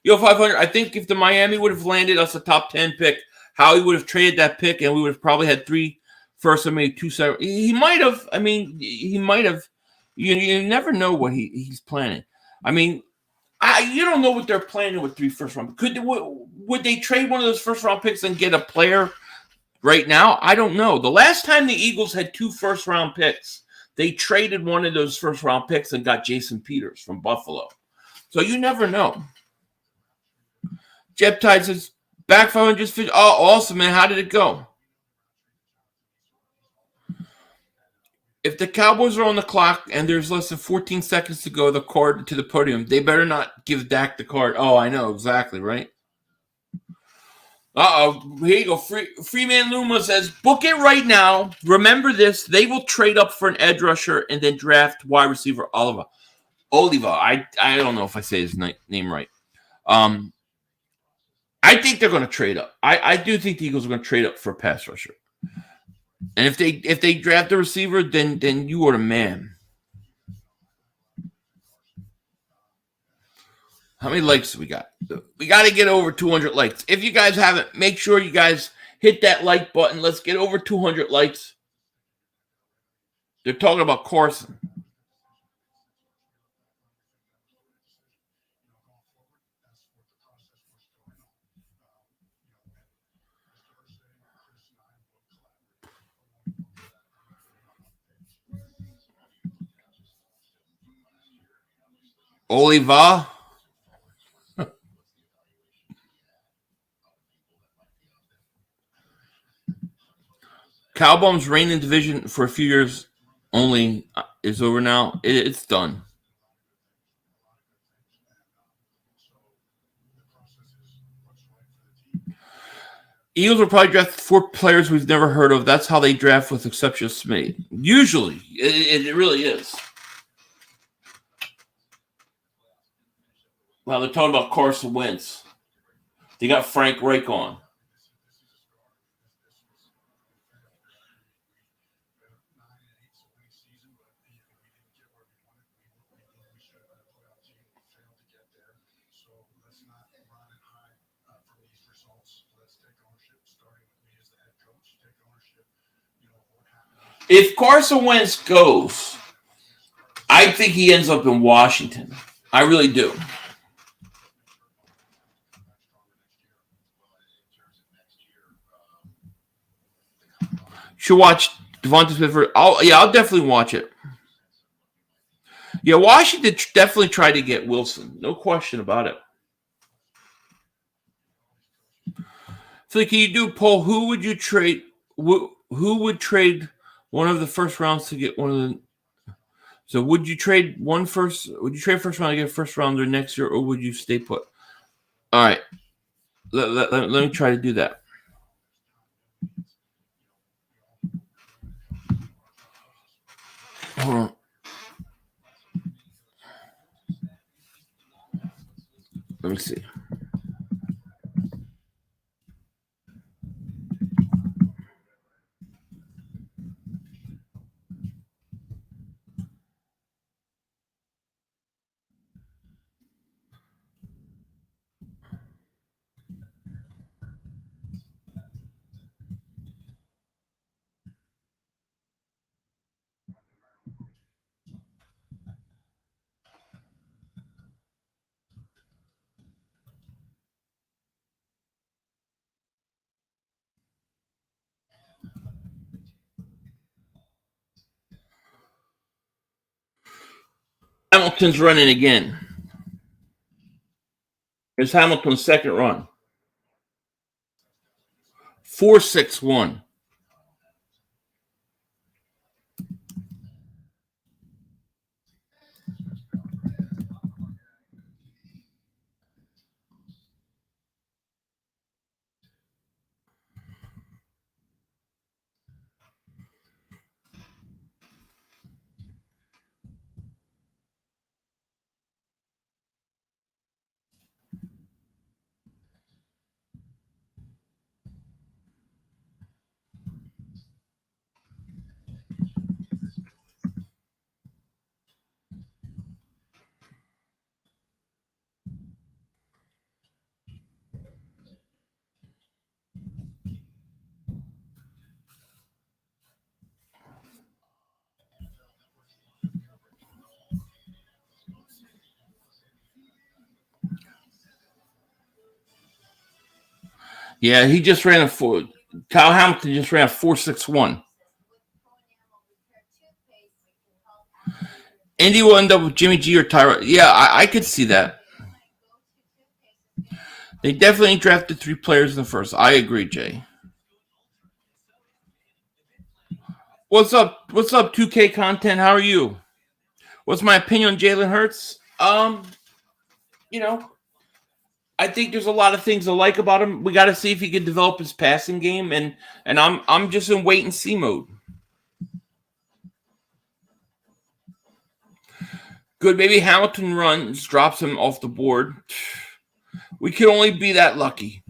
500. I think if the Miami would have landed us a top 10 pick, Howie would have traded that pick, and we would have probably had 3 first or maybe 2 seconds. He might have. I mean, he might have. You never know what he's planning. I mean, you don't know what they're planning with 3 first round. Would they trade one of those first round picks and get a player right now? I don't know. The last time the Eagles had 2 first round picks, they traded one of those first round picks and got Jason Peters from Buffalo. So you never know. Jeb Tide says, back 550. Oh, awesome, man. How did it go? If the Cowboys are on the clock and there's less than 14 seconds to go, the card to the podium, they better not give Dak the card. Oh, I know. Exactly, right? Uh-oh. Here you go. Freeman Luma says, book it right now. Remember this. They will trade up for an edge rusher and then draft wide receiver Oliva. I don't know if I say his name right. I think they're going to trade up. I do think the Eagles are going to trade up for a pass rusher. And if they draft a receiver, then you are the man. How many likes do we got? We got to get over 200 likes. If you guys haven't, make sure you guys hit that like button. Let's get over 200 likes. They're talking about Carson. Oliva. Cowboys' reign in division for a few years only is over now. It's done. Eagles will probably draft 4 players we've never heard of. That's how they draft with exceptions made. Usually. It really is. Well, they're talking about Carson Wentz. They got Frank Reich on. If Carson Wentz goes, I think he ends up in Washington. I really do. Should watch Devonta Smith. I'll definitely watch it. Yeah, Washington definitely tried to get Wilson. No question about it. So can you do a poll? Who would you trade? Who would trade one of the first rounds to get one of the? So would you trade first round to get a first rounder next year, or would you stay put? All right. Let me try to do that. Hold on. Let me see. Hamilton's running again. It's Hamilton's second run. 4.61. Yeah, he just ran a four. Kyle Hamilton just ran a 4.61. Indy will end up with Jimmy G or Tyrod. Yeah, I could see that. They definitely drafted 3 players in the first. I agree, Jay. What's up? What's up, 2K content? How are you? What's my opinion on Jalen Hurts? I think there's a lot of things I like about him. We got to see if he can develop his passing game, and I'm just in wait and see mode. Good, maybe Hamilton runs, drops him off the board. We could only be that lucky.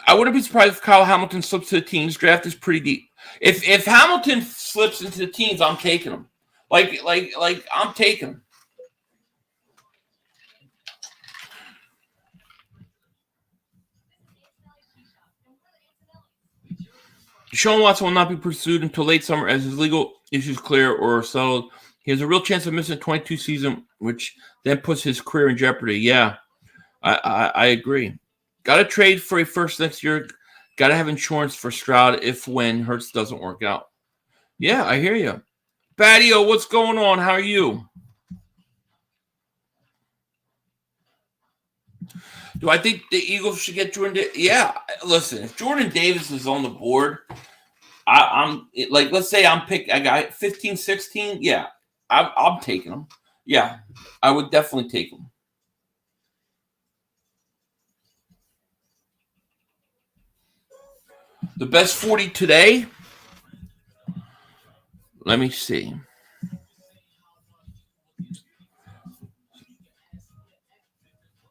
I wouldn't be surprised if Kyle Hamilton slips to the teens. Draft is pretty deep. If Hamilton slips into the teens, I'm taking him. Like I'm taking him. Deshaun Watson will not be pursued until late summer as his legal issues clear or settled. He has a real chance of missing the 22 season, which then puts his career in jeopardy. Yeah, I agree. Got to trade for a first next year. Got to have insurance for Stroud when Hurts doesn't work out. Yeah, I hear you. Patio, what's going on? How are you? Do I think the Eagles should get Jordan Davis? Yeah, listen, if Jordan Davis is on the board, I'm like, let's say I got 15, 16. Yeah, I'm taking him. Yeah, I would definitely take him. The best 40 today? Let me see.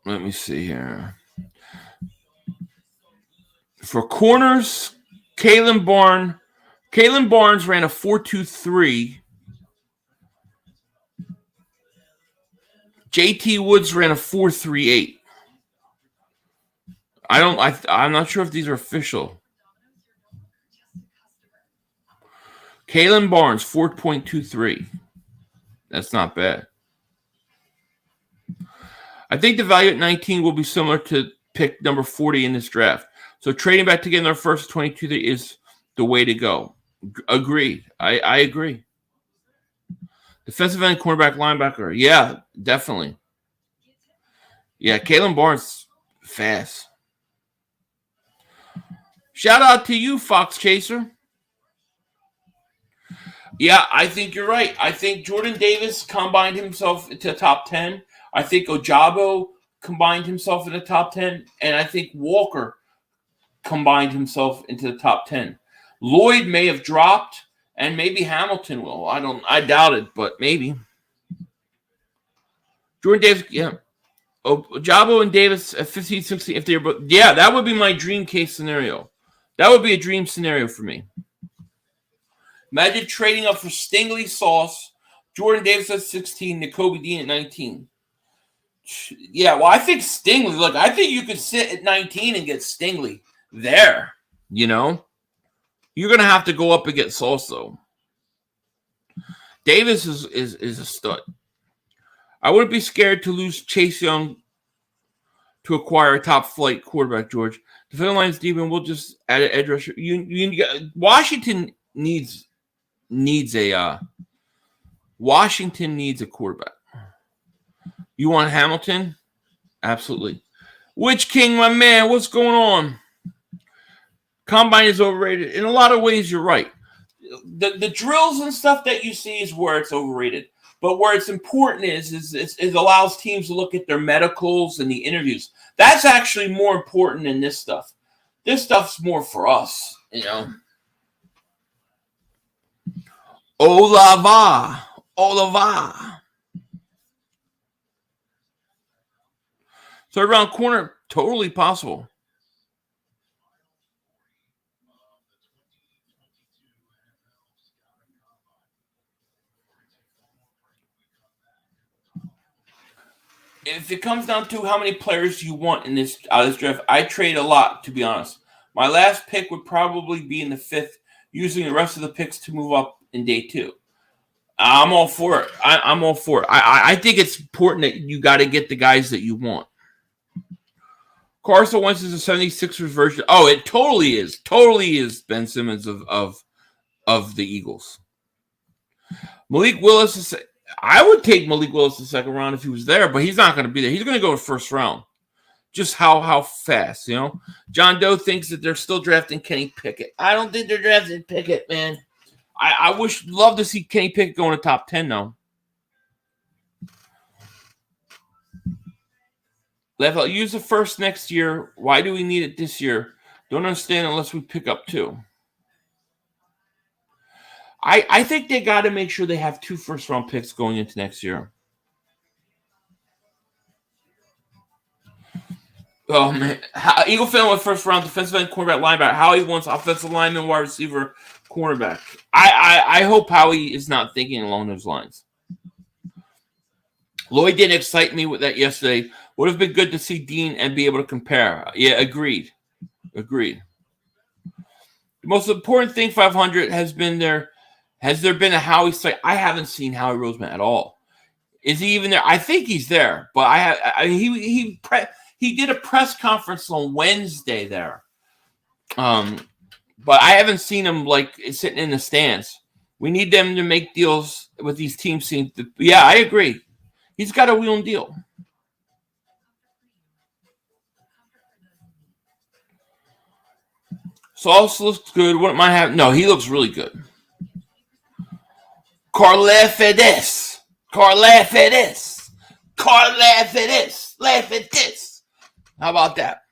Let me see here. For corners, Kalen Barnes ran a 4.23. JT Woods ran a 4.38. I'm not sure if these are official. Kalen Barnes, 4.23. That's not bad. I think the value at 19 will be similar to pick number 40 in this draft. So trading back to get our first 22 is the way to go. Agreed. I agree. Defensive end, cornerback, linebacker. Yeah, definitely. Yeah, Kalen Barnes, fast. Shout out to you, Fox Chaser. Yeah, I think you're right. I think Jordan Davis combined himself into top 10. I think Ojabo combined himself in the top 10. And I think Walker combined himself into the top 10. Lloyd may have dropped, and maybe Hamilton will. I doubt it, but maybe. Jordan Davis, yeah. Ojabo and Davis at 15, 16, if they're both. Yeah, that would be my dream case scenario. That would be a dream scenario for me. Imagine trading up for Stingley, Sauce, Jordan Davis at 16, Nakobe Dean at 19. Yeah, well, I think Stingley. Look, I think you could sit at 19 and get Stingley there. You know, you're gonna have to go up and get Sauce though. Davis is a stud. I wouldn't be scared to lose Chase Young to acquire a top flight quarterback. George, defensive line's deep, and we'll just add an edge rusher. Washington needs a quarterback. You want Hamilton? Absolutely. Witch King, my man, what's going on? Combine is overrated. In a lot of ways, you're right. The drills and stuff that you see is where it's overrated. But where it's important is it allows teams to look at their medicals and the interviews. That's actually more important than this stuff. This stuff's more for us, you know. Olava. Third round corner, totally possible. If it comes down to how many players you want in this draft, I trade a lot, to be honest. My last pick would probably be in the 5th, using the rest of the picks to move up in day 2. I'm all for it. I'm all for it. I think it's important that you got to get the guys that you want. Carson Wentz is a 76ers version. Oh, it totally is. Totally is Ben Simmons of the Eagles. Malik Willis is. I would take Malik Willis the second round if he was there, but he's not going to be there. He's going to go to first round. Just how fast, you know? John Doe thinks that they're still drafting Kenny Pickett. I don't think they're drafting Pickett, man. I love to see Kenny Pickett go in the top 10 now. Level, use the first next year. Why do we need it this year? Don't understand unless we pick up 2. I think they got to make sure they have 2 first-round picks going into next year. Oh, man. Eagle fan with first-round defensive end, cornerback, linebacker. Howie wants offensive lineman, wide receiver, cornerback. I hope Howie is not thinking along those lines. Lloyd didn't excite me with that yesterday. Would have been good to see Dean and be able to compare. Yeah, agreed. The most important thing, 500, has been there. Has there been a Howie site? I haven't seen Howie Roseman at all. Is he even there? I think he's there, but he did a press conference on Wednesday there. But I haven't seen him like sitting in the stands. We need them to make deals with these teams. Yeah, I agree. He's got a wheel and deal. Sauce looks good. Wouldn't mind having. No, he looks really good. Carlefidis. Laugh at this. How about that?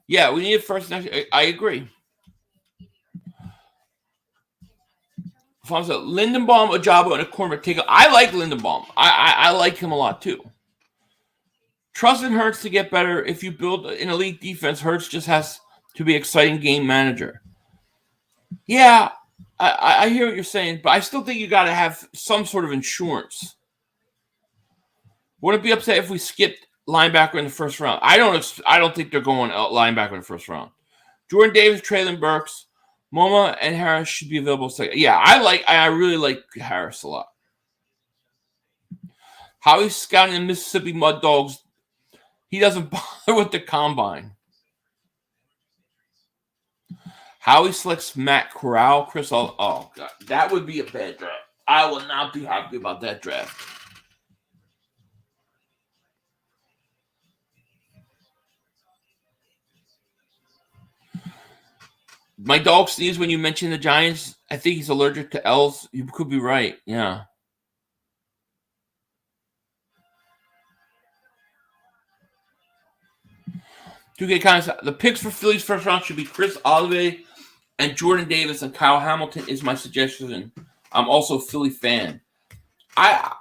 Yeah, we need it first. I agree. Lindenbaum, Ojabo, and a cornerback take. I like Lindenbaum. I like him a lot too. Trust in Hurts to get better. If you build an elite defense, Hurts just has to be exciting game manager. Yeah, I hear what you're saying, but I still think you got to have some sort of insurance. Wouldn't be upset if we skipped linebacker in the first round. I don't think they're going linebacker in the first round. Jordan Davis, Traylon Burks, Moma, and Harris should be available second. Yeah, I really like Harris a lot. How he's scouting the Mississippi Mud Dogs. He doesn't bother with the combine. How he selects Matt Corral, Chris. Oh God, that would be a bad draft. I will not be happy about that draft. My dog sneezed when you mentioned the Giants. I think he's allergic to L's. You could be right. Yeah. To get context, the picks for Philly's first round should be Chris Olave and Jordan Davis, and Kyle Hamilton is my suggestion. I'm also a Philly fan. I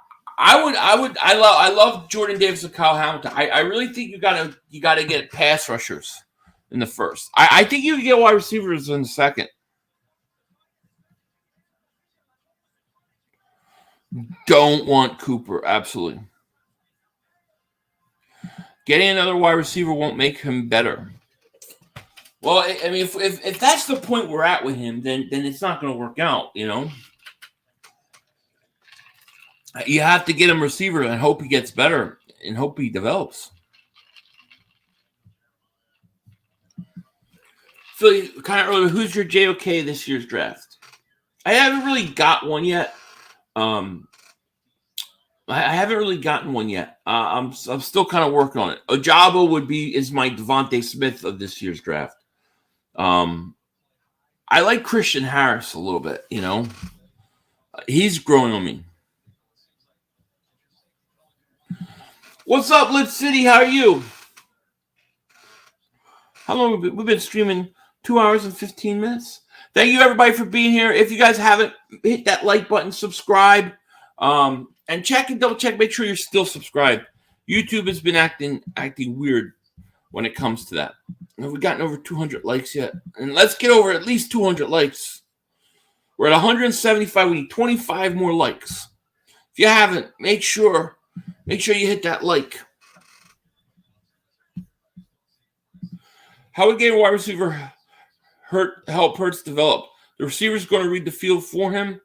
love Jordan Davis and Kyle Hamilton. I really think you gotta get pass rushers in the first. I think you can get wide receivers in the second. Don't want Cooper, absolutely. Getting another wide receiver won't make him better. Well, I mean, if that's the point we're at with him, then it's not going to work out, you know? You have to get him receiver and hope he gets better and hope he develops. Philly, kind of earlier, who's your JOK this year's draft? I haven't really got one yet. I haven't really gotten one yet. I'm still kind of working on it. Ojabo is my Devontae Smith of this year's draft. I like Christian Harris a little bit, you know. He's growing on me. What's up, Lit City? How are you? How long we've been streaming? 2 hours and 15 minutes. Thank you, everybody, for being here. If you guys haven't, hit that like button, subscribe, and check and double check. Make sure you're still subscribed. YouTube has been acting weird when it comes to that. Have we gotten over 200 likes yet? And let's get over at least 200 likes. We're at 175. We need 25 more likes. If you haven't, make sure you hit that like. How would getting a wide receiver help Hurts develop? The receiver's going to read the field for him.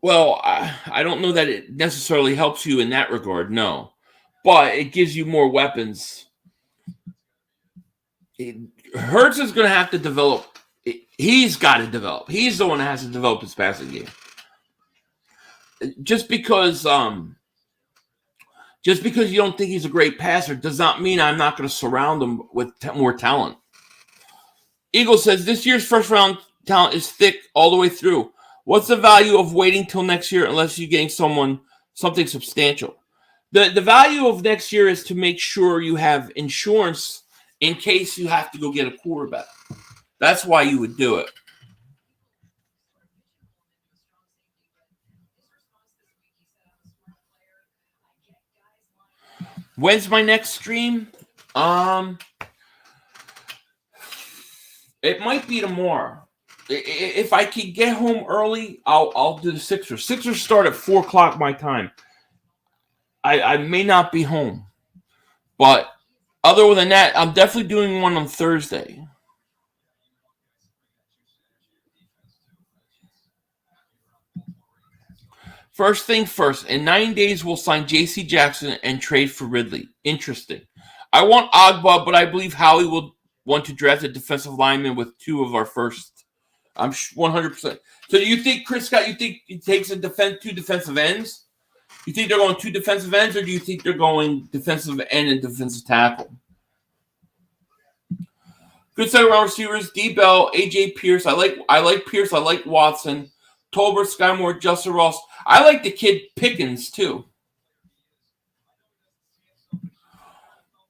Well, I don't know that it necessarily helps you in that regard, no. but it gives you more weapons. Hurts is going to have to develop. He's got to develop. He's the one that has to develop his passing game. Just because you don't think he's a great passer does not mean I'm not going to surround him with more talent. Eagle says this year's first round talent is thick all the way through. What's the value of waiting till next year unless you're getting something substantial? The value of next year is to make sure you have insurance in case you have to go get a quarterback. That's why you would do it. When's my next stream? It might be tomorrow. If I can get home early, I'll do the Sixers. Sixers start at 4 o'clock my time. I may not be home, but other than that, I'm definitely doing one on Thursday. First thing first, in 9 days, we'll sign J.C. Jackson and trade for Ridley. Interesting. I want Ogba, but I believe Howie will want to draft a defensive lineman with 2 of our first. I'm 100%. So do you think, Chris Scott, you think he takes 2 defensive ends? You think they're going 2 defensive ends, or do you think they're going defensive end and defensive tackle? Good second round receivers: D. Bell, A.J. Pierce. I like Pierce. I like Watson, Tolbert, Sky Moore, Justin Ross. I like the kid Pickens too.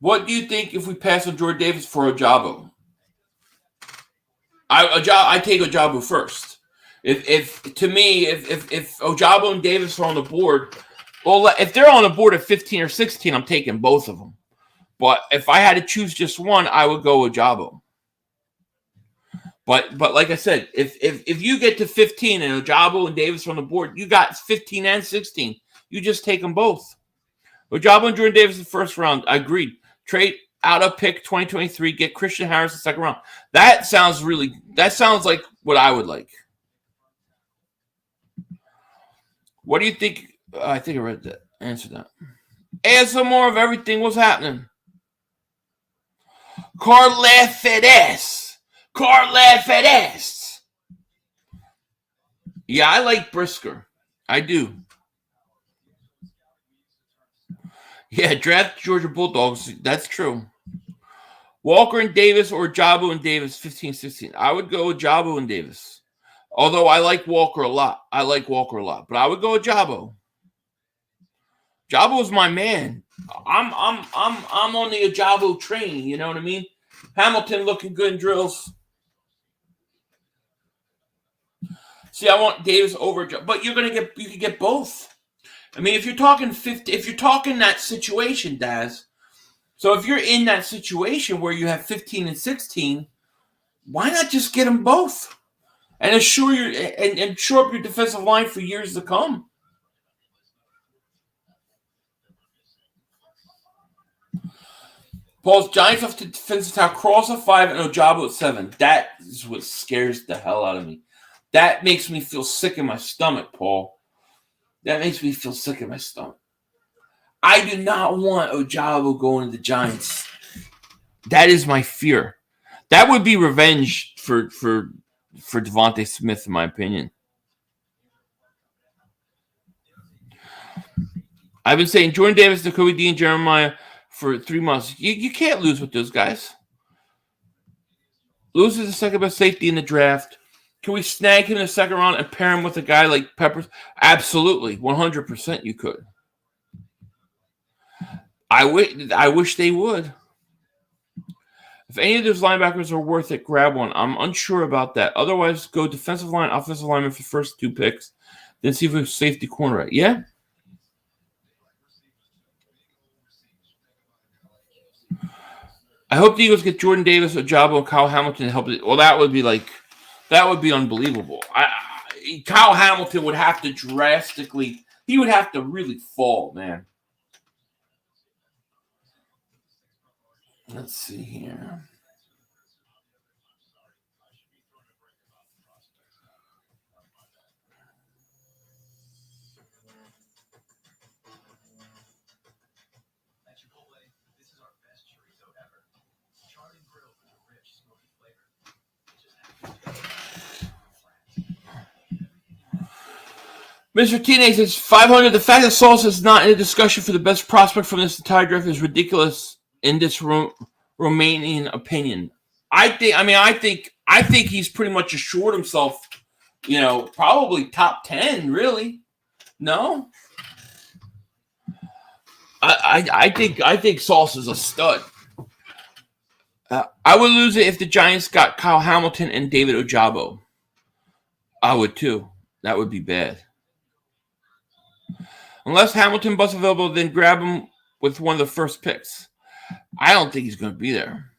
What do you think if we pass on Jordan Davis for Ojabo? I take Ojabo first. If Ojabo and Davis are on the board, well, if they're on the board at 15 or 16, I'm taking both of them. But if I had to choose just one, I would go Ojabo. But like I said, if you get to 15 and Ojabo and Davis are on the board, you got 15 and 16. You just take them both. Ojabo and Jordan Davis in the first round. I agreed. Trade out of pick 2023. Get Christian Harris in the second round. That sounds like what I would like. What do you think? I think I read that. Answer that. Add some more of everything. What's happening? Carlefedes. Yeah, I like Brisker. I do. Yeah, draft Georgia Bulldogs. That's true. Walker and Davis or Ojabo and Davis, 15-16. I would go Ojabo and Davis. Although I like Walker a lot. But I would go Ojabo. Ojabo is my man. I'm on the Ojabo train. You know what I mean? Hamilton looking good in drills. See, I want Davis over, but you can get both. I mean, if you're talking that situation, Daz. So if you're in that situation where you have 15 and 16, why not just get them both and assure and shore up your defensive line for years to come? Paul's Giants off to defensive tackle, Cross at 5 and Ojabo at 7. That is what scares the hell out of me. That makes me feel sick in my stomach, Paul. That makes me feel sick in my stomach. I do not want Ojabo going to the Giants. That is my fear. That would be revenge for Devontae Smith, in my opinion. I've been saying Jordan Davis, Nakobe Dean, Jeremiah for 3 months. You can't lose with those guys. Lose is the second best safety in the draft. Can we snag him in the second round and pair him with a guy like Peppers? Absolutely. 100% you could. I wish they would. If any of those linebackers are worth it, grab one. I'm unsure about that. Otherwise, go defensive line, offensive lineman for the first 2 picks. Then see if we have safety corner right. Yeah? I hope the Eagles get Jordan Davis, Ojabo, and Kyle Hamilton to help. Well, that would be unbelievable. Kyle Hamilton would have to he would have to really fall, man. Let's see here. Mr. Teenage says 500. The fact that Sauce is not in a discussion for the best prospect from this entire draft is ridiculous in this Romanian opinion. I think he's pretty much assured himself, probably top 10, really. No? I think Sauce is a stud. I would lose it if the Giants got Kyle Hamilton and David Ojabo. I would too. That would be bad. Unless Hamilton busts available, then grab him with one of the first picks. I don't think he's going to be there.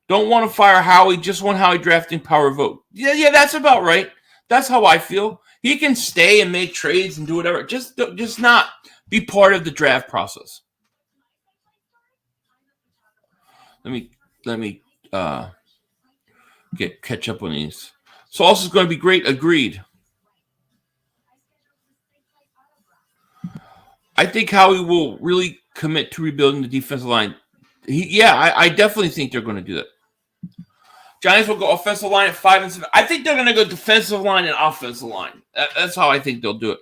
Don't want to fire Howie. Just want Howie drafting power vote. Yeah, that's about right. That's how I feel. He can stay and make trades and do whatever. Just not be part of the draft process. Let me catch up on these. Sauce is going to be great. Agreed. I think Howie will really commit to rebuilding the defensive line. I definitely think they're going to do that. Giants will go offensive line at 5 and 7. I think they're going to go defensive line and offensive line. That's how I think they'll do it.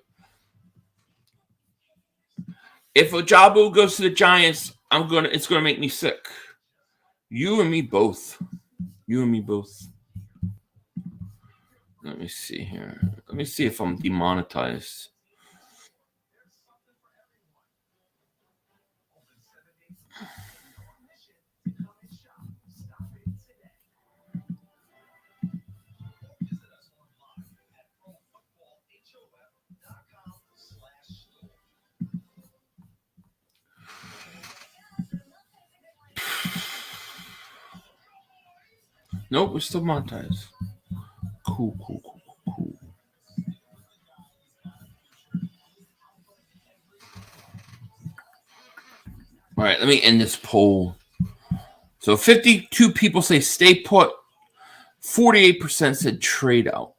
If Ojabo goes to the Giants, it's going to make me sick. You and me both. Let me see here. Let me see if I'm demonetized. Nope, we're still monetized. Cool. All right, let me end this poll. So 52 people say stay put. 48% said trade out.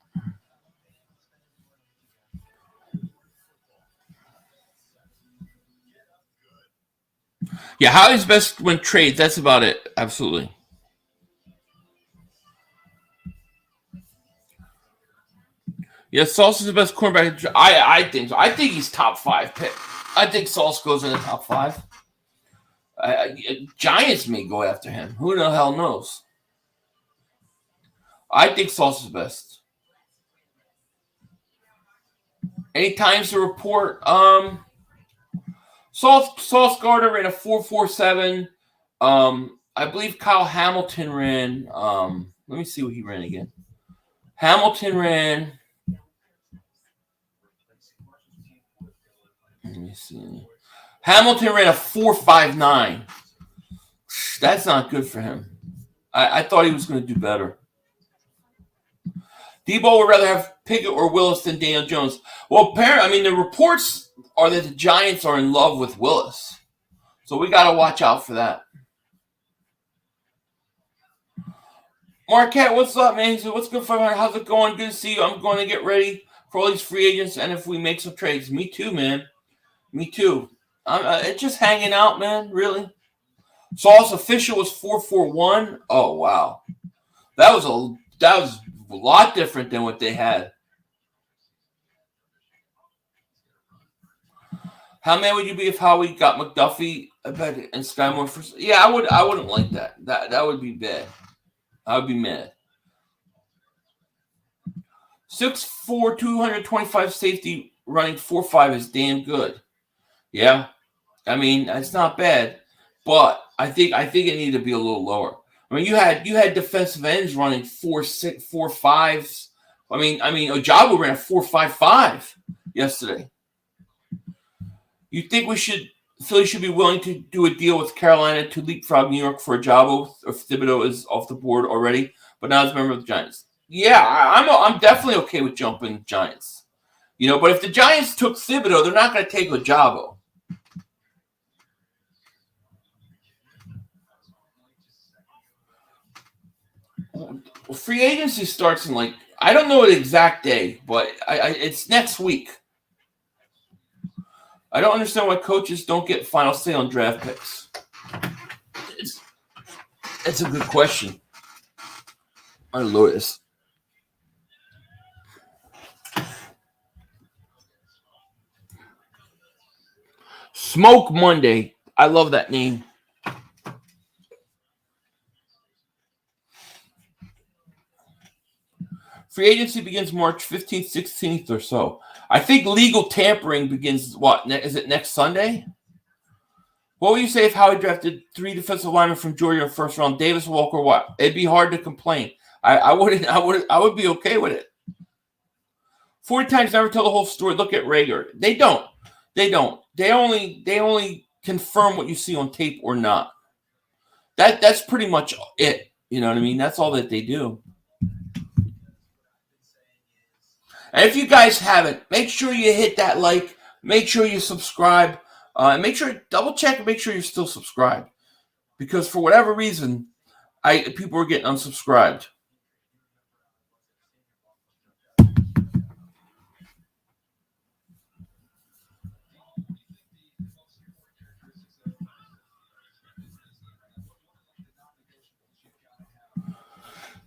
Yeah, Howie's best when trades. That's about it. Absolutely. Yeah, Sauce is the best cornerback. I think so. I think he's top 5 pick. I think Sauce goes in the top 5. Giants may go after him. Who the hell knows? I think Sauce is best. Any times to report? Sauce Gardner ran a 4.47. I believe Kyle Hamilton ran. Let me see what he ran again. Hamilton ran. Let me see. Hamilton ran a 4.59. That's not good for him. I thought he was going to do better. Debo would rather have Pickett or Willis than Daniel Jones. Well, apparently, the reports are that the Giants are in love with Willis. So we got to watch out for that. Marquette, what's up, man? He said, what's good for you? How's it going? Good to see you. I'm going to get ready for all these free agents and if we make some trades. Me too, man. Me too. It's just hanging out, man. Really. Sauce official was 4.41. Oh wow, that was a lot different than what they had. How mad would you be if Howie got McDuffie and Skymore first? Yeah, I wouldn't like that. That would be bad. I would be mad. 6'4", 225 safety running 4.5 is damn good. Yeah, it's not bad, but I think it needed to be a little lower. You had defensive ends running 4.6, 4.5s. Ojabo ran a 4.55 yesterday. You think Philly should be willing to do a deal with Carolina to leapfrog New York for Ojabo if Thibodeau is off the board already, but now as a member of the Giants? Yeah, I'm definitely okay with jumping the Giants. But if the Giants took Thibodeau, they're not going to take Ojabo. Well, free agency starts in I don't know the exact day, but it's next week. I don't understand why coaches don't get final say on draft picks. It's a good question. My Lord. Smoke Monday. I love that name. Free agency begins March 15th, 16th or so. I think legal tampering begins, is it next Sunday? What would you say if Howie drafted 3 defensive linemen from Georgia in the first round? Davis, Walker, what? It'd be hard to complain. I would be okay with it. 40 times never tell the whole story. Look at Rager. They don't. They only confirm what you see on tape or not. That's pretty much it. You know what I mean? That's all that they do. And if you guys haven't, make sure you hit that like. Make sure you subscribe. And make sure double check and make sure you're still subscribed. Because for whatever reason, people are getting unsubscribed.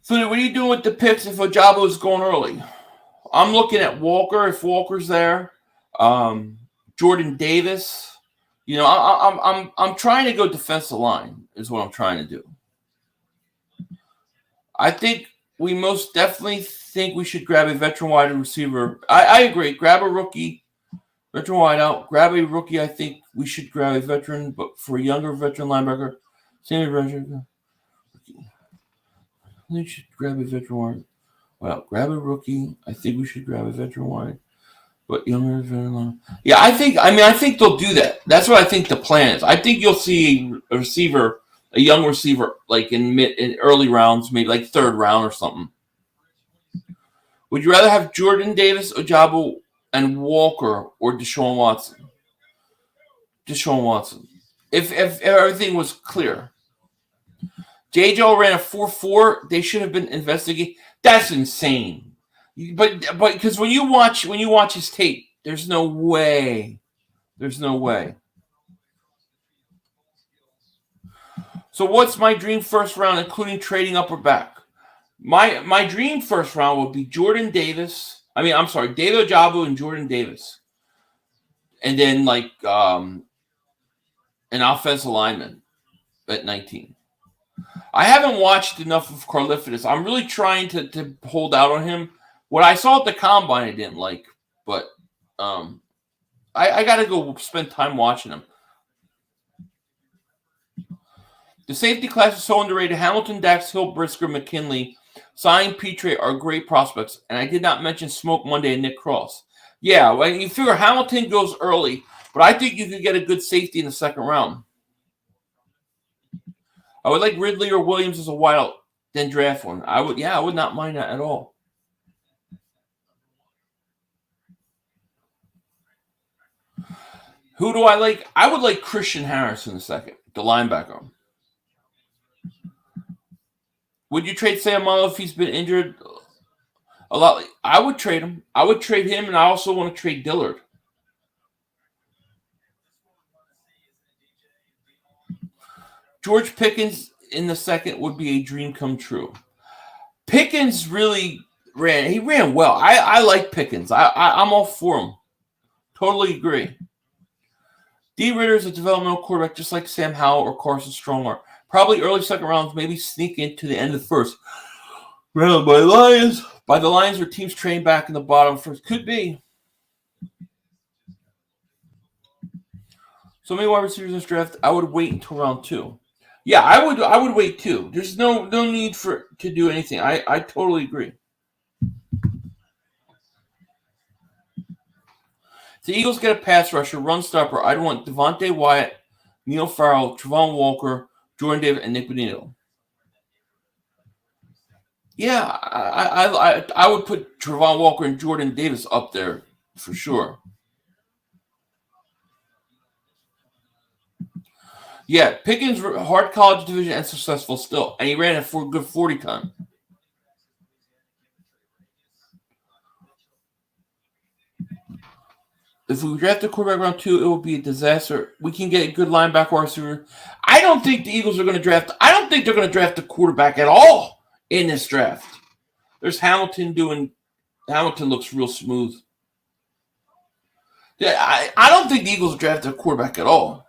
So what are you doing with the picks if Ojabo is going early? I'm looking at Walker if Walker's there. Jordan Davis. You know, I'm trying to go defensive line is what I'm trying to do. I think we most definitely think we should grab a veteran wide receiver. I agree. Grab a rookie, veteran wide out. Grab a rookie. I think we should grab a veteran, but for a younger veteran linebacker, senior veteran. We should grab a veteran wide. Well, grab a rookie. I think we should grab a veteran wide. But younger veteran. Yeah, I think they'll do that. That's what I think the plan is. I think you'll see a receiver, a young receiver, like in early rounds, maybe like third round or something. Would you rather have Jordan Davis, Ojabo, and Walker or Deshaun Watson? Deshaun Watson. If everything was clear. JJ ran a 4.4. They should have been investigating. That's insane. But because when you watch his tape, there's no way. There's no way. So what's my dream first round, including trading up or back? My dream first round would be Jordan Davis. David Ojabo and Jordan Davis. And then like an offensive lineman at 19. I haven't watched enough of Karlaftis. I'm really trying to hold out on him. What I saw at the combine, I didn't like, but I got to go spend time watching him. The safety class is so underrated. Hamilton, Dax, Hill, Brisker, McKinley, Sign, Petre are great prospects, and I did not mention Smoke Monday and Nick Cross. Yeah, well, you figure Hamilton goes early, but I think you could get a good safety in the second round. I would like Ridley or Williams as a wideout, then draft one. I would not mind that at all. Who do I like? I would like Christian Harris in the second, the linebacker. Would you trade Sayamalo if he's been injured a lot? I would trade him. I would trade him, and I also want to trade Dillard. George Pickens in the second would be a dream come true. Pickens really ran. He ran well. I like Pickens. I'm all for him. Totally agree. D. Ritter is a developmental quarterback just like Sam Howell or Carson Strong are. Probably early second rounds, maybe sneak into the end of the first. Round by Lions. By the Lions or teams trained back in the bottom first. Could be. So many wide receivers in this draft, I would wait until round 2. Yeah, I would wait too. There's no need to do anything. I totally agree. If the Eagles get a pass rusher, run stopper, I'd want Devontae Wyatt, Neil Farrell, Travon Walker, Jordan Davis, and Nick Benito. Yeah, I would put Travon Walker and Jordan Davis up there for sure. Yeah, Pickens, hard college division and successful still. And he ran a good 40 time. If we draft a quarterback round 2, it will be a disaster. We can get a good linebacker or receiver. I don't think the Eagles are going to draft. I don't think they're going to draft a quarterback at all in this draft. There's Hamilton looks real smooth. Yeah, I don't think the Eagles drafted a quarterback at all.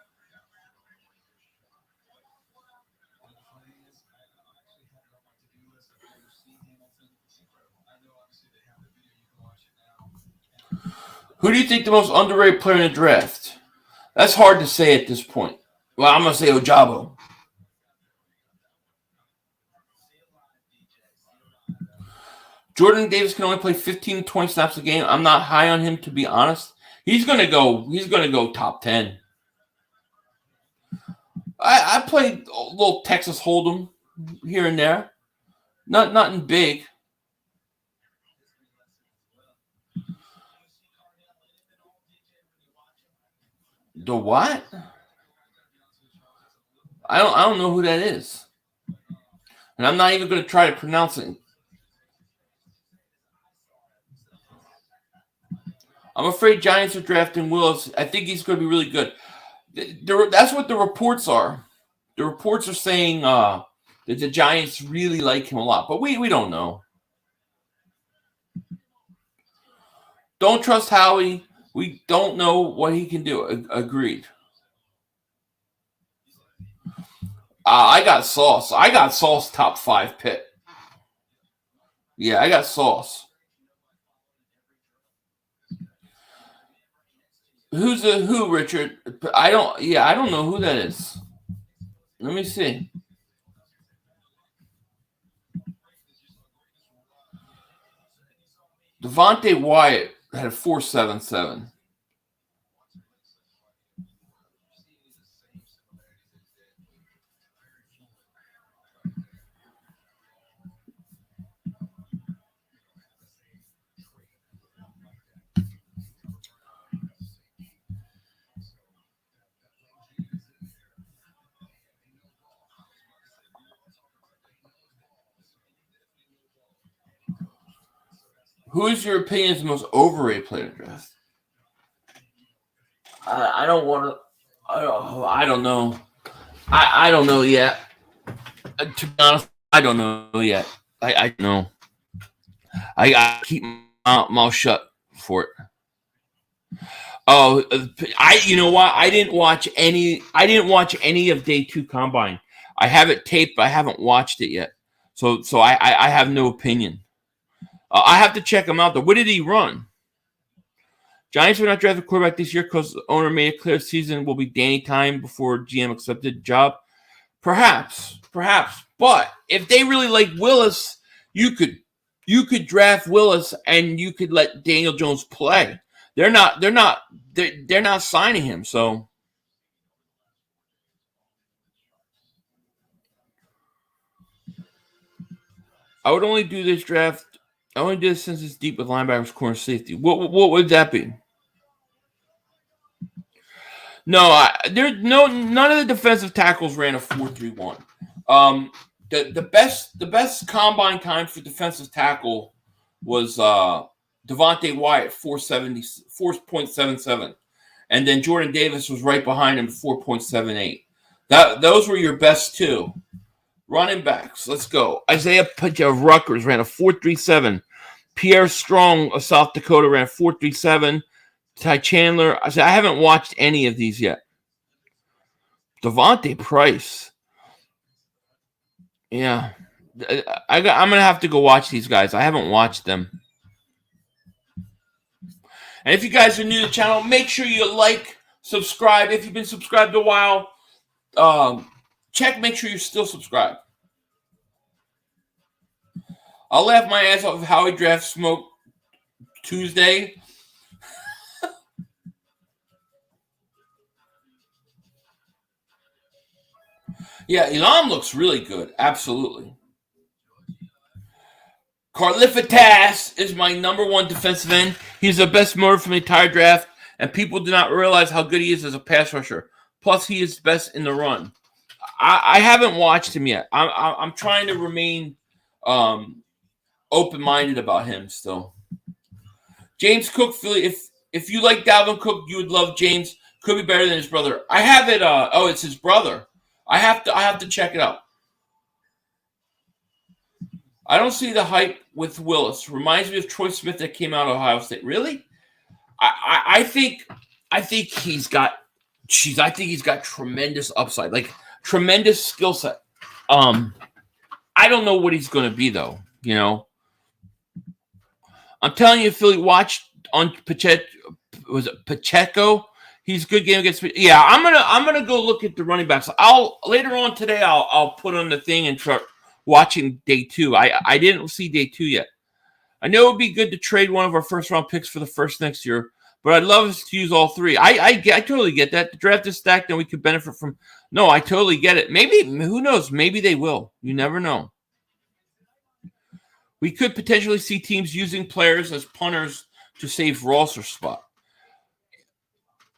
Who do you think the most underrated player in the draft? That's hard to say at this point. Well, I'm going to say Ojabo. Jordan Davis can only play 15 to 20 snaps a game. I'm not high on him, to be honest. He's going to go top 10. I played a little Texas Hold'em here and there. Nothing big. The what? I don't know who that is. And I'm not even going to try to pronounce it. I'm afraid Giants are drafting Willis. I think he's going to be really good. That's what the reports are. The reports are saying that the Giants really like him a lot. But we don't know. Don't trust Howie. We don't know what he can do. Agreed. I got Sauce. I got Sauce top 5 pick. Yeah, I got Sauce. Who's who, Richard? I don't know who that is. Let me see. Devontae Wyatt had a 4.77. Who is your opinion is the most overrated player in the draft? I don't want to. I don't know. I don't know yet. To be honest, I don't know yet. I don't know. I keep my mouth shut for it. Oh, you know what? I didn't watch any of day 2 combine. I have it taped, but I haven't watched it yet. So I have no opinion. I have to check him out though. What did he run? Giants will not draft a quarterback this year because the owner made a clear season will be Danny time before GM accepted the job. Perhaps. But if they really like Willis, you could draft Willis and you could let Daniel Jones play. They're not signing him, so I would only do this draft. I only do this since it's deep with linebackers, corner, safety. What would that be? No, none of the defensive tackles ran a 4.31. The best combine time for defensive tackle was Devontae Wyatt 4.77, and then Jordan Davis was right behind him 4.78. Those were your best two. Running backs, let's go. Isaiah Pacheco of Rutgers ran a 4.37. Pierre Strong of South Dakota ran a 4.37. Ty Chandler, I haven't watched any of these yet. Devontae Price. Yeah. I'm going to have to go watch these guys. I haven't watched them. And if you guys are new to the channel, make sure you like, subscribe. If you've been subscribed a while, make sure you're still subscribed. I'll laugh my ass off of Howie Draft Smoke Tuesday. Yeah, Elam looks really good. Absolutely. Karlifatas is my number 1 defensive end. He's the best motor from the entire draft, and people do not realize how good he is as a pass rusher. Plus, he is best in the run. I haven't watched him yet. I'm trying to remain open-minded about him still. James Cook, Philly. If you like Dalvin Cook, you would love James. Could be better than his brother. I have it. It's his brother. I have to check it out. I don't see the hype with Willis. Reminds me of Troy Smith that came out of Ohio State. Really? I think he's got tremendous upside, like tremendous skill set. I don't know what he's going to be though. You know, I'm telling you, Philly, watch on Pacheco. Was it Pacheco? He's a good game against me. Yeah, I'm gonna go look at the running backs. I'll later on today. I'll put on the thing and start watching day 2. I didn't see day 2 yet. I know it would be good to trade one of our first round picks for the first next year, but I'd love us to use all 3. I totally get that. The draft is stacked and we could benefit from. No, I totally get it. Maybe, who knows? Maybe they will. You never know. We could potentially see teams using players as punters to save roster spot.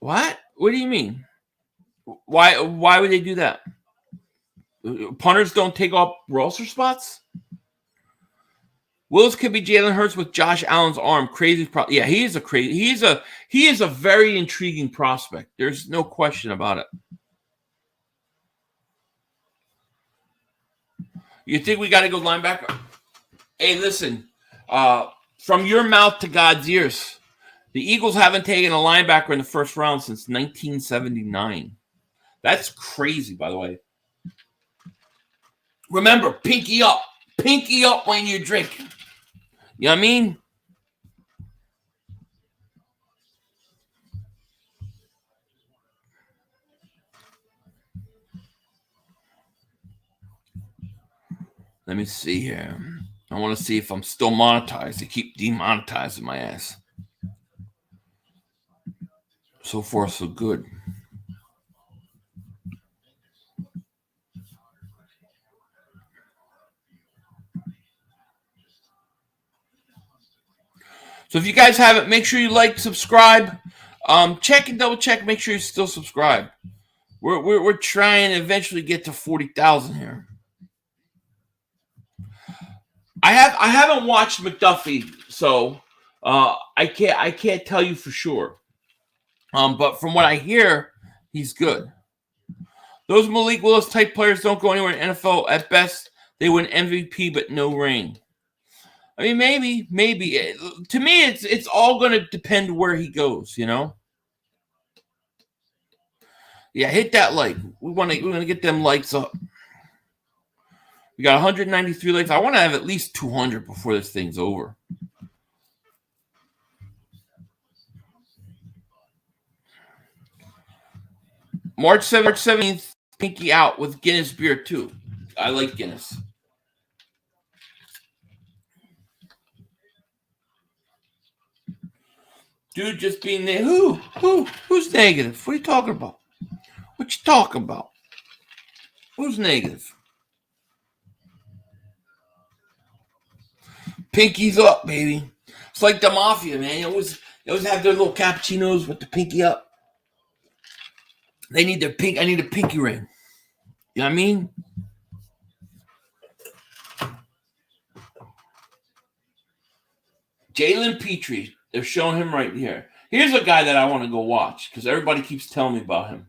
What? What do you mean? Why would they do that? Punters don't take off roster spots? Willis could be Jalen Hurts with Josh Allen's arm. Crazy. Yeah, he is a very intriguing prospect. There's no question about it. You think we got to go linebacker? Hey, listen. From your mouth to God's ears. The Eagles haven't taken a linebacker in the first round since 1979. That's crazy, by the way. Remember, pinky up. Pinky up when you drink. You know what I mean? Let me see here. I want to see if I'm still monetized. They keep demonetizing my ass. So far, so good. So if you guys haven't, make sure you like, subscribe, check and double check. Make sure you still subscribe. We're trying to eventually get to 40,000 here. I haven't watched McDuffie, so I can't tell you for sure. But from what I hear, he's good. Those Malik Willis type players don't go anywhere in NFL. At best, they win MVP, but no ring. I mean, maybe. To me, it's all going to depend where he goes. You know. Yeah, hit that like. We want to get them likes up. We got 193 likes. I want to have at least 200 before this thing's over. March 17th, pinky out with Guinness beer too. I like Guinness. Dude just being there. Who's negative? What are you talking about? What you talking about? Who's negative? Pinkies up, baby. It's like the mafia, man. They always have their little cappuccinos with the pinky up. They need their pink. I need a pinky ring. You know what I mean? Jalen Petrie. They're showing him right here. Here's a guy that I want to go watch because everybody keeps telling me about him.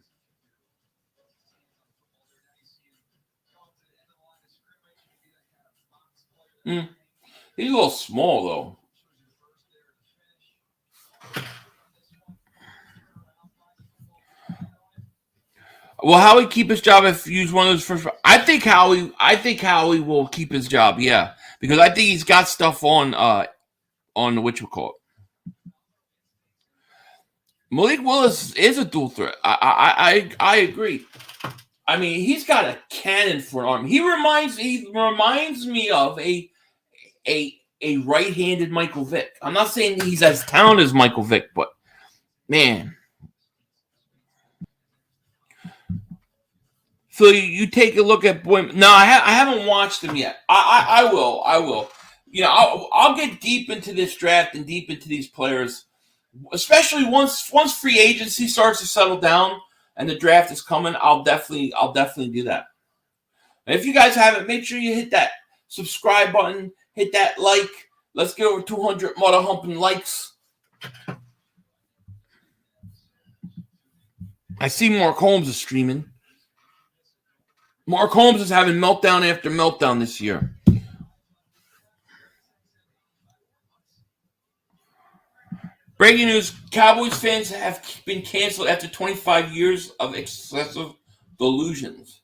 He's a little small, though. Will Howie keep his job if you use one of those first? I think Howie will keep his job. Yeah, because I think he's got stuff on the whatchamacallit. Malik Willis is a dual threat. I agree. I mean, he's got a cannon for an arm. He reminds me of a right-handed Michael Vick. I'm not saying he's as talented as Michael Vick, but man. So you take a look at Boyd. No, I haven't watched him yet. I will. You know, I'll get deep into this draft and deep into these players, especially once free agency starts to settle down and the draft is coming. I'll definitely do that. And if you guys haven't, make sure you hit that subscribe button, hit that like. Let's get over 200 mother humping likes. I see Mark Holmes is streaming. Mark Holmes is having meltdown after meltdown this year. Breaking news: Cowboys fans have been canceled after 25 years of excessive delusions.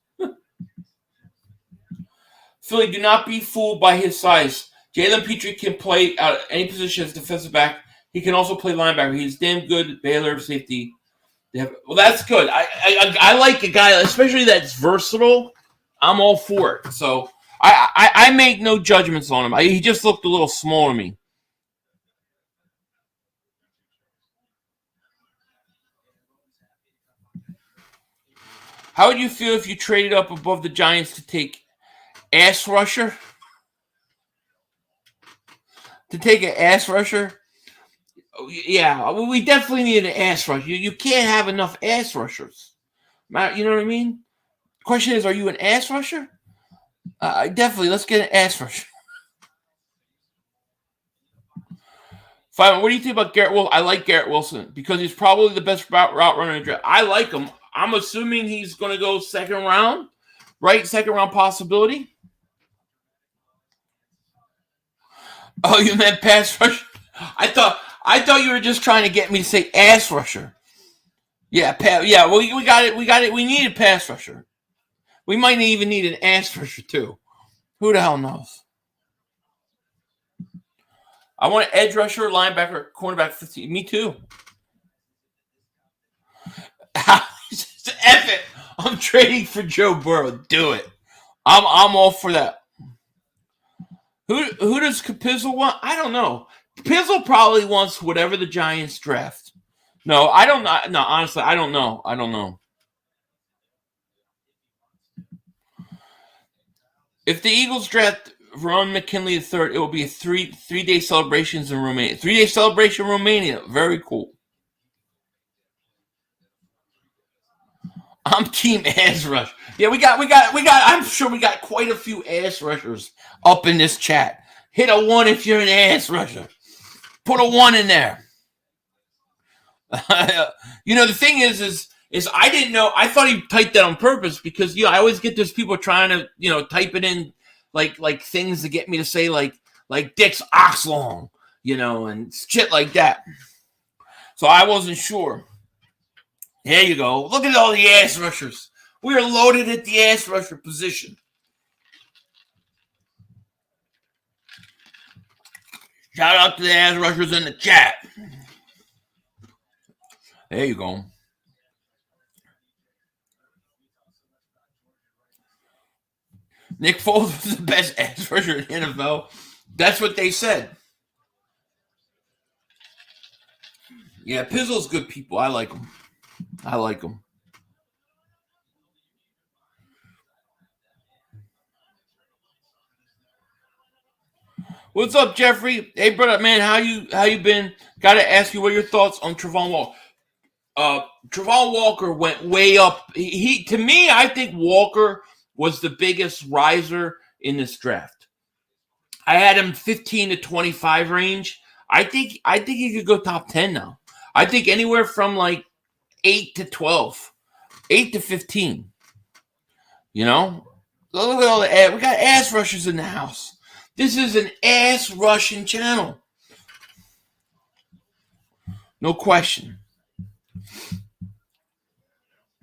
Philly, do not be fooled by his size. Jalen Petrie can play out any position as defensive back. He can also play linebacker. He's damn good at Baylor safety. Well, that's good. I like a guy, especially that's versatile. I'm all for it. So I make no judgments on him. He just looked a little small to me. How would you feel if you traded up above the Giants to take ass rusher? To take an ass rusher? Yeah, we definitely need an ass rusher. You can't have enough ass rushers. You know what I mean? Question is, are you an ass rusher? Definitely, let's get an ass rusher. Fine, what do you think about Garrett Wilson? I like Garrett Wilson because he's probably the best route runner in the draft. I like him. I'm assuming he's going to go second round, right? Second round possibility. Oh, you meant pass rusher? I thought you were just trying to get me to say ass rusher. Yeah, yeah. Well, we got it. We got it. We need a pass rusher. We might even need an ass rusher too. Who the hell knows? I want an edge rusher, linebacker, cornerback, 15. Me too. F it. I'm trading for Joe Burrow. Do it. I'm all for that. Who does Capizzle want? I don't know. Capizzle probably wants whatever the Giants draft. No, I don't know. No, honestly, I don't know. I don't know. If the Eagles draft Ron McKinley III, it will be a three-day celebrations in Romania. 3-day celebration in Romania. Very cool. I'm team ass rush. Yeah, we got. I'm sure we got quite a few ass rushers up in this chat. Hit a 1 if you're an ass rusher. Put a 1 in there. The thing is I didn't know. I thought he typed that on purpose because I always get those people trying to type it in like things to get me to say like Dick's Oxlong, and shit like that. So I wasn't sure. There you go. Look at all the ass rushers. We are loaded at the ass rusher position. Shout out to the ass rushers in the chat. There you go. Nick Foles was the best ass rusher in the NFL. That's what they said. Yeah, Pizzle's good people. I like them. What's up, Jeffrey? Hey, brother, man, how you been? Got to ask you what are your thoughts on Travon Walker. Travon Walker went way up. He to me, I think Walker was the biggest riser in this draft. I had him 15 to 25 range. I think he could go top 10 now. I think anywhere from like 8 to 12, 8 to 15. Look at all the we got ass rushers in the house. This is an ass rushing channel. No question.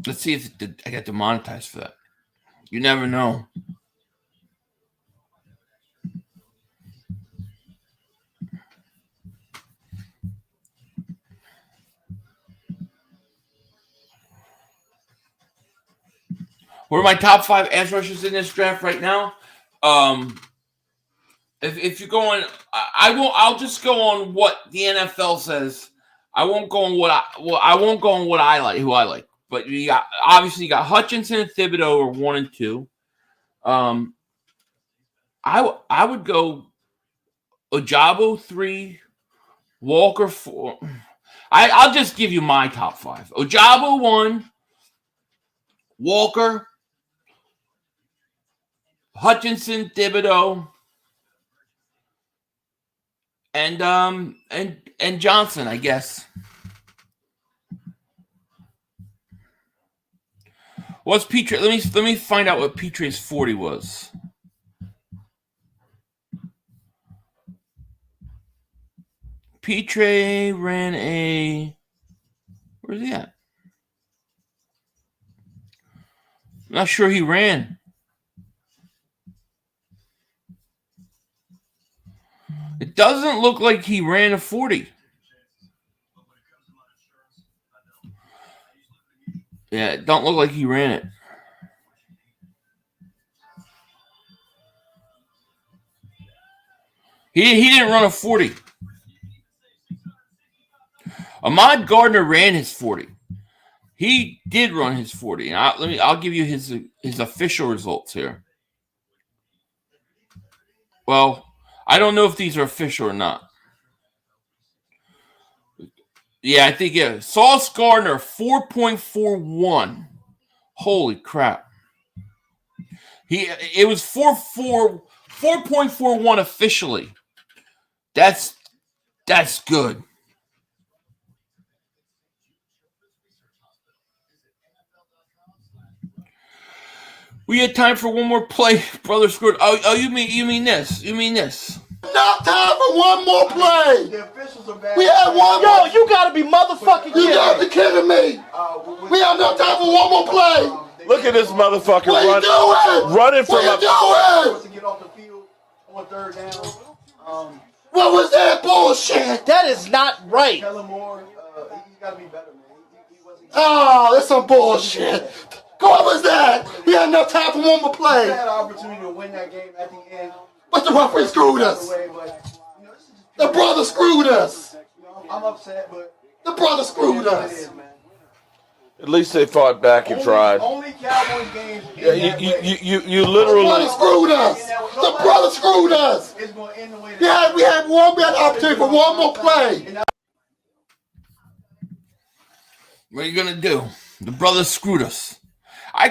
Let's see if I got demonetized for that. You never know. What are my top 5 edge rushers in this draft right now? If you're going, I'll just go on what the NFL says. I won't go on I won't go on what I like, who I like. But you got Hutchinson and Thibodeau are 1 and 2. I would go Ojabo 3, Walker 4. I'll just give you my top 5. Ojabo 1, Walker, Hutchinson, Thibodeau, and Johnson, I guess. What's Petrie? Let me find out what Petrie's 40 was. Petre ran a. Where's he at? I'm not sure he ran. It doesn't look like he ran a 40. Yeah, it don't look like he ran it. He didn't run a 40. Ahmad Gardner ran his 40. He did run his 40. And I'll give you his official results here. Well, I don't know if these are official or not. Yeah, I think yeah. Sauce Gardner 4.41. Holy crap. It was 4.41 officially. That's good. We had time for one more play, brother. Screwed. Oh, you mean this? You mean this? Not time for one more play. The officials are bad. We had one Yo, more. you gotta be motherfucking You kidding got me. to kidding me. We have no time for one more play. Look at this motherfucker What are you doing? running from What a. are you doing? To get off the field on third down. What was that bullshit? That is not right. Kellen Moore, he's got to be better, man. He wasn't. Oh, that's some bullshit. What was that? We had enough time for one more He play. had an opportunity to win that game at the end. But the referee screwed us. This is just The brother screwed us. I'm upset, but The brother screwed it us. is, man. At least they fought back and tried. Only Cowboys games. Yeah, end that way. you The brother literally. screwed us. The brother screwed us. It's going to end the way that We had an opportunity for one more play. What are you gonna do? The brother screwed us.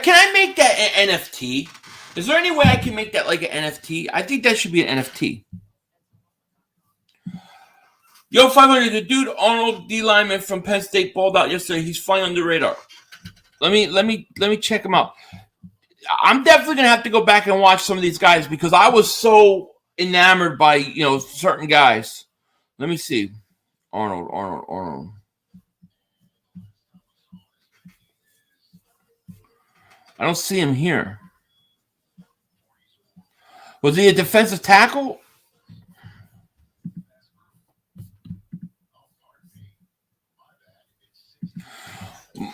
Can I make that an NFT? Is there any way I can make that like an NFT? I think that should be an NFT. Yo, 500, the dude Arnold D lineman from Penn State balled out yesterday. He's flying under the radar. Let me check him out. I'm definitely gonna have to go back and watch some of these guys because I was so enamored by certain guys. Let me see. Arnold. I don't see him here. Was he a defensive tackle?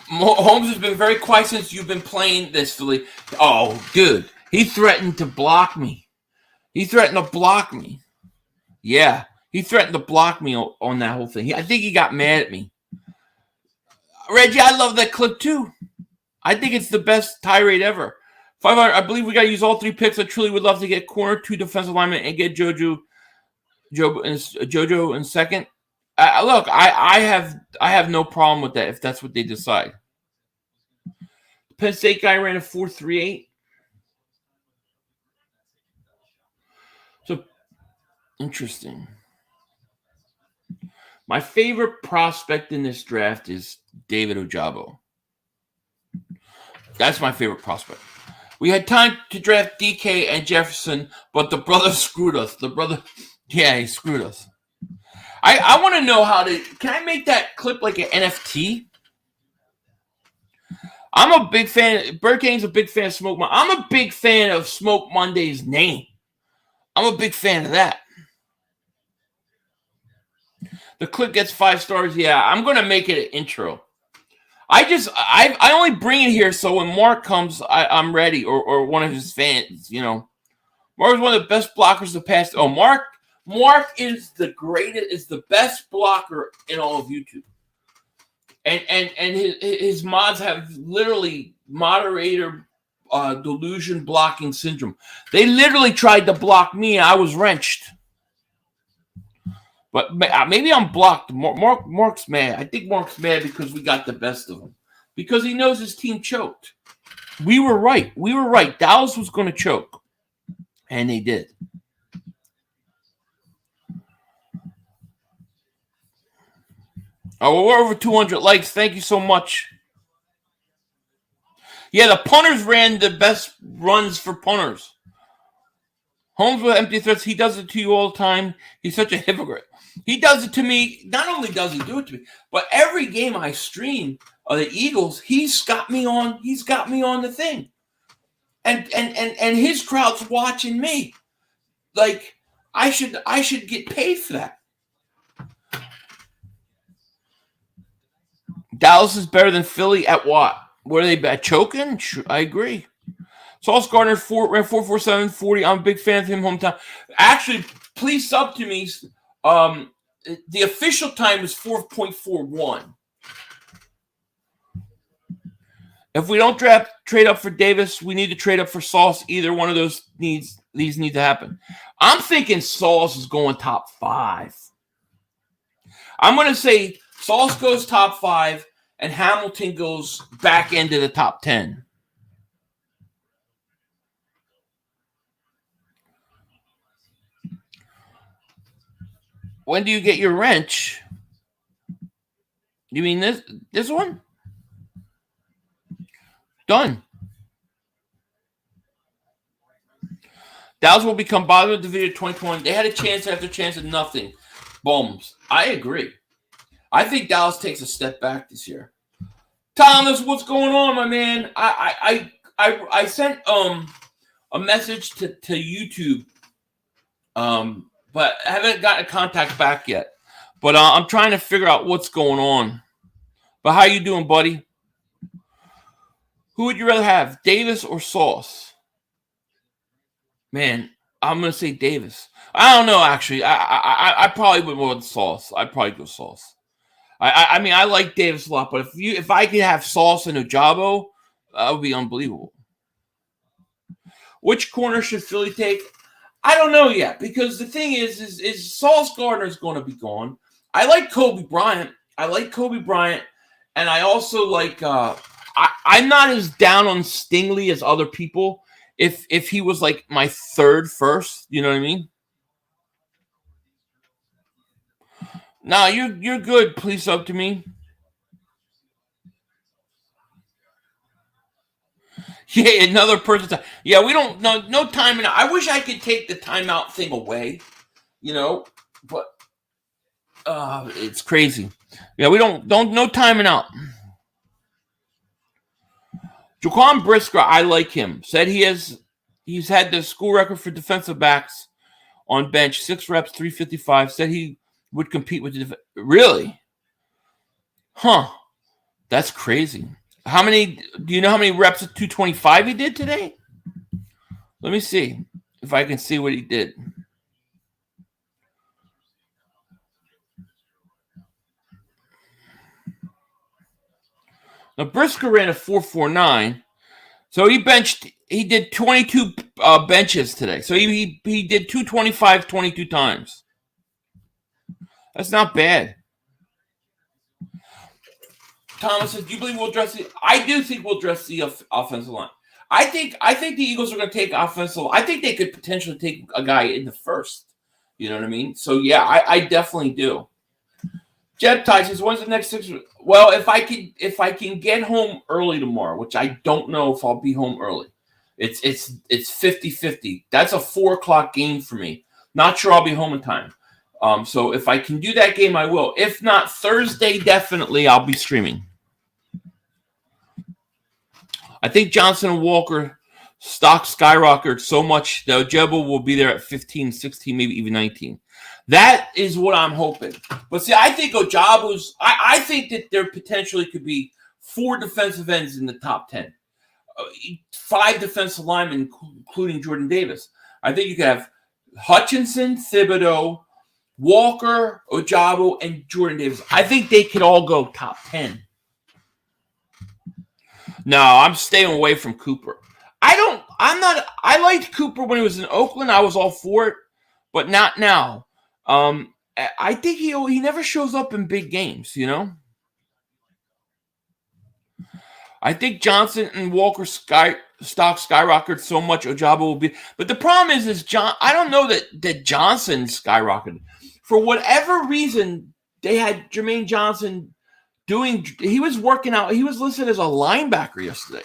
Holmes has been very quiet since you've been playing this, Philly. Oh, dude. He threatened to block me. Yeah. He threatened to block me on that whole thing. I think he got mad at me. Reggie, I love that clip too. I think it's the best tirade ever. 500. I believe we got to use all three picks. I truly would love to get corner, 2 defensive linemen, and get Jojo in second. Look, I have no problem with that if that's what they decide. The Penn State guy ran a 4.38. So interesting. My favorite prospect in this draft is David Ojabo. That's my favorite prospect. We had time to draft DK and Jefferson, but the brother screwed us. He screwed us. I want to know can I make that clip like an NFT? I'm a big fan. Burt Game's a big fan of Smoke Monday. I'm a big fan of Smoke Monday's name. I'm a big fan of that. The clip gets 5 stars. Yeah, I'm going to make it an intro. I only bring it here so when Mark comes, I'm ready, or one of his fans, Mark's one of the best blockers of the past. Oh, Mark is the greatest, is the best blocker in all of YouTube. And his mods have literally moderator delusion blocking syndrome. They literally tried to block me, and I was wrenched. But maybe I'm blocked. Mark's mad. I think Mark's mad because we got the best of him. Because he knows his team choked. We were right. Dallas was going to choke. And they did. Oh, well, we're over 200 likes. Thank you so much. Yeah, the punters ran the best runs for punters. Holmes with empty threats. He does it to you all the time. He's such a hypocrite. He does it to me. Not only does he do it to me, but every game I stream of the Eagles, he's got me on the thing. And his crowd's watching me. Like, I should get paid for that. Dallas is better than Philly at what? What are they at? Choking? I agree. Sauce Gardner ran 4.47 40. I'm a big fan of him hometown. Actually, please sub to me. The official time is 4.41. If we don't trade up for Davis, we need to trade up for Sauce. Either one of these need to happen. I'm thinking Sauce is going top 5. I'm going to say Sauce goes top 5 and Hamilton goes back into the top 10. When do you get your wrench? You mean this one? Done. Dallas will become bottom of the division 2020. They had a chance after chance and nothing. Bums. I agree. I think Dallas takes a step back this year. Thomas, what's going on, my man? I sent a message to YouTube, but I haven't gotten a contact back yet. But I'm trying to figure out what's going on. But how you doing, buddy? Who would you rather have, Davis or Sauce? Man, I'm gonna say Davis. I don't know, actually. I probably would go with Sauce. I'd probably go Sauce. I mean, I like Davis a lot, but if I could have Sauce and Ojabo, that would be unbelievable. Which corner should Philly take? I don't know yet, because the thing is Sauce Gardner is going to be gone. I like Kobe Bryant. And I also like I'm not as down on Stingley as other people. If he was like my third first, you know what I mean? No, you're good. Please sub to me. Yeah, another person. Yeah, we don't no time. I wish I could take the timeout thing away, but it's crazy. Yeah, we don't no timing out. Jaquan Brisker, I like him. Said he's had the school record for defensive backs on bench, 6 reps, 355. Said he would compete with the really? Huh. That's crazy. Do you know how many reps at 225 he did today? Let me see if I can see what he did. Now Brisker ran a 4.49, so he did 22 benches today. So he did 225 22 times. That's not bad. Thomas says, do you believe we'll address the... I do think we'll address the offensive line. I think the Eagles are going to take offensive... I think they could potentially take a guy in the first. You know what I mean? So, yeah, I definitely do. Jeb Ty says, when's the next 6... Well, if I can get home early tomorrow, which I don't know if I'll be home early. It's 50-50. That's a 4 o'clock game for me. Not sure I'll be home in time. So if I can do that game, I will. If not, Thursday, definitely, I'll be streaming. I think Johnson and Walker stock skyrocketed so much that Ojabo will be there at 15, 16, maybe even 19. That is what I'm hoping. But see, I think Ojabo's... I think that there potentially could be 4 defensive ends in the top 10. 5 defensive linemen, including Jordan Davis. I think you could have Hutchinson, Thibodeau, Walker, Ojabo, and Jordan Davis. I think they could all go top 10. No, I'm staying away from Cooper. I liked Cooper when he was in Oakland. I was all for it, but not now. I think he never shows up in big games, I think Johnson and Walker stock skyrocketed so much Ojabo will be. But the problem is I don't know that Johnson skyrocketed. For whatever reason, they had Jermaine Johnson he was working out. He was listed as a linebacker yesterday.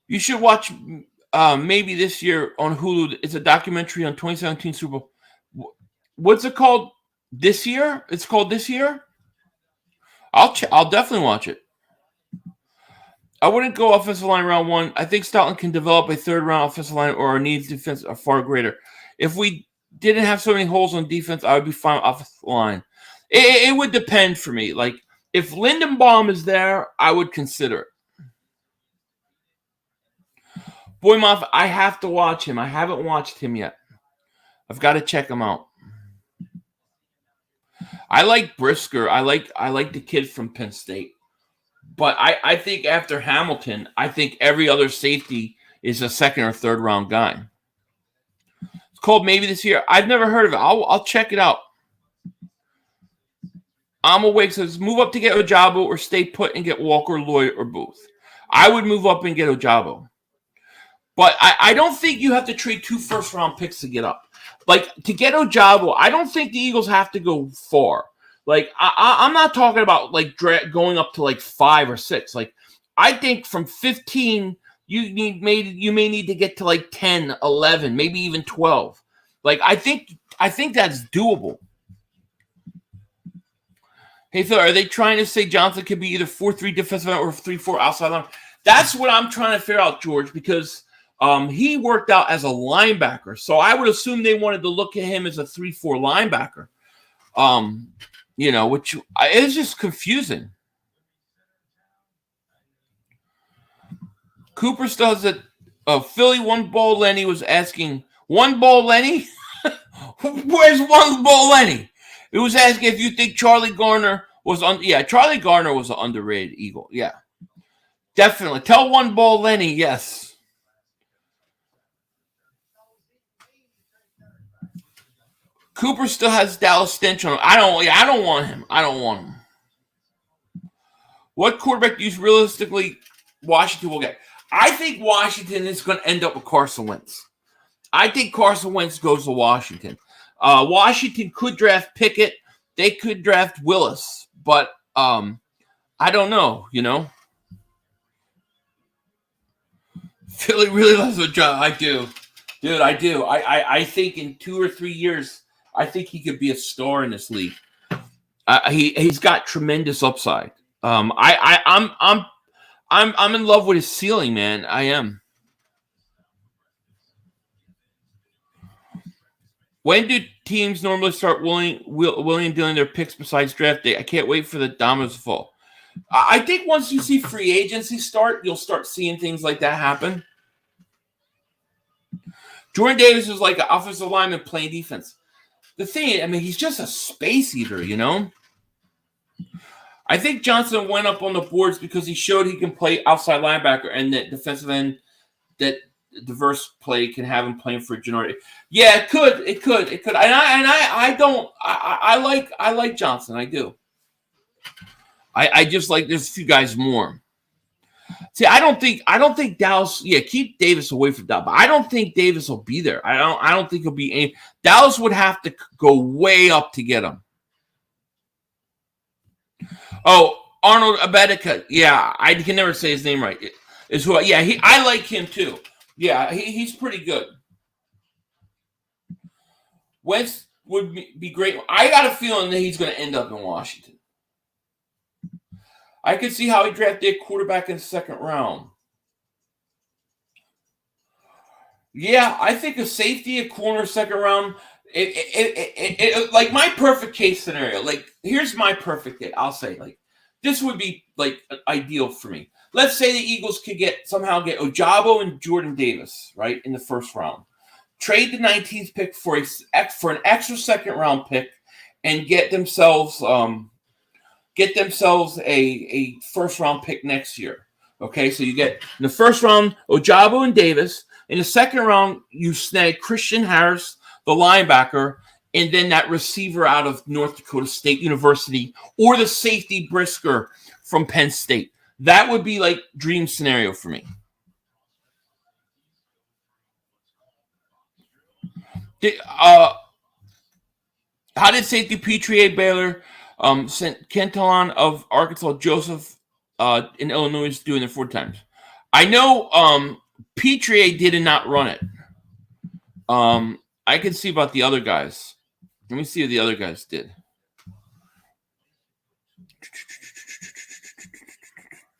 You should watch maybe this year on Hulu. It's a documentary on 2017 Super Bowl. What's it called this year? It's called This Year? I'll definitely watch it. I wouldn't go offensive line round 1. I think Stoutland can develop a third-round offensive line, or our needs defense are far greater. If we didn't have so many holes on defense, I would be fine with offensive line. It would depend for me. Like, if Lindenbaum is there, I would consider it. Boymoff, I have to watch him. I haven't watched him yet. I've got to check him out. I like Brisker. I like the kid from Penn State. But I think after Hamilton, I think every other safety is a second or third round guy. It's called Maybe This Year. I've never heard of it. I'll check it out. I'm awake. Says move up to get Ojabo or stay put and get Walker, Lloyd, or both. I would move up and get Ojabo. But I don't think you have to trade 2 first-round picks to get up. Like, to get Ojabo, I don't think the Eagles have to go far. Like, I'm not talking about, like, going up to, like, 5 or 6. Like, I think from 15, you may need to get to, like, 10, 11, maybe even 12. Like, I think that's doable. Hey, Phil, are they trying to say Johnson could be either 4-3 defensive line or 3-4 outside line? That's what I'm trying to figure out, George, because he worked out as a linebacker. So I would assume they wanted to look at him as a 3-4 linebacker. Which is just confusing. Cooper still has it. Philly One Ball Lenny was asking, One Ball Lenny? Where's One Ball Lenny? It was asking if you think Charlie Gardner was Charlie Gardner was an underrated Eagle. Yeah. Definitely. Tell One Ball Lenny, yes. Cooper still has Dallas stench on him. I don't want him. I don't want him. What quarterback do you realistically Washington will get? I think Washington is going to end up with Carson Wentz. I think Carson Wentz goes to Washington. Washington could draft Pickett. They could draft Willis. But I don't know, Philly really loves a job. I do. Dude, I do. I think in 2 or 3 years, I think he could be a star in this league. He's got tremendous upside. I'm in love with his ceiling, man. I am. When do teams normally start willing and dealing their picks besides draft day? I can't wait for the dominoes to fall. I think once you see free agency start, you'll start seeing things like that happen. Jordan Davis is like an offensive lineman playing defense. The thing, he's just a space eater, I think Johnson went up on the boards because he showed he can play outside linebacker and that defensive end, that diverse play can have him playing for Gennard. Yeah, it could. And I like Johnson. I do. I just like there's a few guys more. See, I don't think Dallas. Yeah, keep Davis away from Dallas. But I don't think Davis will be there. I don't think he'll be any. Dallas would have to go way up to get him. Oh, Arnold Abedica. Yeah, I can never say his name right. Is who? Yeah, I like him too. Yeah, he's pretty good. Wentz would be great. I got a feeling that he's going to end up in Washington. I could see how he drafted a quarterback in the second round. Yeah, I think a safety, a corner, second round. Like my perfect case scenario. Like here's my perfect day. I'll say like this would be like ideal for me. Let's say the Eagles could somehow get Ojabo and Jordan Davis right in the first round. Trade the 19th pick for an extra second round pick and get themselves a first round pick next year. Okay, so you get in the first round Ojabo and Davis. In the second round, you snag Christian Harris, the linebacker, and then that receiver out of North Dakota State University, or the safety Brisker from Penn State. That would be like dream scenario for me. How did safety Petrie Baylor sent Kenton of Arkansas, Joseph in Illinois doing it 4 times? I know Petrie did not run it. I can see about the other guys. Let me see what the other guys did.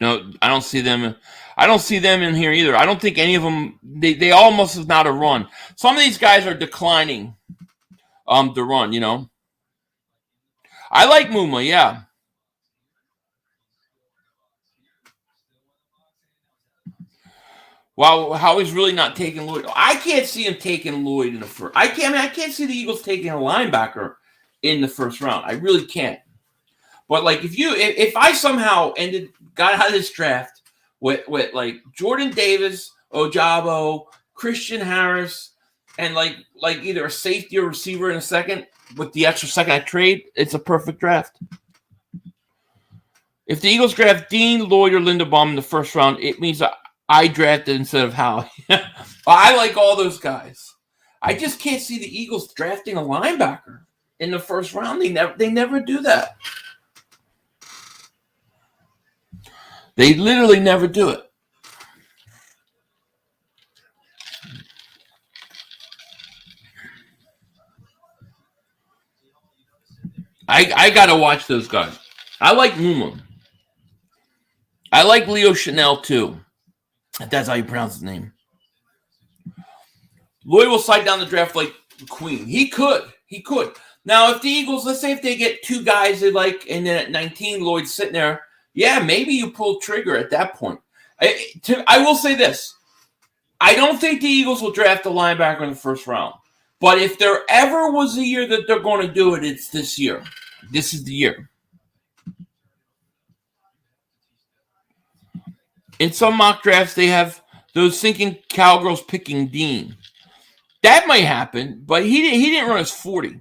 No, I don't see them. I don't see them in here either. I don't think any of them. They all must have not a run. Some of these guys are declining. The run, you know. I like Muma, yeah. Wow, how he's really not taking Lloyd. I can't see him taking Lloyd in the first. I can't see the Eagles taking a linebacker in the first round. I really can't. But like if I somehow got out of this draft with like Jordan Davis, Ojabo, Christian Harris, and like either a safety or receiver in a second with the extra second I trade, it's a perfect draft. If the Eagles draft Dean, Lloyd, or Linderbaum in the first round, it means I drafted instead of Howie. I like all those guys. I just can't see the Eagles drafting a linebacker in the first round. They never do that. They literally never do it. I gotta watch those guys. I like Muma. I like Leo Chanel too. If that's how you pronounce his name. Lloyd will slide down the draft like Queen. He could. Now, if the Eagles, let's say if they get two guys they like, and then at 19, Lloyd's sitting there, yeah, maybe you pull trigger at that point. I will say this. I don't think the Eagles will draft a linebacker in the first round. But if there ever was a year that they're going to do it, it's this year. This is the year. In some mock drafts, they have those thinking cowgirls picking Dean. That might happen, but he didn't run his 40.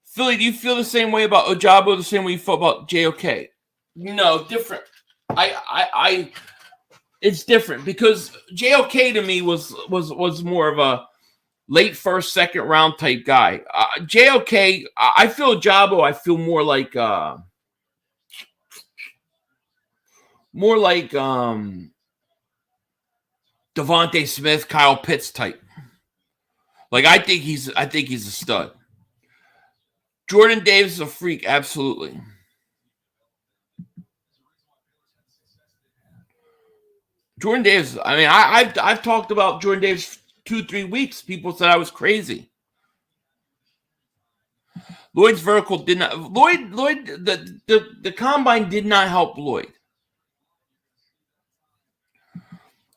Philly, do you feel the same way about Ojabo, the same way you felt about JOK? No, different. It's different because JOK to me was more of a late first, second round type guy. JOK, I feel Ojabo. I feel more like Devontae Smith, Kyle Pitts type. Like I think he's a stud. Jordan Davis is a freak, absolutely. Jordan Davis. I mean, I've talked about Jordan Davis 2-3 weeks. People said I was crazy. Lloyd's vertical did not. Lloyd. The combine did not help Lloyd.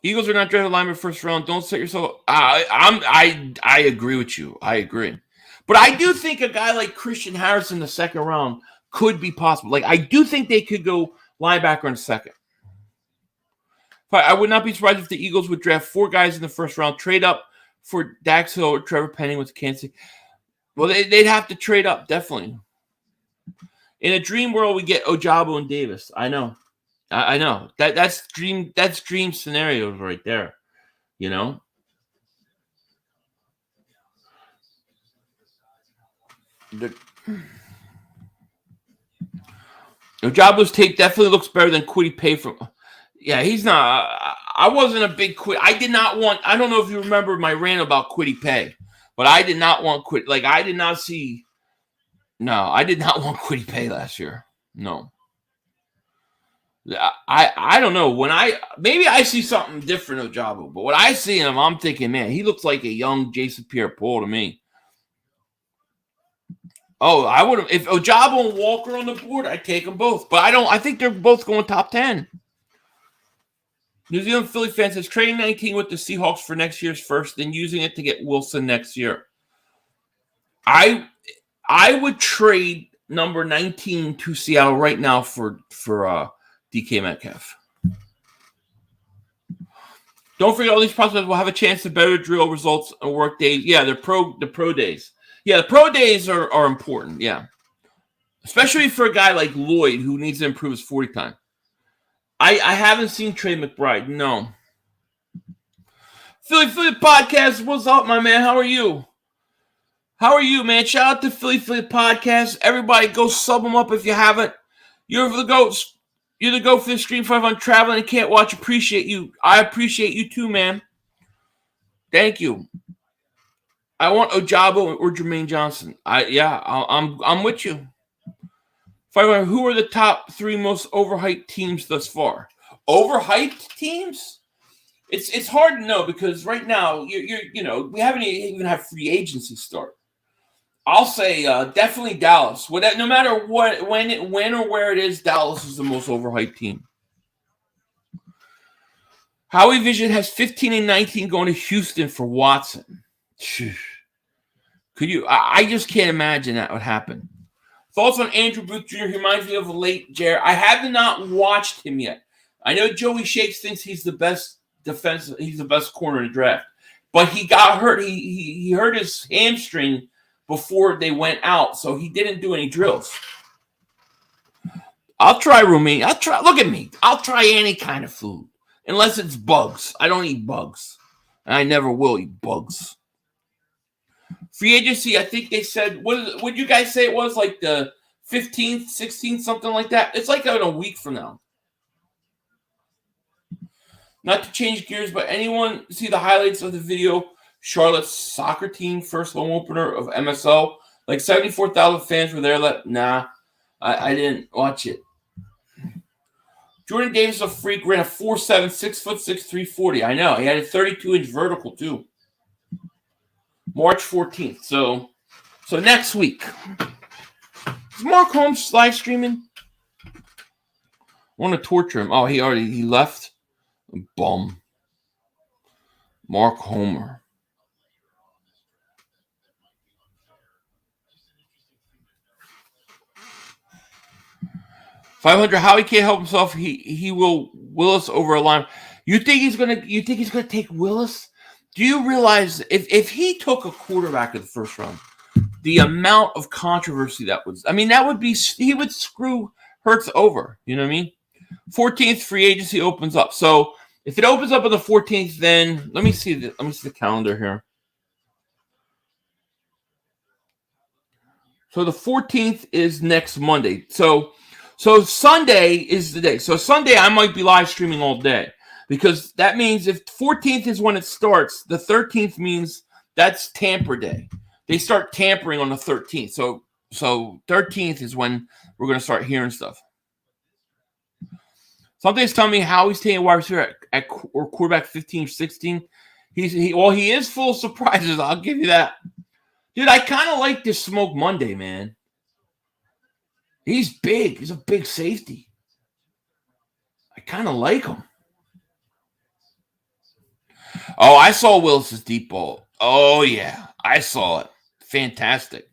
Eagles are not drafting lineman first round. Don't set yourself. I agree with you. I agree, but I do think a guy like Christian Harris in the second round could be possible. Like I do think they could go linebacker in the second. I would not be surprised if the Eagles would draft 4 guys in the first round, trade up for Dax Hill or Trevor Penning with Kansas City. Well, they'd have to trade up, definitely. In a dream world, we get Ojabo and Davis. I know. I know. That's dream scenarios right there. You know? Ojabo's tape definitely looks better than Kwity Paye from. Yeah, he's not. I wasn't a big Kwity. I did not want. I don't know if you remember my rant about Kwity Paye, but I did not want Kwity. Like I did not see. No, I did not want Kwity Paye last year. No. I don't know. Maybe I see something different of Ojabo, but when I see him, I'm thinking, man, he looks like a young Jason Pierre-Paul to me. Oh, I would have if Ojabo and Walker on the board, I'd take them both. But I think they're both going top 10. New Zealand Philly fan says trading 19 with the Seahawks for next year's first, then using it to get Wilson next year. I would trade number 19 to Seattle right now for DK Metcalf. Don't forget all these prospects will have a chance to better drill results and work days. Yeah, the pro days. Yeah, the pro days are important. Yeah, especially for a guy like Lloyd who needs to improve his 40 time. I haven't seen Trey McBride. No. Philly Podcast. What's up, my man? How are you? How are you, man? Shout out to Philly Podcast. Everybody, go sub them up if you haven't. You're the goats. You're the goat for the stream. If I'm traveling and can't watch, appreciate you. I appreciate you too, man. Thank you. I want Ojabo or Jermaine Johnson. I'm with you. Who are the top 3 most overhyped teams thus far? Overhyped teams? It's hard to know because right now we haven't even had free agency start. I'll say definitely Dallas. No matter what, when or where it is, Dallas is the most overhyped team. Howie Vision has 15 and 19 going to Houston for Watson. Could you? I just can't imagine that would happen. Thoughts on Andrew Booth Jr.? He reminds me of a late Jared. I have not watched him yet. I know Joey Shakes thinks he's the best defensive. He's the best corner in the draft, but he got hurt. He hurt his hamstring before they went out, so he didn't do any drills. I'll try rooming. Look at me. I'll try any kind of food, unless it's bugs. I don't eat bugs, and I never will eat bugs. Free agency, I think they said, what you guys say it was, like the 15th, 16th, something like that? It's like in a week from now. Not to change gears, but anyone see the highlights of the video? Charlotte's soccer team, first home opener of MSL. Like 74,000 fans were there. Nah, I didn't watch it. Jordan Davis, a freak, ran a 4.7, 6'6", 340. I know. He had a 32-inch vertical, too. March 14th. So next week. Is Mark Holmes live streaming? I want to torture him. Oh, he left? Bum. Mark Homer. 500. How he can't help himself. He will Willis over a line. You think he's gonna take Willis? Do you realize if he took a quarterback in the first round, the amount of controversy that was? I mean, he would screw Hurts over. You know what I mean? 14th free agency opens up. So if it opens up on the 14th, then let me see the calendar here. So the 14th is next Monday. So Sunday is the day. So Sunday I might be live streaming all day. Because that means if 14th is when it starts, the 13th means that's tamper day. They start tampering on the 13th. So 13th is when we're going to start hearing stuff. Something's telling me how he's taking wide receiver at quarterback 15, 16. He is full of surprises. I'll give you that. Dude, I kind of like this Smoke Monday, man. He's big. He's a big safety. I kind of like him. Oh, I saw Willis's deep ball. Oh, yeah. I saw it. Fantastic.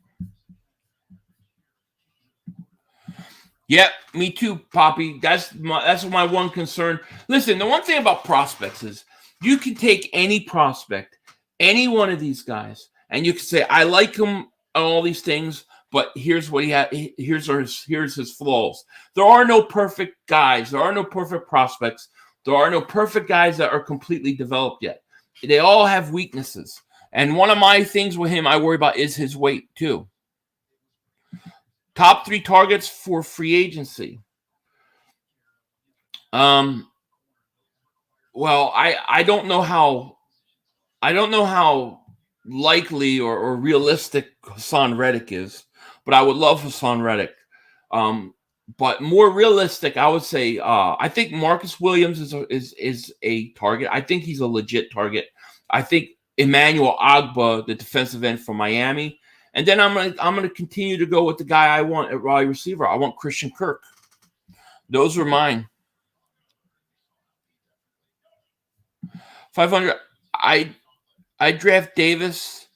Yep, me too, Poppy. That's my one concern. Listen, the one thing about prospects is you can take any prospect, any one of these guys, and you can say, I like him and all these things, but here's what he had. Here's his flaws. There are no perfect guys. There are no perfect prospects. There are no perfect guys that are completely developed yet. They all have weaknesses. And one of my things with him I worry about is his weight, too. Top 3 targets for free agency. Well, I don't know how likely or realistic Hassan Reddick is, but I would love Hassan Reddick. But more realistic, I would say, I think Marcus Williams is a target. I think he's a legit target. I think Emmanuel Ogbah, the defensive end from Miami, and then I'm gonna continue to go with the guy I want at wide receiver. I want Christian Kirk. Those are mine. 500. I draft Davis,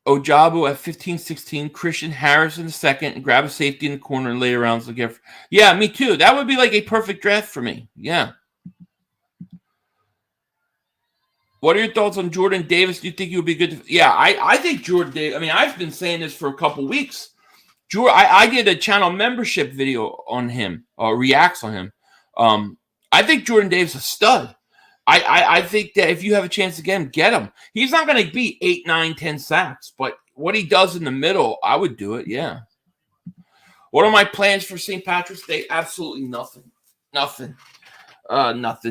Ojabo at 15, 16, Christian Harris in the second, and grab a safety in the corner in later rounds. Yeah, me too. That would be like a perfect draft for me. Yeah. What are your thoughts on Jordan Davis? Do you think he would be good? Yeah, I think Jordan Davis. I mean, I've been saying this for a couple weeks. I did a channel membership video on him, reacts on him. I think Jordan Davis is a stud. I think that if you have a chance to get him. He's not going to be 8, 9, 10 sacks, but what he does in the middle, I would do it, yeah. What are my plans for St. Patrick's Day? Absolutely nothing. Nothing.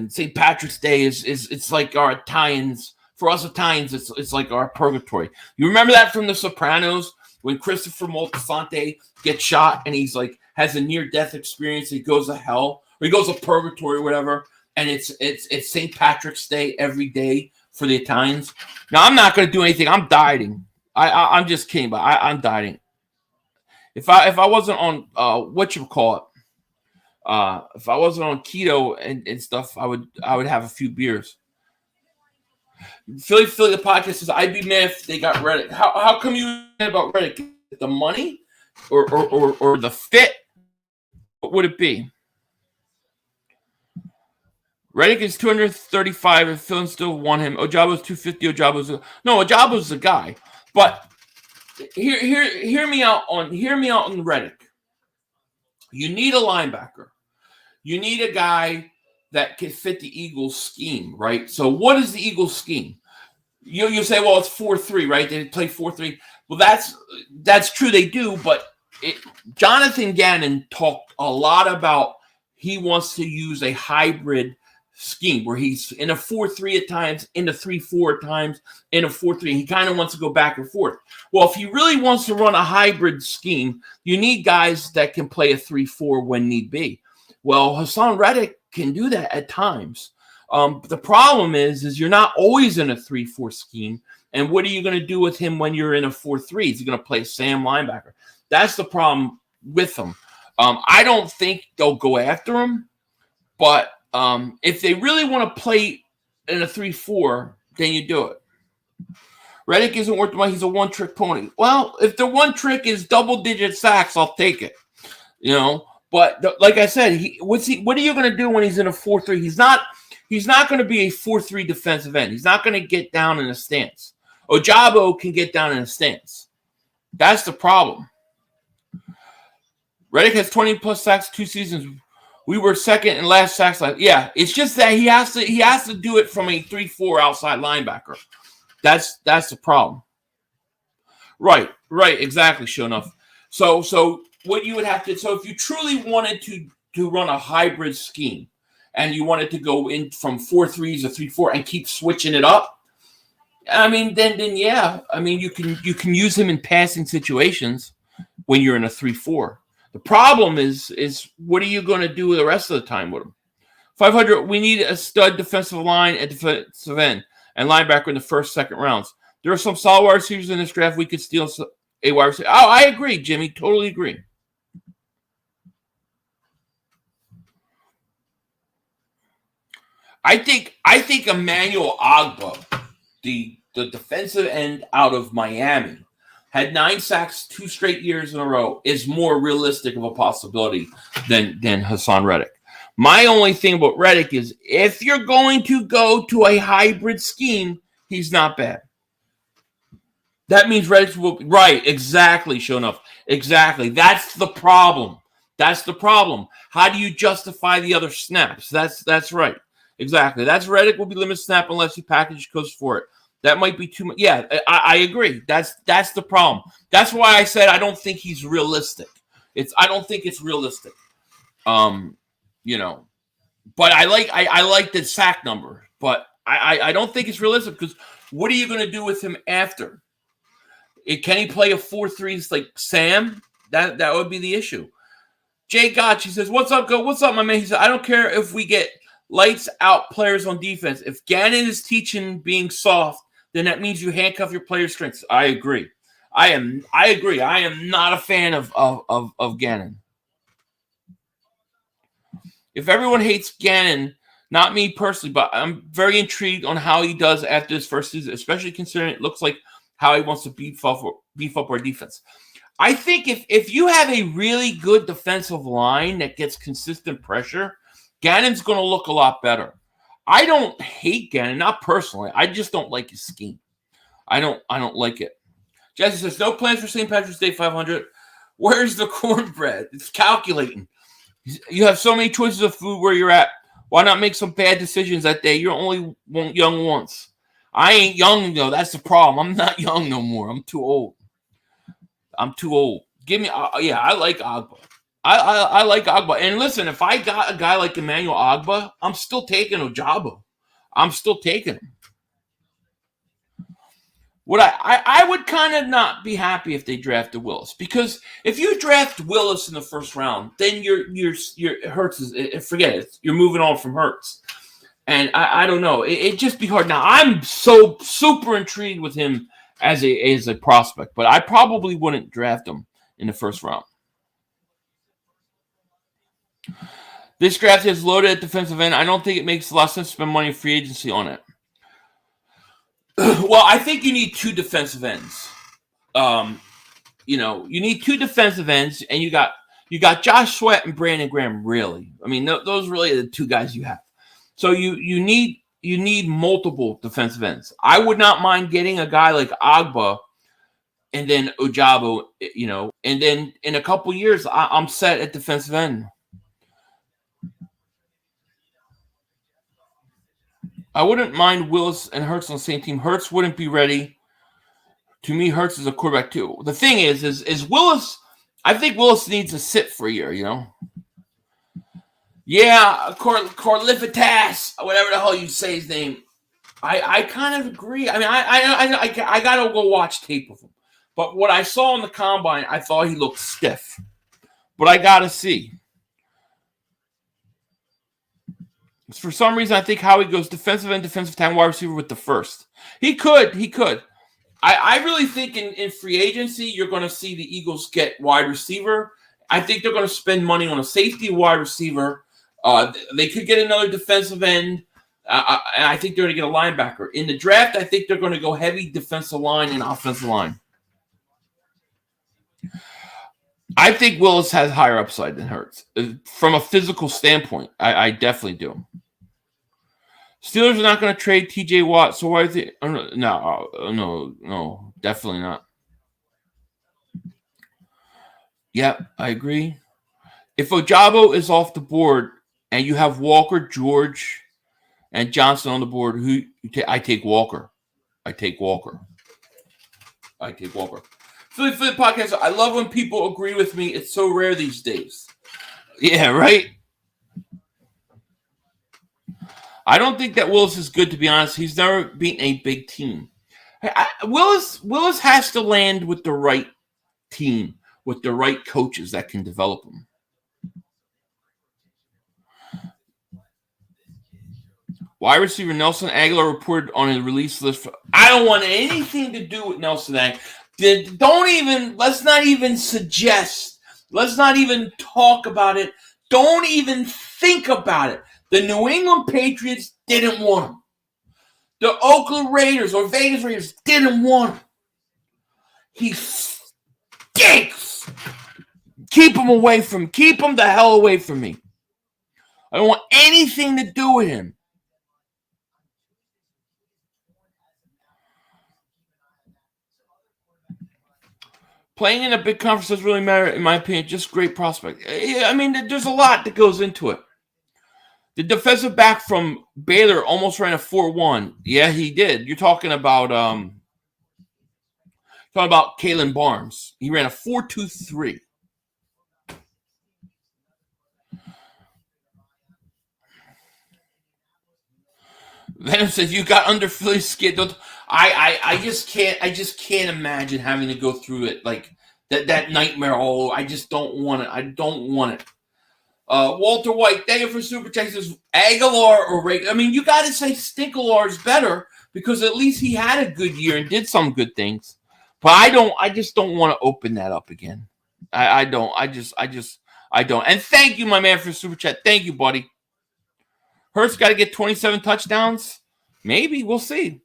St. Patrick's Day is it's like our Italians for us Italians, it's like our purgatory. You remember that from The Sopranos when Christopher Moltisanti gets shot and he's like has a near-death experience. He goes to hell or he goes to purgatory or whatever, and it's St. Patrick's Day every day for the Italians. Now I'm not going to do anything. I'm dieting. I'm just kidding, but I'm dieting. If I wasn't on if I wasn't on keto and stuff, I would have a few beers. Philly the podcast says I'd be mad if they got Reddick. How come you mad about Reddick? The money or the fit? What would it be? Reddick is 235 and Philly still want him. Ojabo's 250. Ojabo's the guy. But hear me out on Reddick. You need a linebacker. You need a guy that can fit the Eagles' scheme, right? So what is the Eagles' scheme? You say, well, it's 4-3, right? They play 4-3. Well, that's true, they do, but Jonathan Gannon talked a lot about he wants to use a hybrid scheme where he's in a 4-3 at times, in a 3-4 at times, in a 4-3. He kind of wants to go back and forth. Well, if he really wants to run a hybrid scheme, you need guys that can play a 3-4 when need be. Well, Hassan Reddick can do that at times. The problem is you're not always in a 3-4 scheme. And what are you going to do with him when you're in a 4-3? Is he going to play Sam linebacker? That's the problem with him. I don't think they'll go after him, but if they really want to play in a 3-4, then you do it. Reddick isn't worth the money. He's a one-trick pony. Well, if the one trick is double-digit sacks, I'll take it. But like I said, what are you going to do when he's in a 4-3? He's not going to be a 4-3 defensive end. He's not going to get down in a stance. Ojabo can get down in a stance. That's the problem. Reddick has 20-plus sacks 2 seasons. We were second in last sacks. Yeah, it's just that he has to do it from a 3-4 outside linebacker. That's the problem. Right, exactly, sure enough. So what you would have to, so if you truly wanted to run a hybrid scheme and you wanted to go in from 4-3s to 3-4 and keep switching it up, I mean, then yeah. I mean, you can use him in passing situations when you're in a 3-4. The problem is what are you going to do the rest of the time with him? 500, we need a stud defensive line at defensive end and linebacker in the first, second rounds. There are some solid wide receivers in this draft. We could steal a wide receiver. Oh, I agree, Jimmy. Totally agree. I think Emmanuel Ogbah, the defensive end out of Miami, had 9 sacks 2 straight years in a row, is more realistic of a possibility than Hassan Reddick. My only thing about Reddick is if you're going to go to a hybrid scheme, he's not bad. That means Reddick will be right. Exactly, sure enough. Exactly. That's the problem. How do you justify the other snaps? That's right. Exactly. That's Reddick will be limited snap unless you package goes for it. That might be too much. Yeah, I agree. That's the problem. That's why I said I don't think he's realistic. I don't think it's realistic. But I like the sack number. But I don't think it's realistic because what are you going to do with him after? Can he play a 4-3 like Sam? That would be the issue. Jay Gotch, he says, "What's up, go? What's up, my man?" He said, "I don't care if we get lights out players on defense. If Gannon is teaching being soft, then that means you handcuff your player strengths." I agree. I agree. I am not a fan of Gannon. If everyone hates Gannon, not me personally, but I'm very intrigued on how he does after this first season, especially considering it looks like how he wants to beef up our defense. I think if you have a really good defensive line that gets consistent pressure, Gannon's going to look a lot better. I don't hate Gannon, not personally. I just don't like his scheme. I don't like it. Jesse says, "No plans for St. Patrick's Day 500. Where's the cornbread? It's calculating. You have so many choices of food where you're at. Why not make some bad decisions that day? You're only young once." I ain't young, though. That's the problem. I'm not young no more. I'm too old. Give me, I like Ogbah. I like Ogbah. And listen, if I got a guy like Emmanuel Ogbah, I'm still taking Ojabo. I'm still taking him. What I would kind of not be happy if they drafted Willis, because if you draft Willis in the first round, then your Hurts is forget it. You're moving on from Hurts, and I don't know. It just be hard. Now I'm so super intrigued with him as a prospect, but I probably wouldn't draft him in the first round. This draft is loaded at defensive end. I don't think it makes a lot of sense to spend money in free agency on it. Well, I think you need two defensive ends. You need two defensive ends, and you got Josh Sweat and Brandon Graham. Really, I mean, those really are the two guys you have. So you need multiple defensive ends. I would not mind getting a guy like Agba, and then Ojabo. And then in a couple years, I'm set at defensive end. I wouldn't mind Willis and Hurts on the same team. Hurts wouldn't be ready. To me, Hurts is a quarterback too. The thing is Willis. I think Willis needs to sit for a year. Yeah, Corlifitas, whatever the hell you say his name. I kind of agree. I mean, I gotta go watch tape of him. But what I saw in the combine, I thought he looked stiff. But I gotta see. For some reason, I think Howie goes defensive end, defensive tackle, wide receiver with the first. He could. I really think in free agency, you're going to see the Eagles get wide receiver. I think they're going to spend money on a safety wide receiver. They could get another defensive end. And I think they're going to get a linebacker. In the draft, I think they're going to go heavy defensive line and offensive line. I think Willis has higher upside than Hurts. From a physical standpoint, I definitely do. Steelers are not going to trade T.J. Watt, so why is it? No, definitely not. Yeah, I agree. If Ojabo is off the board and you have Walker, George, and Johnson on the board, I take Walker. Philly podcast. I love when people agree with me. It's so rare these days. Yeah, right? I don't think that Willis is good, to be honest. He's never beaten a big team. Willis has to land with the right team, with the right coaches that can develop him. Wide receiver Nelson Aguilar reported on a release list. I don't want anything to do with Nelson Aguilar. Let's not even suggest. Let's not even talk about it. Don't even think about it. The New England Patriots didn't want him. The Oakland Raiders or Vegas Raiders didn't want him. He stinks. Keep him the hell away from me. I don't want anything to do with him. Playing in a big conference doesn't really matter, in my opinion. Just great prospect. I mean, there's a lot that goes into it. The defensive back from Baylor almost ran a 4.1. Yeah, he did. You're talking about Kalen Barnes. He ran a 4.23. Venom says you got under Philly's skin. I just can't imagine having to go through it like that nightmare. Oh, I just don't want it. I don't want it. Walter White, thank you for super chat. Says Aguilar or Ray. I mean, you got to say Stingley is better because at least he had a good year and did some good things. But I just don't want to open that up again. I don't. I don't. And thank you, my man, for super chat. Thank you, buddy. Hurts got to get 27 touchdowns. Maybe. We'll see.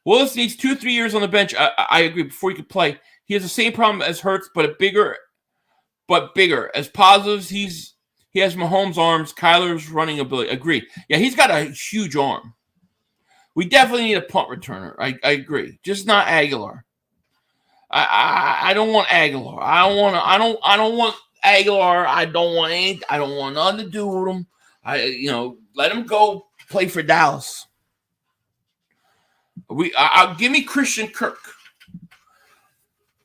Willis needs 2-3 years on the bench. I agree. Before he could play, he has the same problem as Hurts, but bigger. As positives, he has Mahomes' arms, Kyler's running ability. Agree. Yeah, he's got a huge arm. We definitely need a punt returner. I agree. Just not Aguilar. I don't want Aguilar. I don't want Aguilar. I don't want nothing to do with him. Let him go play for Dallas. Give me Christian Kirk.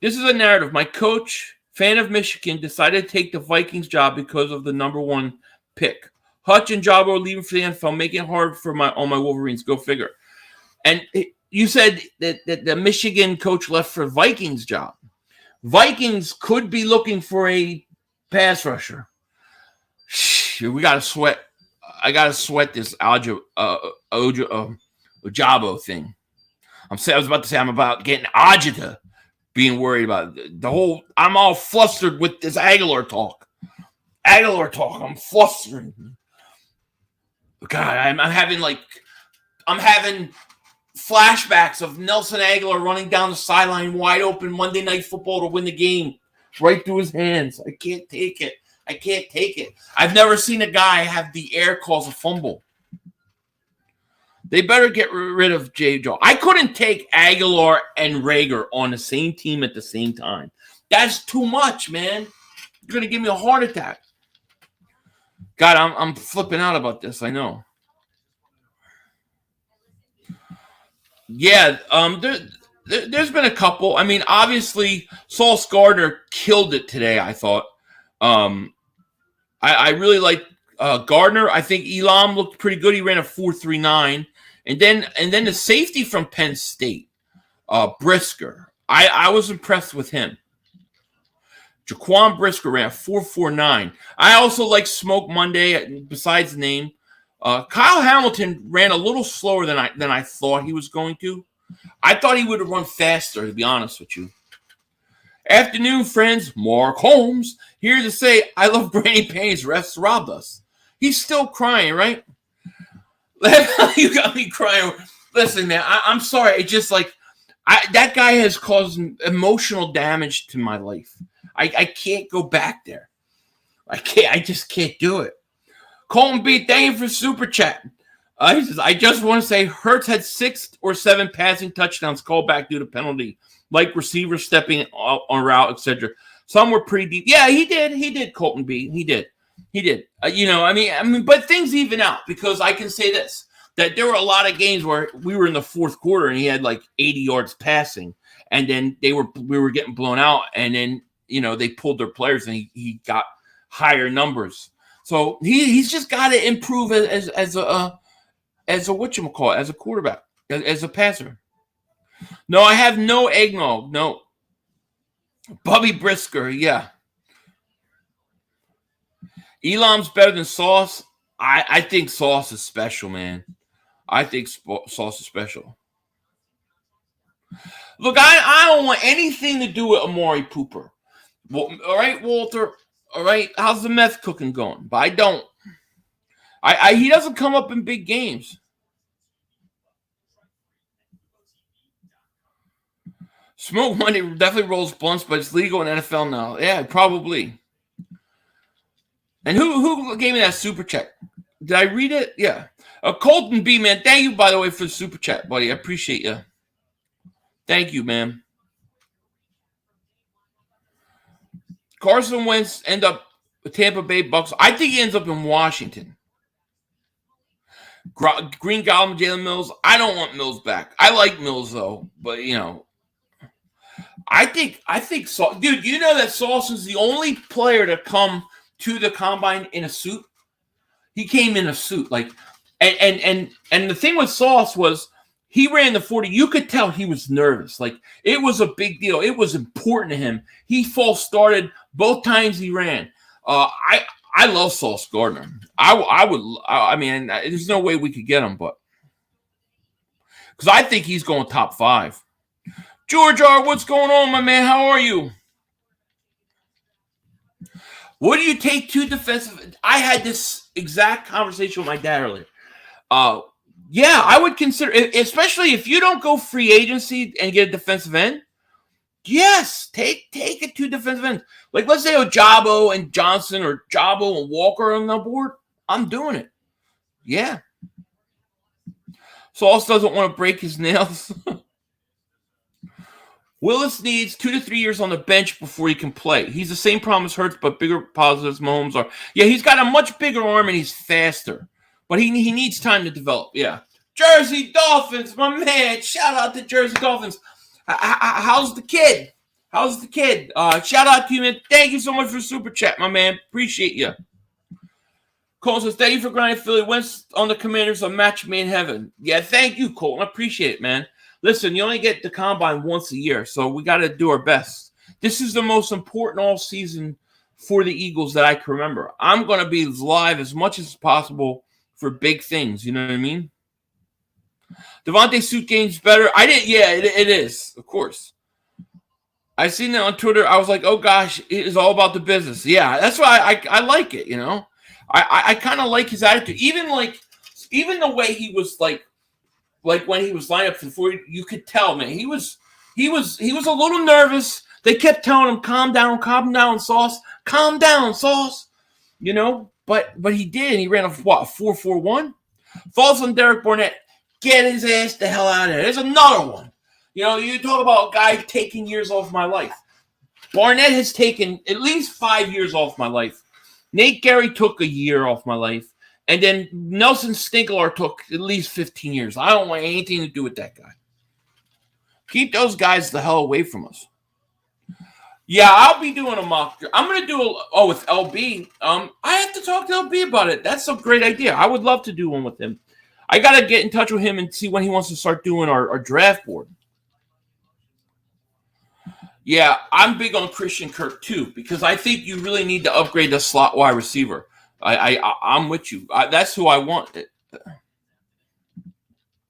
This is a narrative. My coach, fan of Michigan, decided to take the Vikings job because of the number 1 pick. Hutch and Ojabo are leaving for the NFL, making it hard for my Wolverines. Go figure. And you said that the Michigan coach left for Vikings job. Vikings could be looking for a pass rusher. We got to sweat. I got to sweat this Ojabo thing. I was about to say I'm about getting Ajita being worried about the whole. I'm all flustered with this Aguilar talk. I'm flustering. God, I'm having flashbacks of Nelson Aguilar running down the sideline wide open Monday Night Football to win the game right through his hands. I can't take it. I've never seen a guy have the air cause a fumble. They better get rid of J. Joe. I couldn't take Aguilar and Rager on the same team at the same time. That's too much, man. You're going to give me a heart attack. God, I'm flipping out about this. I know. Yeah, there's been a couple. I mean, obviously, Sauce Gardner killed it today, I thought. I really like Gardner. I think Elam looked pretty good. He ran a 4.39. And then the safety from Penn State, Brisker. I was impressed with him. Jaquan Brisker ran a 4.49. I also like Smoke Monday, besides the name. Kyle Hamilton ran a little slower than I thought he was going to. I thought he would have run faster, to be honest with you. Afternoon, friends. Mark Holmes here to say, I love Brady Payne's refs robbed us. He's still crying, right? You got me crying. Listen, man, I'm sorry. It's just like that guy has caused emotional damage to my life. I can't go back there. I just can't do it. Colton B, thank you for super chat. He says, I just want to say Hurts had 6 or 7 passing touchdowns called back due to penalty, like receivers stepping on route, etc. Some were pretty deep. Yeah, he did, Colton B. He did. I mean, but things even out, because I can say this, that there were a lot of games where we were in the fourth quarter and he had like 80 yards passing, and then we were getting blown out, and then they pulled their players and he got higher numbers. So he's just got to improve as a whatchamacallit, as a quarterback, as a passer. No, I have no eggnog. No. Bubby Brisker, yeah. Elam's better than Sauce. I think Sauce is special, man. I think Sauce is special. Look, I don't want anything to do with Amari Cooper. Well, all right, Walter. All right, how's the meth cooking going? But I don't. He doesn't come up in big games. Smoke Monday definitely rolls blunts, but it's legal in NFL now. Yeah, probably. And who gave me that super chat? Did I read it? Yeah. Colton B, man. Thank you, by the way, for the super chat, buddy. I appreciate you. Thank you, man. Carson Wentz end up with Tampa Bay Bucks. I think he ends up in Washington. Green Goblin, Jalen Mills. I don't want Mills back. I like Mills, though. But, I think Sauce. Dude, you know that Sauce is the only player to come to the combine in a suit? He came in a suit. And the thing with Sauce was he ran the 40. You could tell he was nervous. It was a big deal. It was important to him. He false started both times he ran. I love Sauce Gardner. I mean, there's no way we could get him, but because I think he's going top 5. George R., what's going on, my man? How are you? What do you take 2 defensive? I had this exact conversation with my dad earlier. Yeah, I would consider, especially if you don't go free agency and get a defensive end. Yes, take it 2 defensive ends. Let's say Ojabo and Johnson or Ojabo and Walker on the board. I'm doing it. Yeah. Sauce doesn't want to break his nails. Willis needs 2 to 3 years on the bench before he can play. He's the same problem as Hurts, but bigger positives Mahomes are. Yeah, he's got a much bigger arm and he's faster. But he needs time to develop. Yeah. Jersey Dolphins, my man. Shout out to Jersey Dolphins. How's the kid? Shout out to you, man. Thank you so much for super chat, my man. Appreciate you. Cole says, thank you for grinding Philly. Wentz on the Commanders, a match made in heaven. Yeah, thank you, Colton. I appreciate it, man. Listen, you only get the combine once a year, so we got to do our best. This is the most important all season for the Eagles that I can remember. I'm going to be live as much as possible for big things. You know what I mean? Devontae suit game's better. I didn't. Yeah, it is. Of course. I seen that on Twitter. I was like, oh gosh, it is all about the business. Yeah, that's why I like it. You know, I kind of like his attitude. Even the way he was like when he was lined up before, you could tell, man, he was a little nervous. They kept telling him, calm down, Sauce, calm down, Sauce. You know, but he did, and he ran a 4.41. Falls on Derek Barnett. Get his ass the hell out of there. There's another one. You know, you talk about a guy taking years off my life. Barnett has taken at least 5 years off my life. Nate Gary took a year off my life. And then Nelson Stingley took at least 15 years. I don't want anything to do with that guy. Keep those guys the hell away from us. Yeah, I'll be doing a mock. I'm going to do with LB. I have to talk to LB about it. That's a great idea. I would love to do one with him. I got to get in touch with him and see when he wants to start doing our draft board. Yeah, I'm big on Christian Kirk too, because I think you really need to upgrade the slot wide receiver. I'm with you. That's who I want.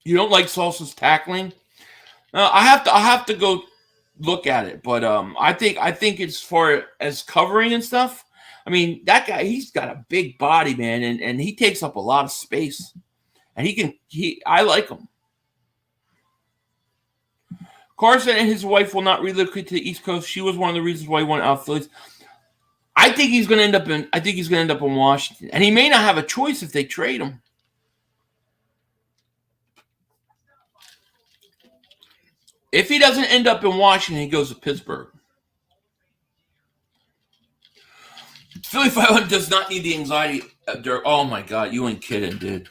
You don't like Sauce's tackling? I have to go look at it, but I think as far as covering and stuff, I mean, that guy, he's got a big body, man, and he takes up a lot of space. And I like him. Carson and his wife will not relocate to the East Coast. She was one of the reasons why he went out of Phillies. I think he's going to end up in Washington, and he may not have a choice if they trade him. If he doesn't end up in Washington, he goes to Pittsburgh. Philly 500 does not need the anxiety. Oh my God, you ain't kidding, dude.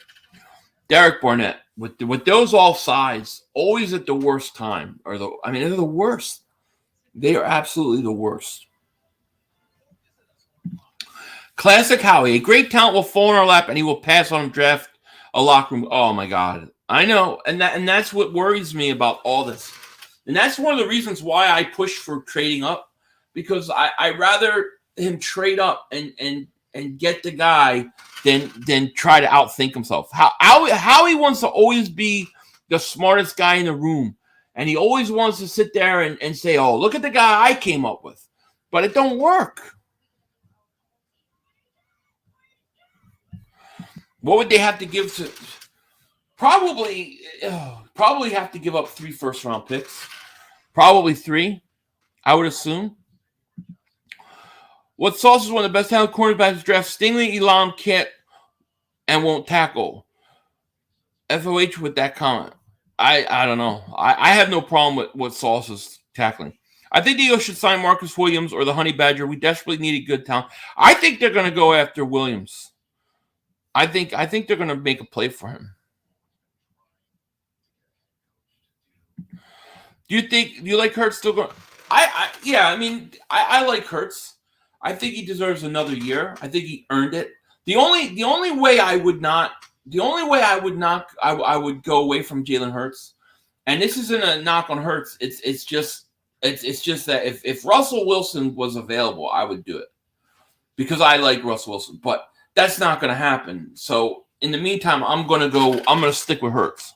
Derek Barnett with those offsides, always at the worst time. They're the worst. They are absolutely the worst. Classic Howie. A great talent will fall in our lap, and he will pass on draft a locker room. Oh my God, I know, and that's what worries me about all this, and that's one of the reasons why I push for trading up, because I rather him trade up and get the guy than try to outthink himself. How he wants to always be the smartest guy in the room, and he always wants to sit there and say, "Oh, look at the guy I came up with," but it don't work. What would they have to give to? Probably have to give up 3 first-round picks. Probably 3, I would assume. What Sauce is one of the best talented cornerbacks draft. Stingley, Elam can't and won't tackle. FOH with that comment. I don't know. I have no problem with what Sauce is tackling. I think the Eagles should sign Marcus Williams or the Honey Badger. We desperately need a good talent. I think they're going to go after Williams. I think they're going to make a play for him. Do you like Hurts still going? I like Hurts. I think he deserves another year. I think he earned it. The only way I would go away from Jalen Hurts, and this isn't a knock on Hurts. It's just that if Russell Wilson was available, I would do it because I like Russell Wilson, but that's not going to happen. So in the meantime, I'm going to stick with Hurts.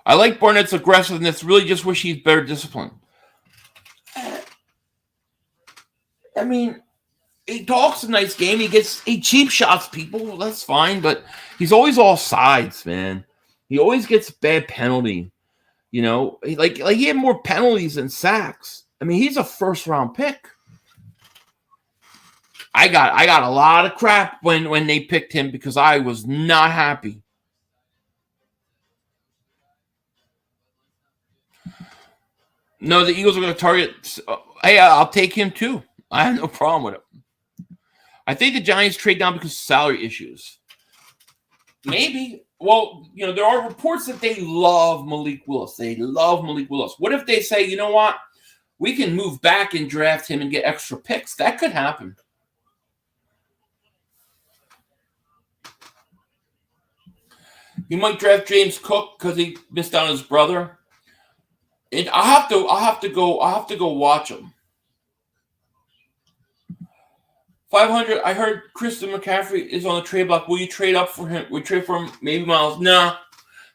I like Barnett's aggressiveness. Really just wish he's better disciplined. I mean, he talks a nice game. He cheap shots people. That's fine, but he's always all sides, man. He always gets bad penalty. You know, he had more penalties than sacks. I mean, he's a first-round pick. I got a lot of crap when they picked him because I was not happy. No, the Eagles are going to target. Hey, I'll take him too. I have no problem with it. I think the Giants trade down because of salary issues. Maybe. Well, you know, there are reports that they love Malik Willis. What if they say, you know what? We can move back and draft him and get extra picks. That could happen. He might draft James Cook because he missed out on his brother. And I'll have to go watch him. 500. I heard Christian McCaffrey is on the trade block. Will you trade up for him? We trade for him, maybe Miles. No,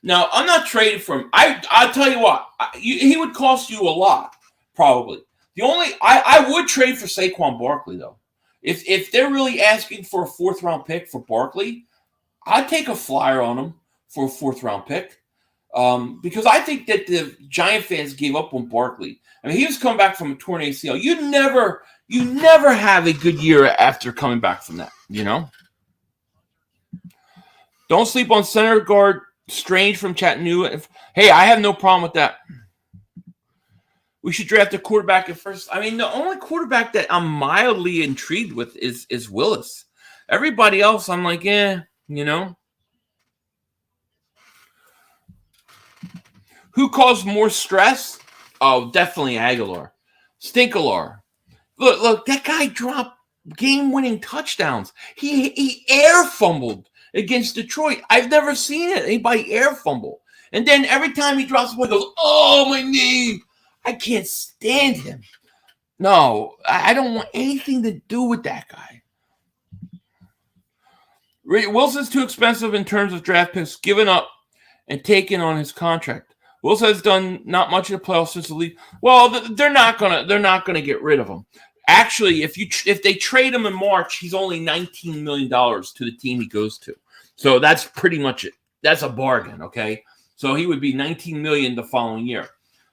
I'm not trading for him. I'll tell you what. He would cost you a lot, probably. I would trade for Saquon Barkley though. If they're really asking for a 4th round pick for Barkley, I'd take a flyer on him for a 4th round pick. Because I think that the Giant fans gave up on Barkley. I mean, he was coming back from a torn ACL. You never have a good year after coming back from that, you know? Don't sleep on center guard Strange from Chattanooga. Hey, I have no problem with that. We should draft a quarterback at first. I mean, the only quarterback that I'm mildly intrigued with is Willis. Everybody else, I'm like, you know? Who caused more stress? Oh, definitely Aguilar. Stinkley. Look, that guy dropped game-winning touchdowns. He air fumbled against Detroit. I've never seen anybody air fumble. And then every time he drops the ball, he goes, oh, my knee. I can't stand him. No, I don't want anything to do with that guy. Wilson's too expensive in terms of draft picks, giving up and taking on his contract. Wilson has done not much in the playoffs since the league. Well, they're not gonna get rid of him. Actually, if they trade him in March, he's only $19 million to the team he goes to. So that's pretty much it. That's a bargain, okay? So he would be $19 million the following year.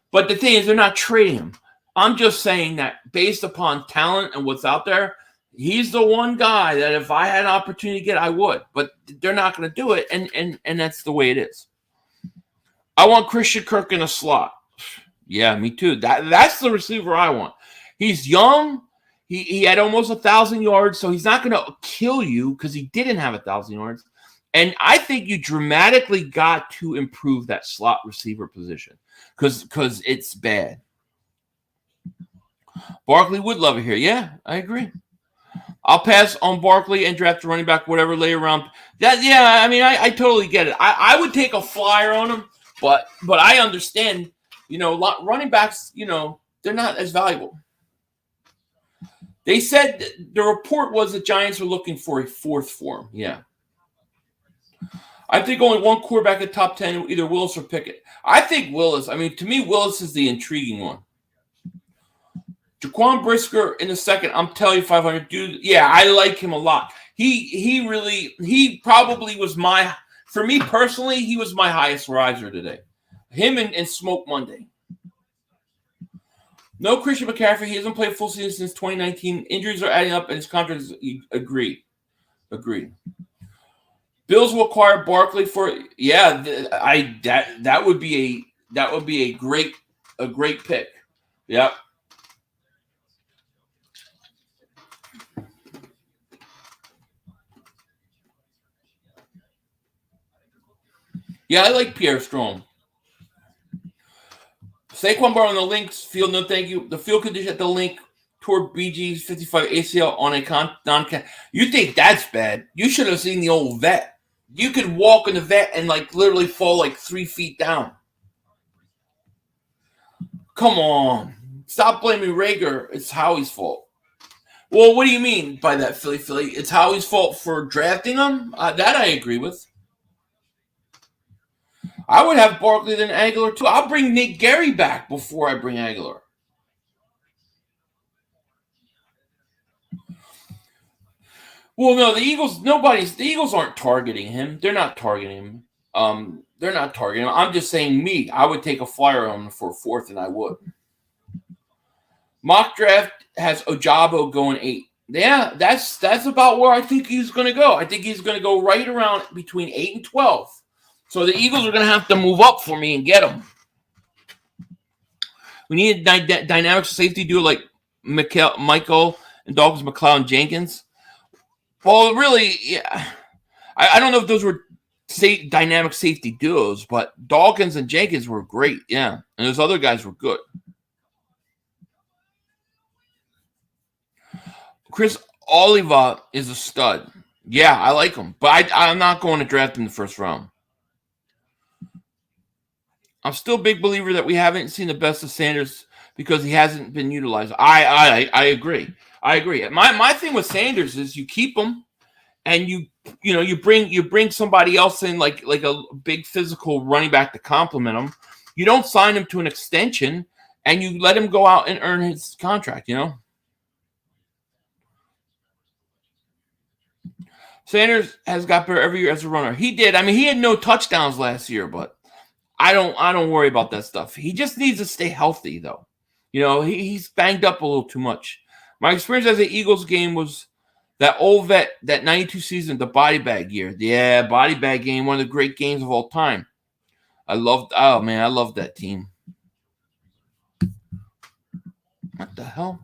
But the thing is, they're not trading him. I'm just saying that based upon talent and what's out there, he's the one guy that if I had an opportunity to get, I would. But they're not going to do it, and that's the way it is. I want Christian Kirk in a slot. Yeah, me too. That's the receiver I want. He's young. He had almost 1,000 yards, so he's not going to kill you because he didn't have 1,000 yards. And I think you dramatically got to improve that slot receiver position because it's bad. Barkley would love it here. Yeah, I agree. I'll pass on Barkley and draft a running back, whatever, later around. I totally get it. I would take a flyer on him, but I understand, running backs, they're not as valuable. They said the report was the Giants were looking for a 4th for him. Yeah. I think only one quarterback at top 10, either Willis or Pickett. I think Willis. I mean, to me, Willis is the intriguing one. Jaquan Brisker in the second. I'm telling you, 500 dude. Yeah, I like him a lot. He probably was for me personally, he was my highest riser today. Him and Smoke Monday. No Christian McCaffrey. He hasn't played full season since 2019. Injuries are adding up, and his contract is Agreed. Bills will acquire Barkley for that would be a great pick. Yep. Yeah, I like Pierre Strong. Saquon Bar on the links field. No, thank you. The field condition at the link toward BG's 55 ACL on a non-con. You think that's bad? You should have seen the old vet. You could walk in the vet and literally fall 3 feet down. Come on. Stop blaming Rager. It's Howie's fault. Well, what do you mean by that, Philly? It's Howie's fault for drafting him? That I agree with. I would have Barkley than Aguilar, too. I'll bring Nick Gary back before I bring Aguilar. Well, no, the Eagles aren't targeting him. They're not targeting him. I'm just saying I would take a flyer on him for a 4th, and I would. Mock draft has Ojabo going 8. Yeah, that's about where I think he's going to go. I think he's going to go right around between 8 and 12. So the Eagles are going to have to move up for me and get him. We need a dynamic safety duo like Michael and Dawkins, McLeod, and Jenkins. Well, really, yeah. I don't know if those were dynamic safety duos, but Dawkins and Jenkins were great, yeah. And those other guys were good. Chris Oliva is a stud. Yeah, I like him, but I'm not going to draft him in the 1st round. I'm still a big believer that we haven't seen the best of Sanders because he hasn't been utilized. I agree. I agree. My thing with Sanders is you keep him and you bring somebody else in like a big physical running back to complement him. You don't sign him to an extension and you let him go out and earn his contract, Sanders has got better every year as a runner. He did. I mean, he had no touchdowns last year, but I don't worry about that stuff. He just needs to stay healthy, though. He's banged up a little too much. My experience as an Eagles game was that old vet, that 92 season, the body bag year. Yeah, body bag game, one of the great games of all time. I loved that team. What the hell?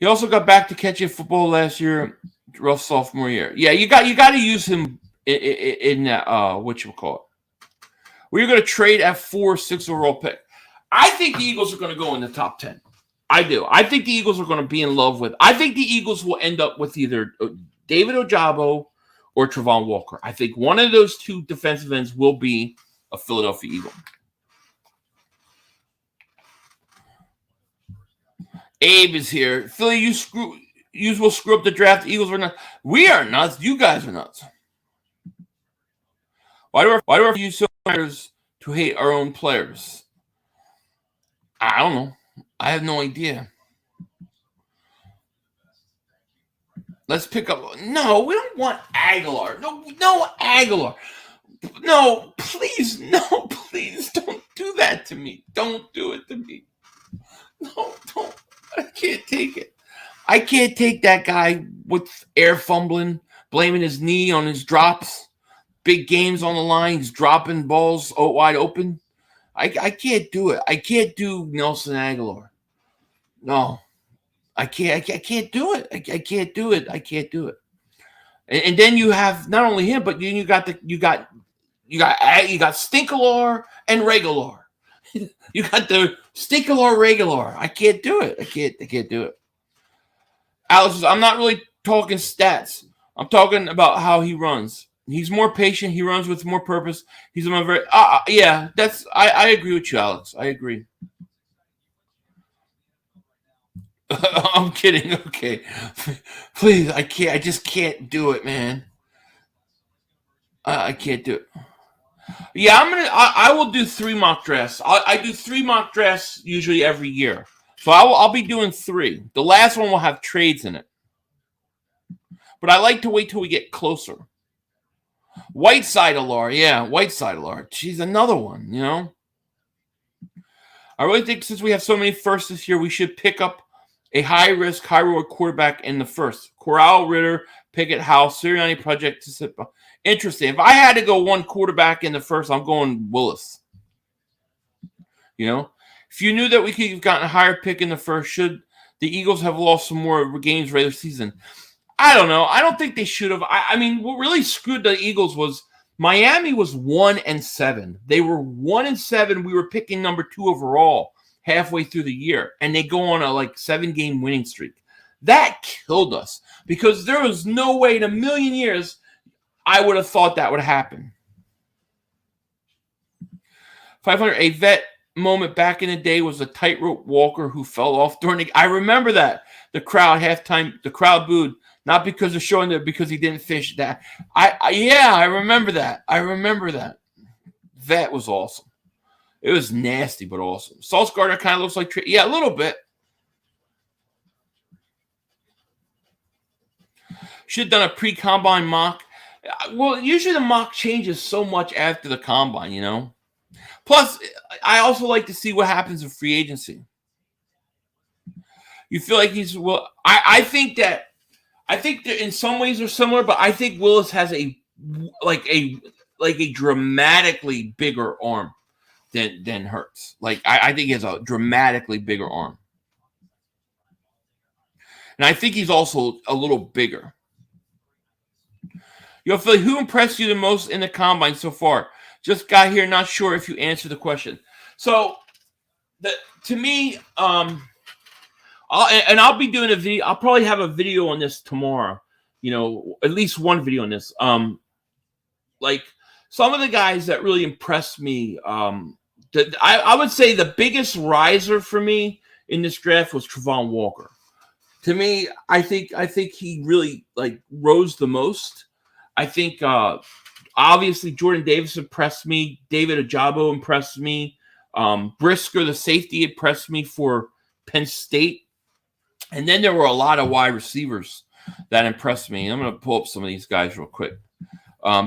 He also got back to catching football last year, rough sophomore year. Yeah, you got to use him in that whatchamacallit. We're going to trade at 6 overall pick. I think the Eagles are going to go in the top 10. I do. I think the Eagles are going to be in love with. I think the Eagles will end up with either David Ojabo or Travon Walker. I think one of those two defensive ends will be a Philadelphia Eagle. Abe is here. Philly, you will screw up the draft. The Eagles are nuts. We are nuts. You guys are nuts. Why do I use so much to hate our own players? I don't know. I have no idea. Let's pick up. No, we don't want Aguilar. No Aguilar. No, please don't do that to me. Don't do it to me. No, don't. I can't take it. I can't take that guy with air fumbling, blaming his knee on his drops, big games on the line, he's dropping balls wide open. I can't do it. I can't do Nelson Aguilar. No, I can't. I can't do it. I can't do it. I can't do it. And then you have not only him, but then you got Stingley and Regalar. You got the Stingley Regalar. I can't do it. I can't do it. Alex, I'm not really talking stats. I'm talking about how he runs. He's more patient. He runs with more purpose. He's a very yeah. I agree with you, Alex. I agree. I'm kidding. Okay, please. I can't. I just can't do it, man. I can't do it. Yeah, I will do 3 mock drafts. I do 3 mock drafts usually every year. So I'll be doing 3. The last one will have trades in it. But I like to wait till we get closer. Whiteside Alar, yeah, Whiteside Alar. She's another one, I really think since we have so many firsts this year, we should pick up a high-risk, high-reward quarterback in the first. Corral, Ritter, Pickett, House, Sirianni project to sit. Interesting. If I had to go one quarterback in the first, I'm going Willis. If you knew that we could have gotten a higher pick in the first, should the Eagles have lost some more games regular season? I don't know. I don't think they should have. I mean, what really screwed the Eagles was Miami was 1-7. They were 1-7. We were picking number 2 overall halfway through the year, and they go on a 7-game winning streak. That killed us because there was no way in a million years I would have thought that would happen. 500, a vet moment back in the day was a tightrope walker who fell off during the. I remember that the crowd halftime. The crowd booed not because of showing that because he didn't fish that. I remember that. I remember that. That was awesome. It was nasty but awesome. Sauce Gardner kind of looks like a little bit. Should have done a pre-combine mock. Well, usually the mock changes so much after the combine, Plus, I also like to see what happens in free agency. You feel like he's I think that in some ways they're similar, but I think Willis has a dramatically bigger arm than Hurts. I think he has a dramatically bigger arm, and I think he's also a little bigger. Philly, who impressed you the most in the combine so far? Just got here, not sure if you answered the question. So, to me, I'll be doing a video. I'll probably have a video on this tomorrow. At least one video on this. some of the guys that really impressed me, I would say the biggest riser for me in this draft was Travon Walker. To me, I think he really rose the most. I think obviously Jordan Davis impressed me. David Ojabo impressed me. Brisker, the safety, impressed me for Penn State. And then there were a lot of wide receivers that impressed me. I'm going to pull up some of these guys real quick.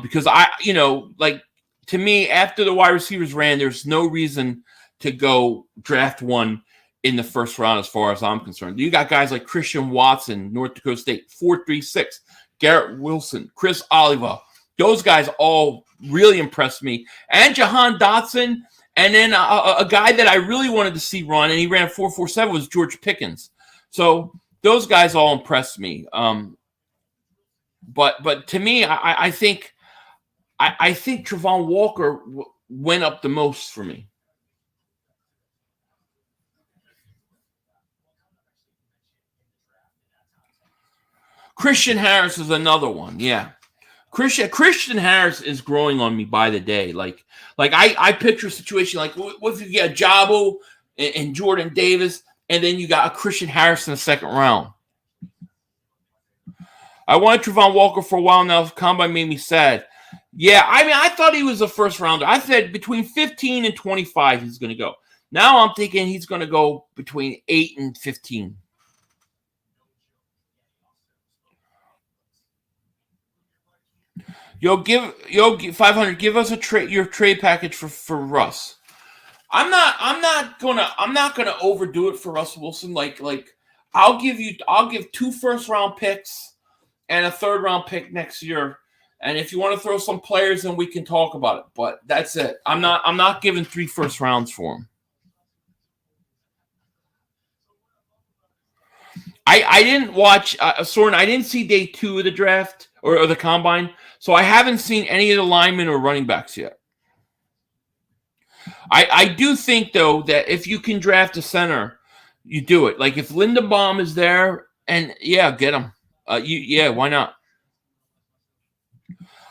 Because to me, after the wide receivers ran, there's no reason to go draft one in the first round as far as I'm concerned. You got guys like Christian Watson, North Dakota State, 4.36, Garrett Wilson, Chris Oliver. Those guys all really impressed me. And Jahan Dotson. And then a guy that I really wanted to see run, and he ran 4.47, was George Pickens. So those guys all impressed me. But to me, I think Travon Walker went up the most for me. Christian Harris is another one. Yeah. Christian Harris is growing on me by the day. I picture a situation like, what if you get Ojabo and Jordan Davis, and then you got a Christian Harris in the second round? I wanted Travon Walker for a while now. Combine made me sad. Yeah, I thought he was a first rounder. I said between 15 and 25 he's going to go. Now I'm thinking he's going to go between 8 and 15. Give 500. Give us your trade package for Russ. I'm not gonna overdo it for Russell Wilson. I'll give 2 first round picks and a 3rd round pick next year. And if you want to throw some players in, we can talk about it. But that's it. I'm not giving 3 first rounds for him. I didn't watch Soren. I didn't see day 2 of the draft or the combine, so I haven't seen any of the linemen or running backs yet. I do think though that if you can draft a center, you do it. Like if Lindenbaum is there, and get him. Why not?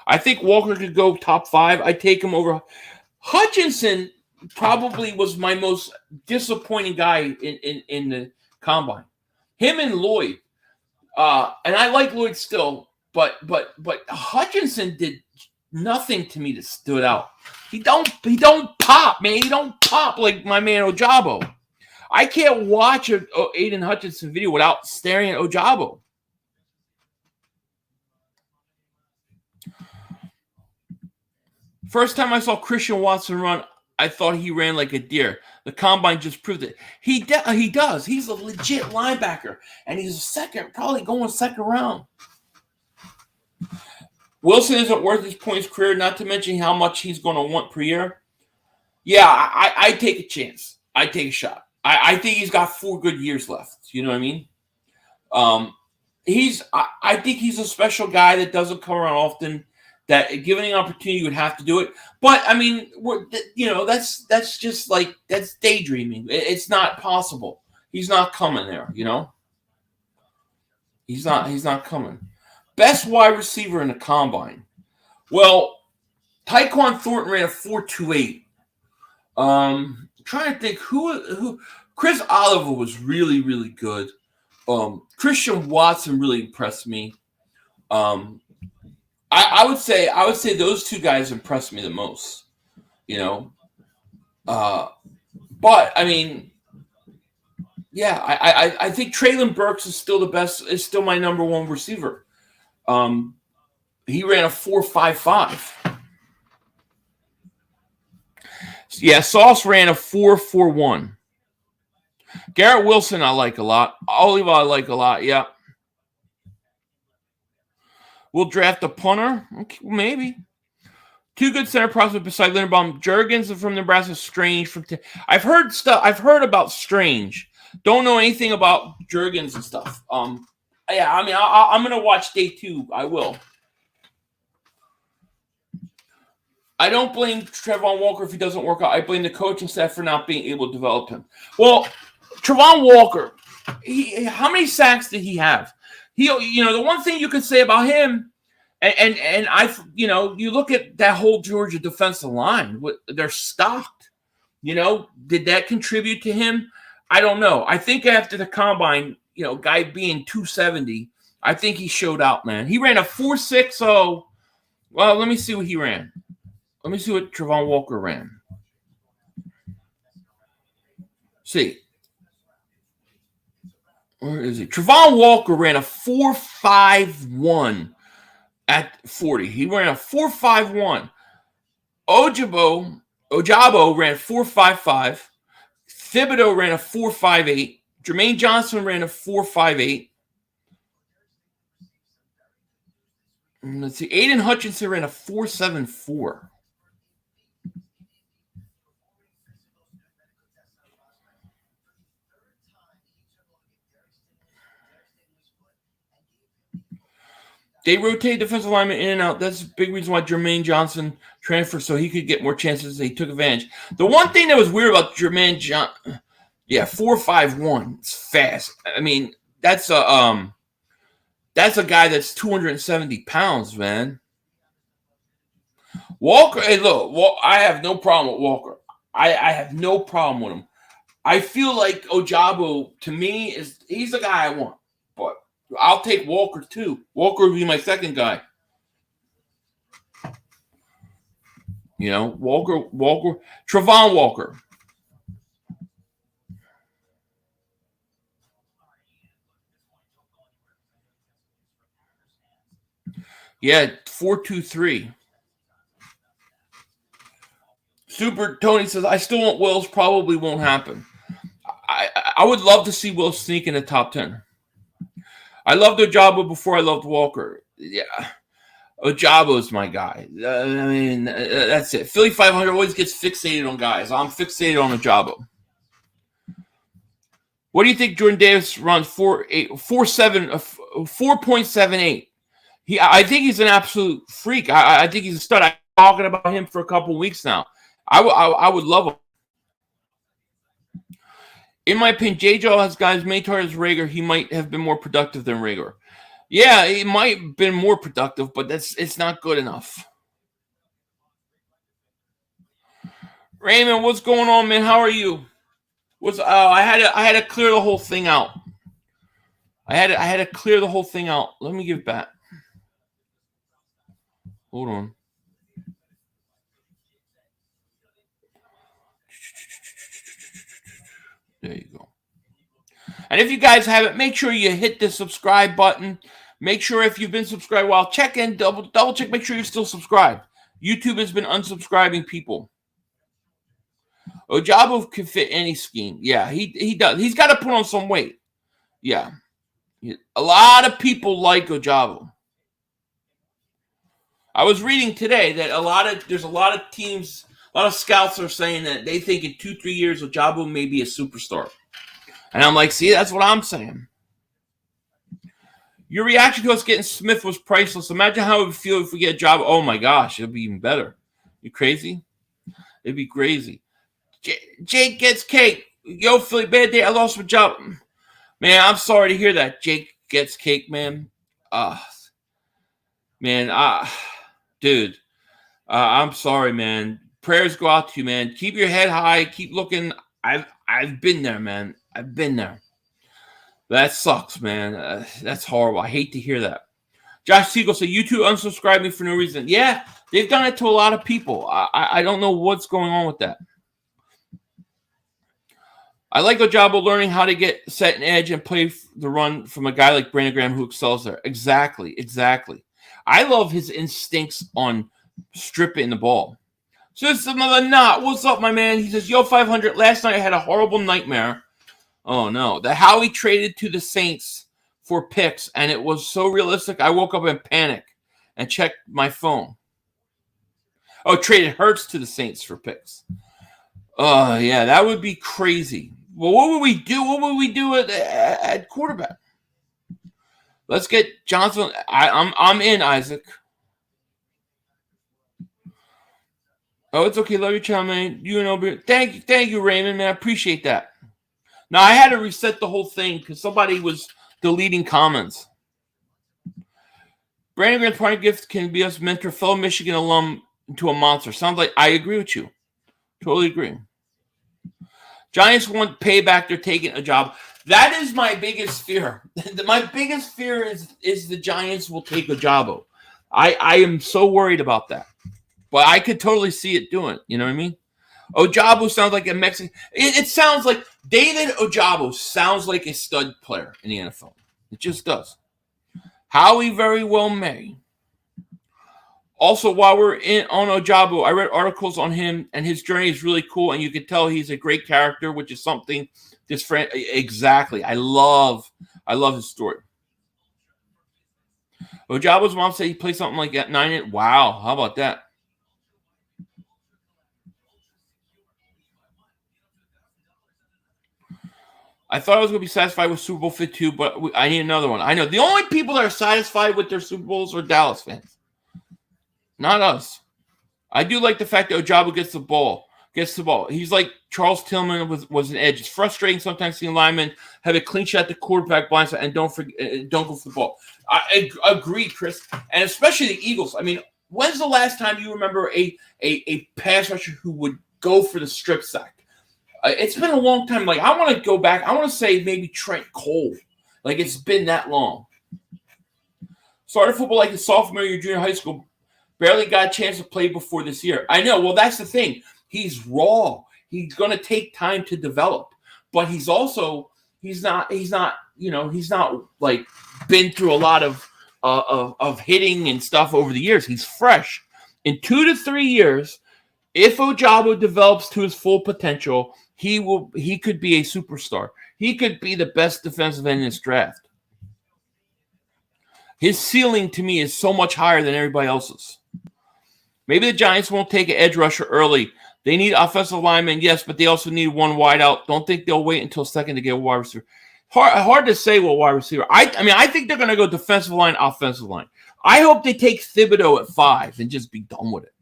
I think Walker could go top 5. I take him over Hutchinson. Probably was my most disappointing guy in the combine. Him and Lloyd, and I like Lloyd still, but Hutchinson did nothing to me that stood out. He don't pop, man. He don't pop like my man Ojabo. I can't watch a Aiden Hutchinson video without staring at Ojabo. First time I saw Christian Watson run, I thought he ran like a deer. The combine just proved it. He does. He's a legit linebacker, and he's probably going second round. Wilson isn't worth his points career, not to mention how much he's going to want per year. Yeah, I take a chance. I take a shot. I think he's got 4 good years left. You know what I mean? I think he's a special guy that doesn't come around often. That given the opportunity, you would have to do it. But I mean, that's just that's daydreaming. It's not possible. He's not coming there. He's not coming. Best wide receiver in the combine. Well, Tyquan Thornton ran a 4.28. Trying to think who. Chris Oliver was really, really good. Christian Watson really impressed me. I would say those 2 guys impressed me the most, But I mean, I think Treylon Burks is still the best. Is still my number 1 receiver. He ran a 4.55. Yeah, Sauce ran a 4.41. Garrett Wilson I like a lot. Oliver I like a lot. Yeah. We'll draft a punter. Okay, maybe. 2 good center prospects beside Linderbaum. Jurgens from Nebraska. Strange from. I've heard about Strange. Don't know anything about Jurgens and stuff. I'm gonna watch day 2. I will. I don't blame Travon Walker if he doesn't work out. I blame the coaching staff for not being able to develop him. Well, Travon Walker, how many sacks did he have? The one thing you could say about him, And you look at that whole Georgia defensive line. They're stocked. Did that contribute to him? I don't know. I think after the combine, guy being 270, I think he showed out, man. He ran a 4.60. Well, let me see what he ran. Let me see what Travon Walker ran. See. Where is he? Travon Walker ran a 4.51 at 40. He ran a 4.51. Ojabo ran 4.55. Thibodeau ran a 4.58. Jermaine Johnson ran a 4.58. Let's see. Aiden Hutchinson ran a 4.74. They rotate defensive linemen in and out. That's a big reason why Jermaine Johnson transferred, so he could get more chances. They took advantage. The one thing that was weird about Jermaine Johnson, 4.51. It's fast. I mean, that's a guy that's 270 pounds, man. Walker, hey, look, I have no problem with Walker. I have no problem with him. I feel like Ojabo, to me, he's the guy I want. But I'll take Walker, too. Walker would be my second guy. Walker, Travon Walker. Yeah, 4.23. Super Tony says, I still want Wills. Probably won't happen. I would love to see Wills sneak in the top 10. I loved Ojabo before I loved Walker. Yeah. Ojabo's my guy. That's it. Philly 500 always gets fixated on guys. I'm fixated on Ojabo. What do you think Jordan Davis runs? 4.78. I think he's an absolute freak. I think he's a stud. I've been talking about him for a couple of weeks now. I would love him. In my opinion, J-Jaw has guys made targets Rager. He might have been more productive than Rager. Yeah, he might have been more productive, but it's not good enough. Raymond, what's going on, man? How are you? I had to clear the whole thing out. I had to clear the whole thing out. Let me give it back. Hold on. There you go. And if you guys haven't, make sure you hit the subscribe button. Make sure if you've been subscribed, check in, double check, make sure you're still subscribed. YouTube has been unsubscribing people. Ojabo can fit any scheme. Yeah, he does. He's got to put on some weight. Yeah. A lot of people like Ojabo. I was reading today that there's a lot of teams, a lot of scouts are saying that they think in 2-3 years Ojabo may be a superstar. And I'm like, see, that's what I'm saying. Your reaction to us getting Smith was priceless. Imagine how it would feel if we get a job. Oh, my gosh, it'll be even better. You crazy? It'd be crazy. Jake gets cake. Yo, Philly, bad day. I lost my job. Man, I'm sorry to hear that. Jake gets cake, man. Dude, I'm sorry, man. Prayers go out to you, man. Keep your head high. Keep looking. I've been there, man. I've been there. That sucks, man. That's horrible. I hate to hear that. Josh Siegel said, YouTube unsubscribed me for no reason. Yeah, they've done it to a lot of people. I don't know what's going on with that. I like Ojabo learning how to get set and edge and play the run from a guy like Brandon Graham who excels there. Exactly. I love his instincts on stripping the ball. System of the Knot. What's up, my man? He says, yo, 500. Last night I had a horrible nightmare. Oh, no. How he traded to the Saints for picks, and it was so realistic, I woke up in panic and checked my phone. Oh, traded Hurts to the Saints for picks. Oh, yeah, that would be crazy. Well, what would we do? What would we do at quarterback? Let's get Johnson. I'm in, Isaac. Oh, it's okay. Love your channel, man. Thank you, Raymond, man. I appreciate that. Now, I had to reset the whole thing because somebody was deleting comments. Brandon Grant's parting gift can be us mentor fellow Michigan alum into a monster. Sounds like I agree with you. Totally agree. Giants want payback. They're taking a job. That is my biggest fear. My biggest fear is the Giants will take Ojabo. I am so worried about that. But I could totally see it doing. You know what I mean? Ojabo sounds like a Mexican. It sounds like David Ojabo sounds like a stud player in the NFL. It just does. Howie very well may. Also, while we're on Ojabo, I read articles on him, and his journey is really cool, and you can tell he's a great character, which is something this friend exactly. I love his story. Ojabo's mom said he played something like that 9. Wow, how about that? I thought I was going to be satisfied with Super Bowl 52, but I need another one. I know. The only people that are satisfied with their Super Bowls are Dallas fans. Not us. I do like the fact that Ojabo gets the ball. He's like Charles Tillman was an edge. It's frustrating sometimes seeing linemen have a clean shot at the quarterback blindside and don't go for the ball. I agree, Chris. And especially the Eagles. I mean, when's the last time you remember a pass rusher who would go for the strip sack? It's been a long time. Like, I want to go back. I want to say maybe Trent Cole. Like, it's been that long. Started football like a sophomore year, junior high school. Barely got a chance to play before this year. I know. Well, that's the thing. He's raw. He's going to take time to develop. But he's not like been through a lot of hitting and stuff over the years. He's fresh. In 2 to 3 years, if Ojabo develops to his full potential, he could be a superstar. He could be the best defensive end in this draft. His ceiling to me is so much higher than everybody else's. Maybe the Giants won't take an edge rusher early. They need offensive linemen, yes, but they also need one wide out. Don't think they'll wait until second to get a wide receiver. Hard to say what wide receiver. I think they're going to go defensive line, offensive line. I hope they take Thibodeau at 5 and just be done with it.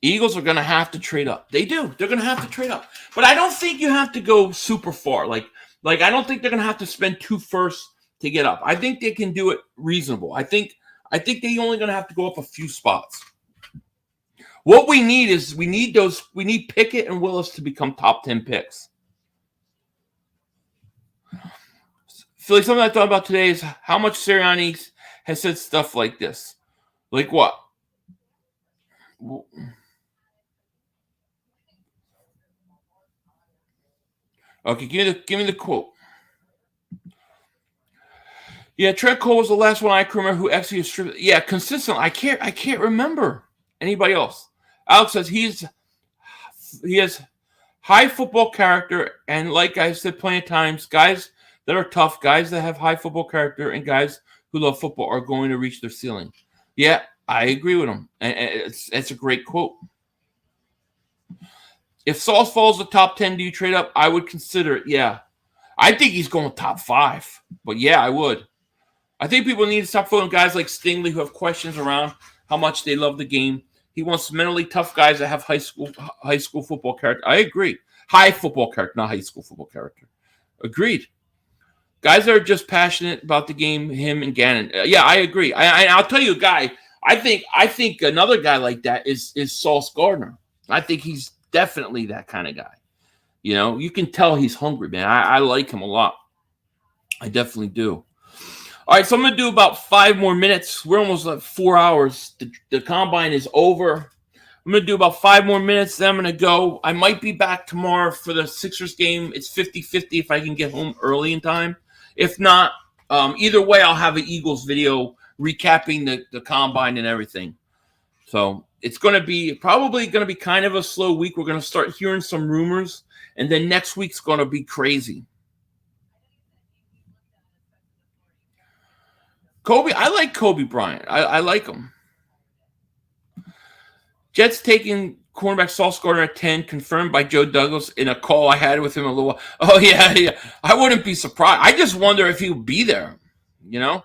Eagles are going to have to trade up. They do. They're going to have to trade up. But I don't think you have to go super far. Like I don't think they're going to have to spend 2 firsts to get up. I think they can do it reasonable. I think they're only going to have to go up a few spots. What we need is we need Pickett and Willis to become top 10 picks. Philly, something I thought about today is how much Sirianni has said stuff like this. Like what? Okay, give me the quote. Yeah, Trent Cole was the last one I can remember who actually distributed. Yeah, consistent. I can't remember anybody else. Alex says he has high football character, and like I said plenty of times, guys that are tough, guys that have high football character, and guys who love football are going to reach their ceiling. Yeah, I agree with him, and it's a great quote. If Sauce falls the top 10, do you trade up? I would consider it, yeah. I think he's going top 5, but yeah, I would. I think people need to stop phoning guys like Stingley who have questions around how much they love the game. He wants mentally tough guys that have high school football character. I agree. High football character, not high school football character. Agreed. Guys that are just passionate about the game, him and Gannon. Yeah, I agree. I'll tell you a guy. I think another guy like that is Sauce Gardner. I think he's definitely that kind of guy. You know, you can tell he's hungry, man. I like him a lot. I definitely do. All right, so I'm going to do about 5 more minutes. We're almost like 4 hours. The combine is over. I'm going to do about 5 more minutes, then I'm going to go. I might be back tomorrow for the Sixers game. It's 50-50 if I can get home early in time. If not, either way, I'll have an Eagles video recapping the combine and everything. So it's probably going to be kind of a slow week. We're going to start hearing some rumors, and then next week's going to be crazy. Kobe, I like Kobe Bryant. I like him. Jets taking cornerback Sauce Gardner at 10, confirmed by Joe Douglas in a call I had with him a little while. Oh, yeah. I wouldn't be surprised. I just wonder if he'll be there, you know?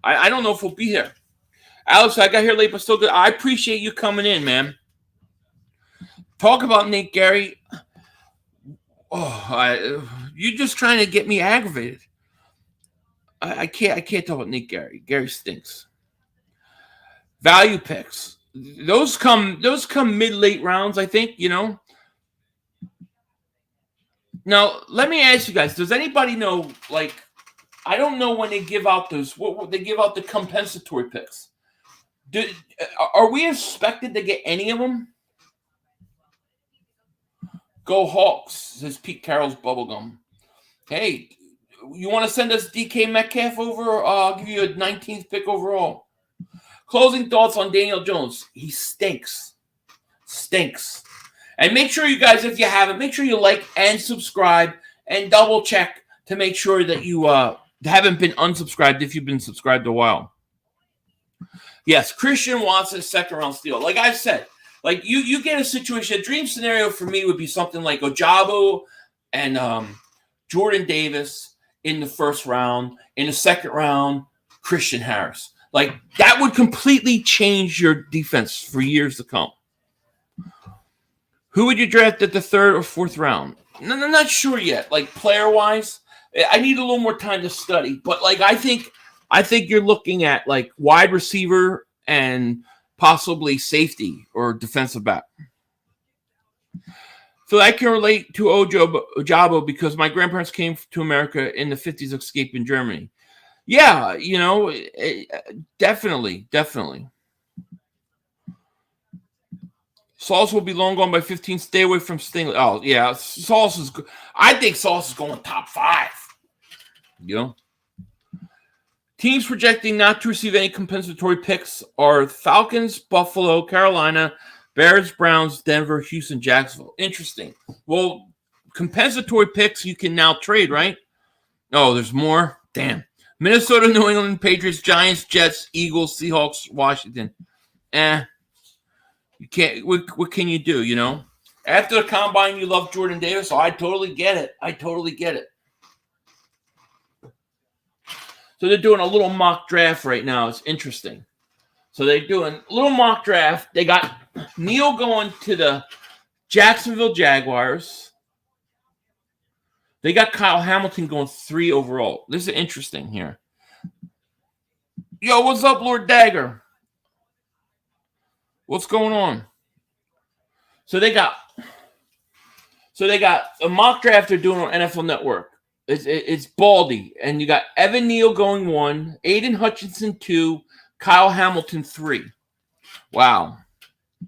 I don't know if he'll be there. Alex, I got here late, but still good. I appreciate you coming in, man. Talk about Nate Gary. Oh, you just trying to get me aggravated. I can't talk about Nick Gary. Gary stinks. Value picks. Those come mid-late rounds, I think, you know. Now, let me ask you guys, does anybody know, like, I don't know when they give out those, what they give out the compensatory picks. Are we expected to get any of them? Go Hawks, says Pete Carroll's bubblegum. Hey, you want to send us DK Metcalf over? I'll give you a 19th pick overall. Closing thoughts on Daniel Jones. He stinks. Stinks. And make sure you guys, if you haven't, make sure you like and subscribe and double check to make sure that you haven't been unsubscribed if you've been subscribed a while. Yes, Christian Watson's second round steal. Like I've said, like you get a situation, a dream scenario for me would be something like Ojabo and Jordan Davis in the first round. In the second round, Christian Harris. Like that would completely change your defense for years to come. Who would you draft at the third or fourth round? No, I'm not sure yet. Like player-wise, I need a little more time to study. But like I think you're looking at like wide receiver and possibly safety or defensive back. So I can relate to Ojabo because my grandparents came to America in the 50s, escaping Germany. Yeah, you know, definitely. Sauce will be long gone by 15. Stay away from Stingley. Oh, yeah, Sauce is good. I think Sauce is going top 5. You know? Teams projecting not to receive any compensatory picks are Falcons, Buffalo, Carolina, Bears, Browns, Denver, Houston, Jacksonville. Interesting. Well, compensatory picks you can now trade, right? Oh, there's more? Damn. Minnesota, New England, Patriots, Giants, Jets, Eagles, Seahawks, Washington. You can't. What can you do? You know, after the combine, you love Jordan Davis. So I totally get it. So they're doing a little mock draft right now. It's interesting. So they're doing a little mock draft. They got Neal going to the Jacksonville Jaguars. They got Kyle Hamilton going 3 overall. This is interesting here. Yo, what's up, Lord Dagger? What's going on? So they got a mock draft they're doing on NFL Network. It's Baldy, and you got Evan Neal going 1, Aiden Hutchinson 2, Kyle Hamilton 3. Wow.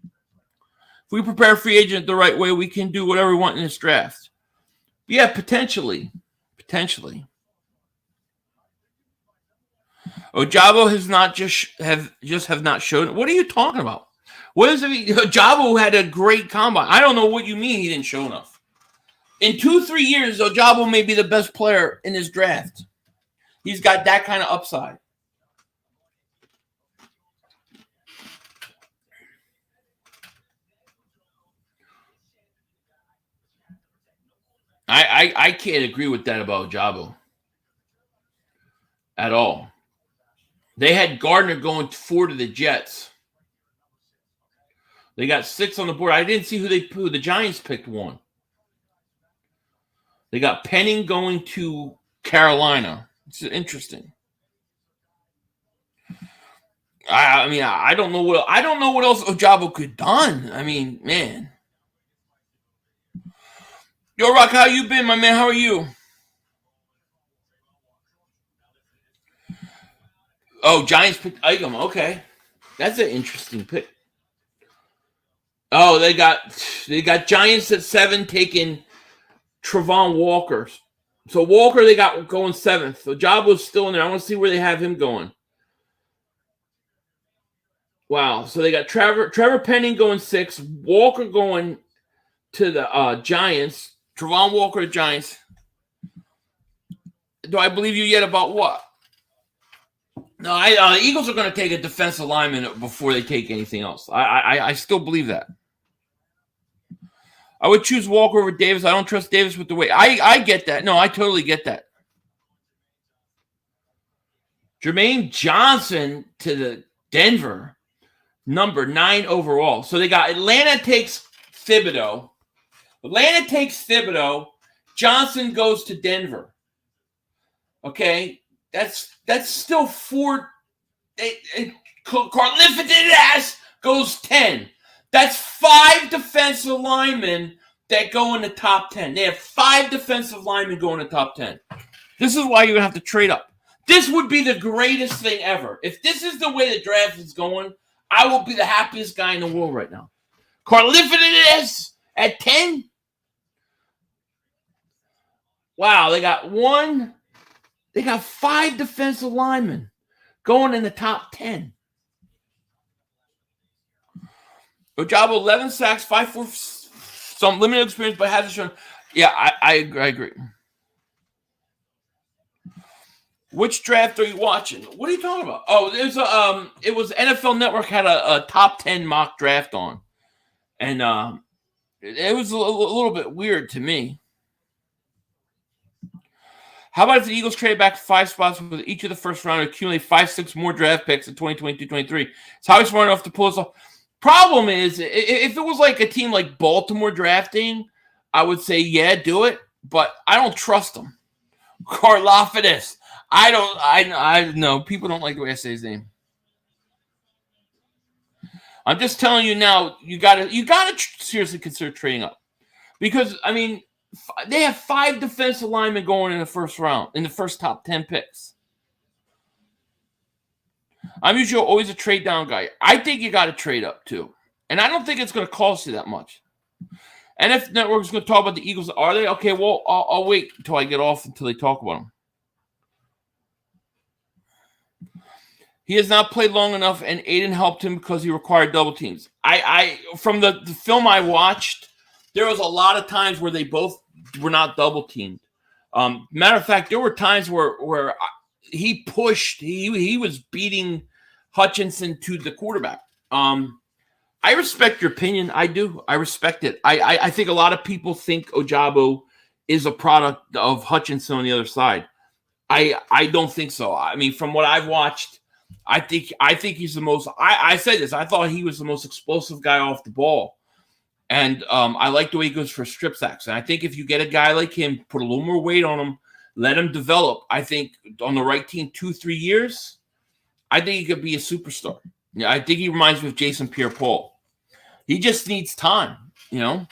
If we prepare free agent the right way, we can do whatever we want in this draft. Yeah, potentially. Ojabo has not have not shown. What are you talking about? What is it? Ojabo had a great combine. I don't know what you mean he didn't show enough. In 2-3 years, Ojabo may be the best player in this draft. He's got that kind of upside. I can't agree with that about Ojabo at all. They had Gardner going 4 to the Jets. They got 6 on the board. I didn't see who the Giants picked 1. They got Penning going to Carolina. It's interesting. I mean, I don't know what else Ojabo could have done. I mean, man. Yo, Rock, how you been, my man? How are you? Oh, Giants picked Eicham. Okay. That's an interesting pick. Oh, they got Giants at 7 taking Travon Walker. So Walker they got going 7th. So Ojabo's still in there. I want to see where they have him going. Wow. So they got Trevor Penning going 6. Walker going to the Giants. Travon Walker, Giants. Do I believe you yet about what? No, the Eagles are going to take a defensive lineman before they take anything else. I still believe that. I would choose Walker over Davis. I don't trust Davis with the weight. I get that. No, I totally get that. Jermaine Johnson to the Denver, number 9 overall. So they got Atlanta takes Thibodeau. Johnson goes to Denver. Okay. That's still 4. Carlifited goes 10. That's 5 defensive linemen that go in the top 10. They have 5 defensive linemen going in the top 10. This is why you're going to have to trade up. This would be the greatest thing ever. If this is the way the draft is going, I will be the happiest guy in the world right now. Carlifides at 10. Wow, they got 5 defensive linemen going in the top 10. Ojabo, 11 sacks, 5'4", some limited experience, but hasn't shown. Yeah, I agree. Which draft are you watching? What are you talking about? Oh, there's it was NFL Network had a top 10 mock draft on, and it was a little bit weird to me. How about if the Eagles trade back 5 spots with each of the first round and accumulate 5-6 more draft picks in 2022-23? It's how he's smart enough to pull us off. Problem is, if it was like a team like Baltimore drafting, I would say, yeah, do it. But I don't trust them. Karlafidis. I know. People don't like the way I say his name. I'm just telling you now, you gotta seriously consider trading up. Because, I mean, they have 5 defensive linemen going in the first round, in the first top 10 picks. I'm usually always a trade down guy. I think you got to trade up too. And I don't think it's going to cost you that much. And if Network's going to talk about the Eagles, are they? Okay, well, I'll wait until I get off until they talk about them. He has not played long enough, and Aiden helped him because he required double teams. I from the film I watched, there was a lot of times where they both were not double teamed. Matter of fact, there were times where he pushed. He was beating Hutchinson to the quarterback. I respect your opinion. I do. I respect it. I think a lot of people think Ojabo is a product of Hutchinson on the other side. I don't think so. I mean, from what I've watched, I think he's the most. I said this. I thought he was the most explosive guy off the ball, and I like the way he goes for strip sacks. And I think if you get a guy like him, put a little more weight on him, let him develop. I think on the right team, 2-3 years, I think he could be a superstar. Yeah, I think he reminds me of Jason Pierre-Paul. He just needs time, you know.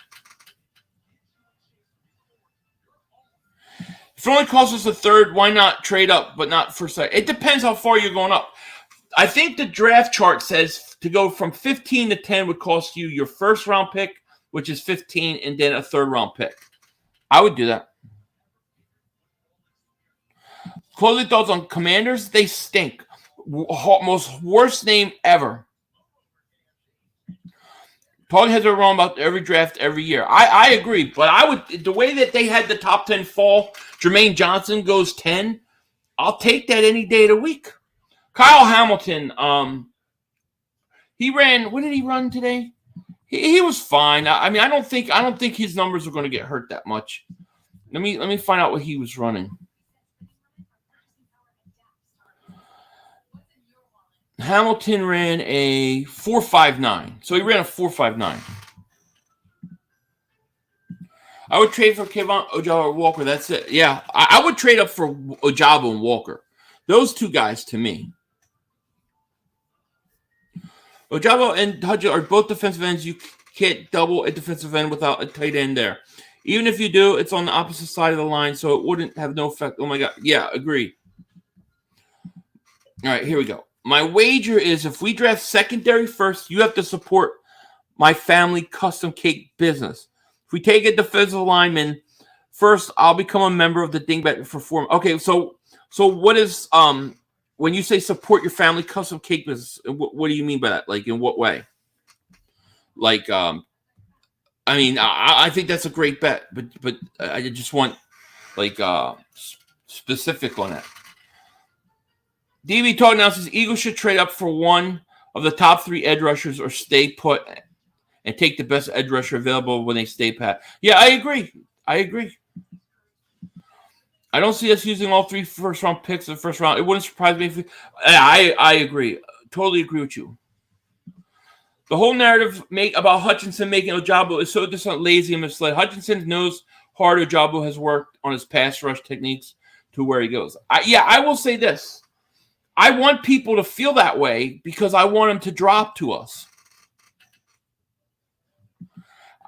If it only costs us a third, why not trade up, but not for second? It depends how far you're going up. I think the draft chart says to go from 15 to 10 would cost you your first round pick, which is 15, and then a third round pick. I would do that. Closing thoughts on Commanders, they stink. Most worst name ever. Talking heads are wrong about every draft every year. I agree, but I would the way that they had the top 10 fall, Jermaine Johnson goes 10. I'll take that any day of the week. Kyle Hamilton, he ran. What did he run today? He was fine. I mean, I don't think his numbers are going to get hurt that much. Let me find out what he was running. Hamilton ran a 4.59. So he ran a 4.59. I would trade for Kevon, Ojabo, or Walker. That's it. Yeah, I would trade up for Ojabo and Walker. Those two guys to me. Ojabo and Hudge are both defensive ends. You can't double a defensive end without a tight end there. Even if you do, it's on the opposite side of the line, so it wouldn't have no effect. Oh, my God. Yeah, agree. All right, here we go. My wager is if we draft secondary first, you have to support my family custom cake business. If we take a defensive lineman first, I'll become a member of the Dingbat for form. Okay, so what is when you say support your family custom cake business? What do you mean by that? Like in what way? Like I mean, I think that's a great bet, but I just want like specific on that. DB Talk now says Eagles should trade up for one of the top 3 edge rushers or stay put and take the best edge rusher available when they stay pat. Yeah, I agree. I don't see us using all 3 first-round picks in the first round. It wouldn't surprise me if I agree. Totally agree with you. The whole narrative about Hutchinson making Ojabo is so just lazy and misled. Hutchinson knows hard Ojabo has worked on his pass rush techniques. to where he goes. I will say this. I want people to feel that way because I want him to drop to us.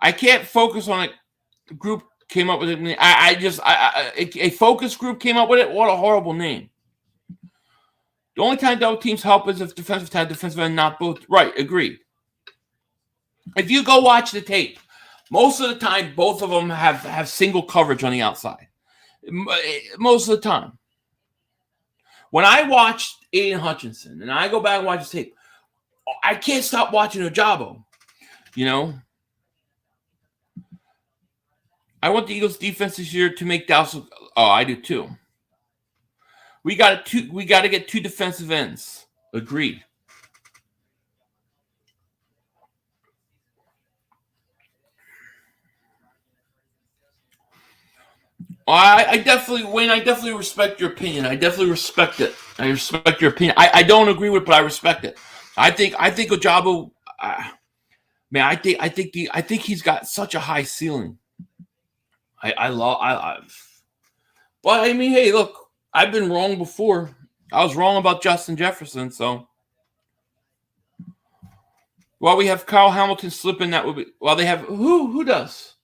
I can't focus on it. The group came up with it. A focus group came up with it. What a horrible name. The only time double teams help is if defensive end, not both. Right, agreed. If you go watch the tape, most of the time, both of them have single coverage on the outside. Most of the time. When I watched Aiden Hutchinson, and I go back and watch the tape, I can't stop watching Ojabo. You know? I want the Eagles defense this year to make Dallas look. Oh, I do too. We got to get 2 defensive ends. Agreed. I definitely respect your opinion. I definitely respect it. I respect your opinion. I don't agree with it, but I respect it. I think Ojabo, man, I think he's got such a high ceiling. But I mean, hey, look, I've been wrong before. I was wrong about Justin Jefferson, so. While we have Kyle Hamilton slipping, that would be. While they have who does?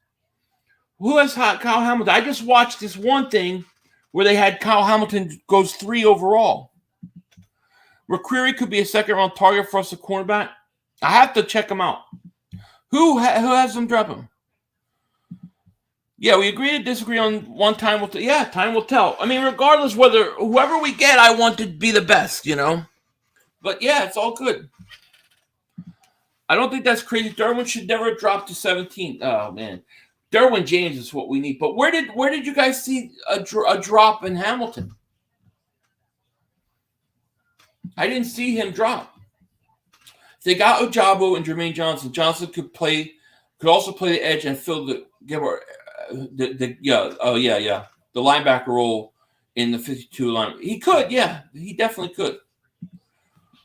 Who has Kyle Hamilton? I just watched this one thing where they had Kyle Hamilton goes 3 overall. McCreary could be a second-round target for us, a cornerback. I have to check him out. Who has them drop him? Yeah, we agree to disagree on one. Time will tell. Yeah, time will tell. I mean, regardless whether whoever we get, I want to be the best, you know. But yeah, it's all good. I don't think that's crazy. Derwin should never drop to 17. Oh man, Derwin James is what we need. But where did you guys see a drop in Hamilton? I didn't see him drop. They got Ojabo and Jermaine Johnson. Johnson could also play the edge and fill the linebacker role in the 52 line. He could, yeah, he definitely could.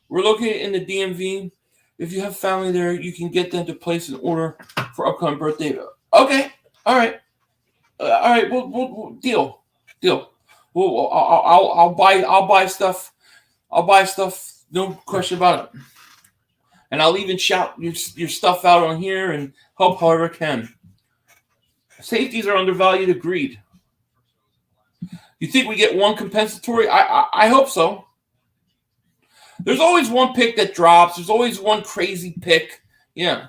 We're located in the DMV. If you have family there, you can get them to place an order for upcoming birthday. Okay, all right. We'll deal. I'll buy stuff. No question about it. And I'll even shout your stuff out on here and help however I can. Safeties are undervalued. Agreed. You think we get one compensatory? I hope so. There's always one pick that drops. There's always one crazy pick. Yeah.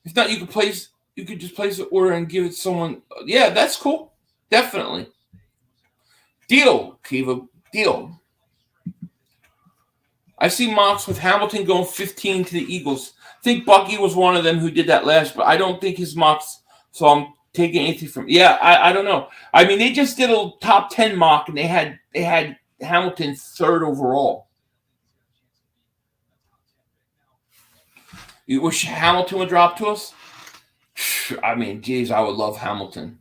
If not, you could just place an order and give it to someone. Yeah, that's cool. Definitely. Deal, Kiva. Deal. I've seen mocks with Hamilton going 15 to the Eagles. I think Bucky was one of them who did that last, but I don't think his mocks, so I'm taking anything from. Yeah, I don't know. I mean, they just did a top 10 mock, and they had Hamilton 3rd overall. You wish Hamilton would drop to us? I mean, geez, I would love Hamilton.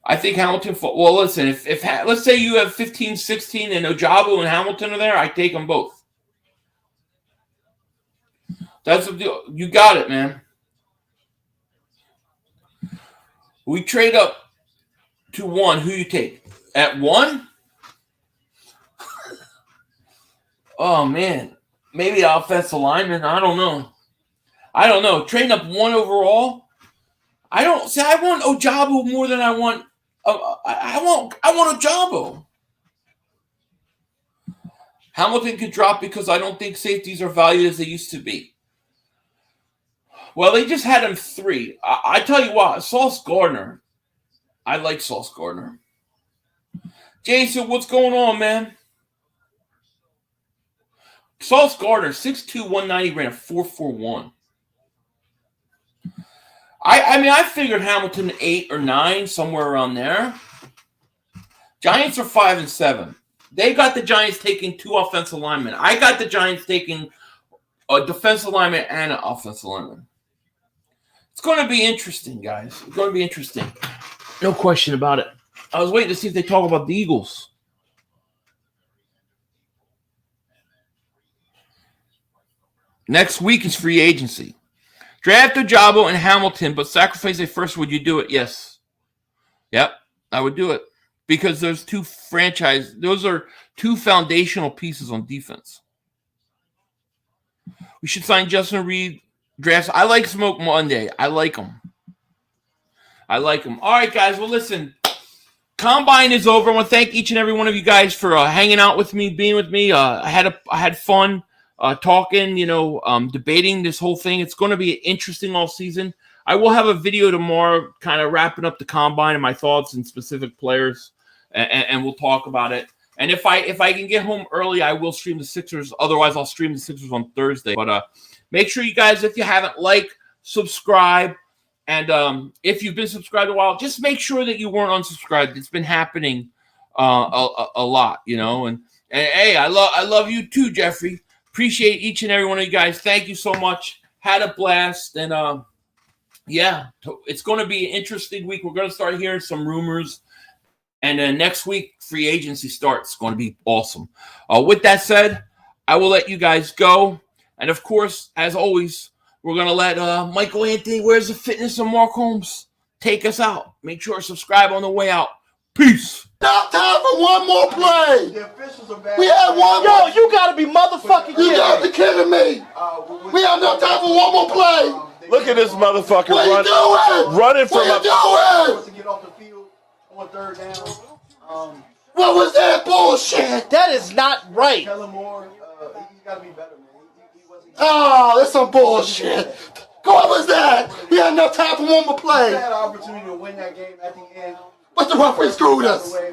I think Hamilton. Well, listen, if let's say you have 15, 16, and Ojabo and Hamilton are there, I take them both. That's the deal. You got it, man. We trade up to 1. Who you take at 1? Oh man, maybe the offensive lineman. I don't know. Trading up 1 overall. I want Ojabo more than I want. I want Ojabo. Hamilton could drop because I don't think safeties are valued as they used to be. Well, they just had him 3. I tell you what, Sauce Gardner. I like Sauce Gardner. Jason, what's going on, man? Sauce Gardner, 6'2", 190, ran a 4.41. I mean, I figured Hamilton 8 or 9, somewhere around there. Giants are 5-7. They got the Giants taking 2 offensive linemen. I got the Giants taking a defensive lineman and an offensive lineman. It's going to be interesting, guys. It's going to be interesting. No question about it. I was waiting to see if they talk about the Eagles. Next week is free agency. Draft Ojabo and Hamilton, but sacrifice a first. Would you do it? Yes. Yep, I would do it. because those are two foundational pieces on defense. We should sign Justin Reed. Drafts. I like Smoke Monday. I like him. All right, guys. Well, listen. Combine is over. I want to thank each and every one of you guys for hanging out with me, being with me. I had fun talking, debating this whole thing. It's going to be interesting all season. I will have a video tomorrow kind of wrapping up the Combine and my thoughts and specific players, and we'll talk about it. And if I can get home early, I will stream the Sixers. Otherwise, I'll stream the Sixers on Thursday. But make sure you guys, if you haven't, subscribe. And if you've been subscribed a while, just make sure that you weren't unsubscribed. It's been happening a lot, And hey, I love you too, Jeffrey. Appreciate each and every one of you guys. Thank you so much. Had a blast. And yeah, it's going to be an interesting week. We're going to start hearing some rumors. And then next week, free agency starts. It's going to be awesome. With that said, I will let you guys go. And of course, as always, we're going to let Michael Anthony, Where's the Fitness, and Mark Holmes take us out. Make sure to subscribe on the way out. Peace. Now time for one more play. The officials are bad. We had one Yo, more. you gotta be motherfucking You kidding got to me. be kidding me. We have no time for one more play. Look at this motherfucker What are you doing? running from What a. are you doing? To get off the field on third down. What was that bullshit? That is not right. Kellen Moore, he's got to be better, man. He wasn't. Oh, that's some bullshit. What was that? We had enough time for one more He play. had an opportunity to win that game at the end. But the referee screwed us. This is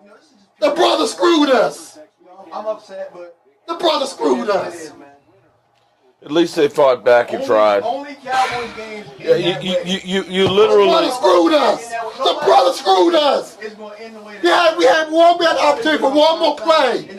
just The brother screwed us. I'm upset, but The brother screwed it us. is, man. At least they fought back and tried. Only Cowboys games. Yeah, you literally. The brother screwed us. The brother screwed us. It's going to end the way We had the opportunity for one more play.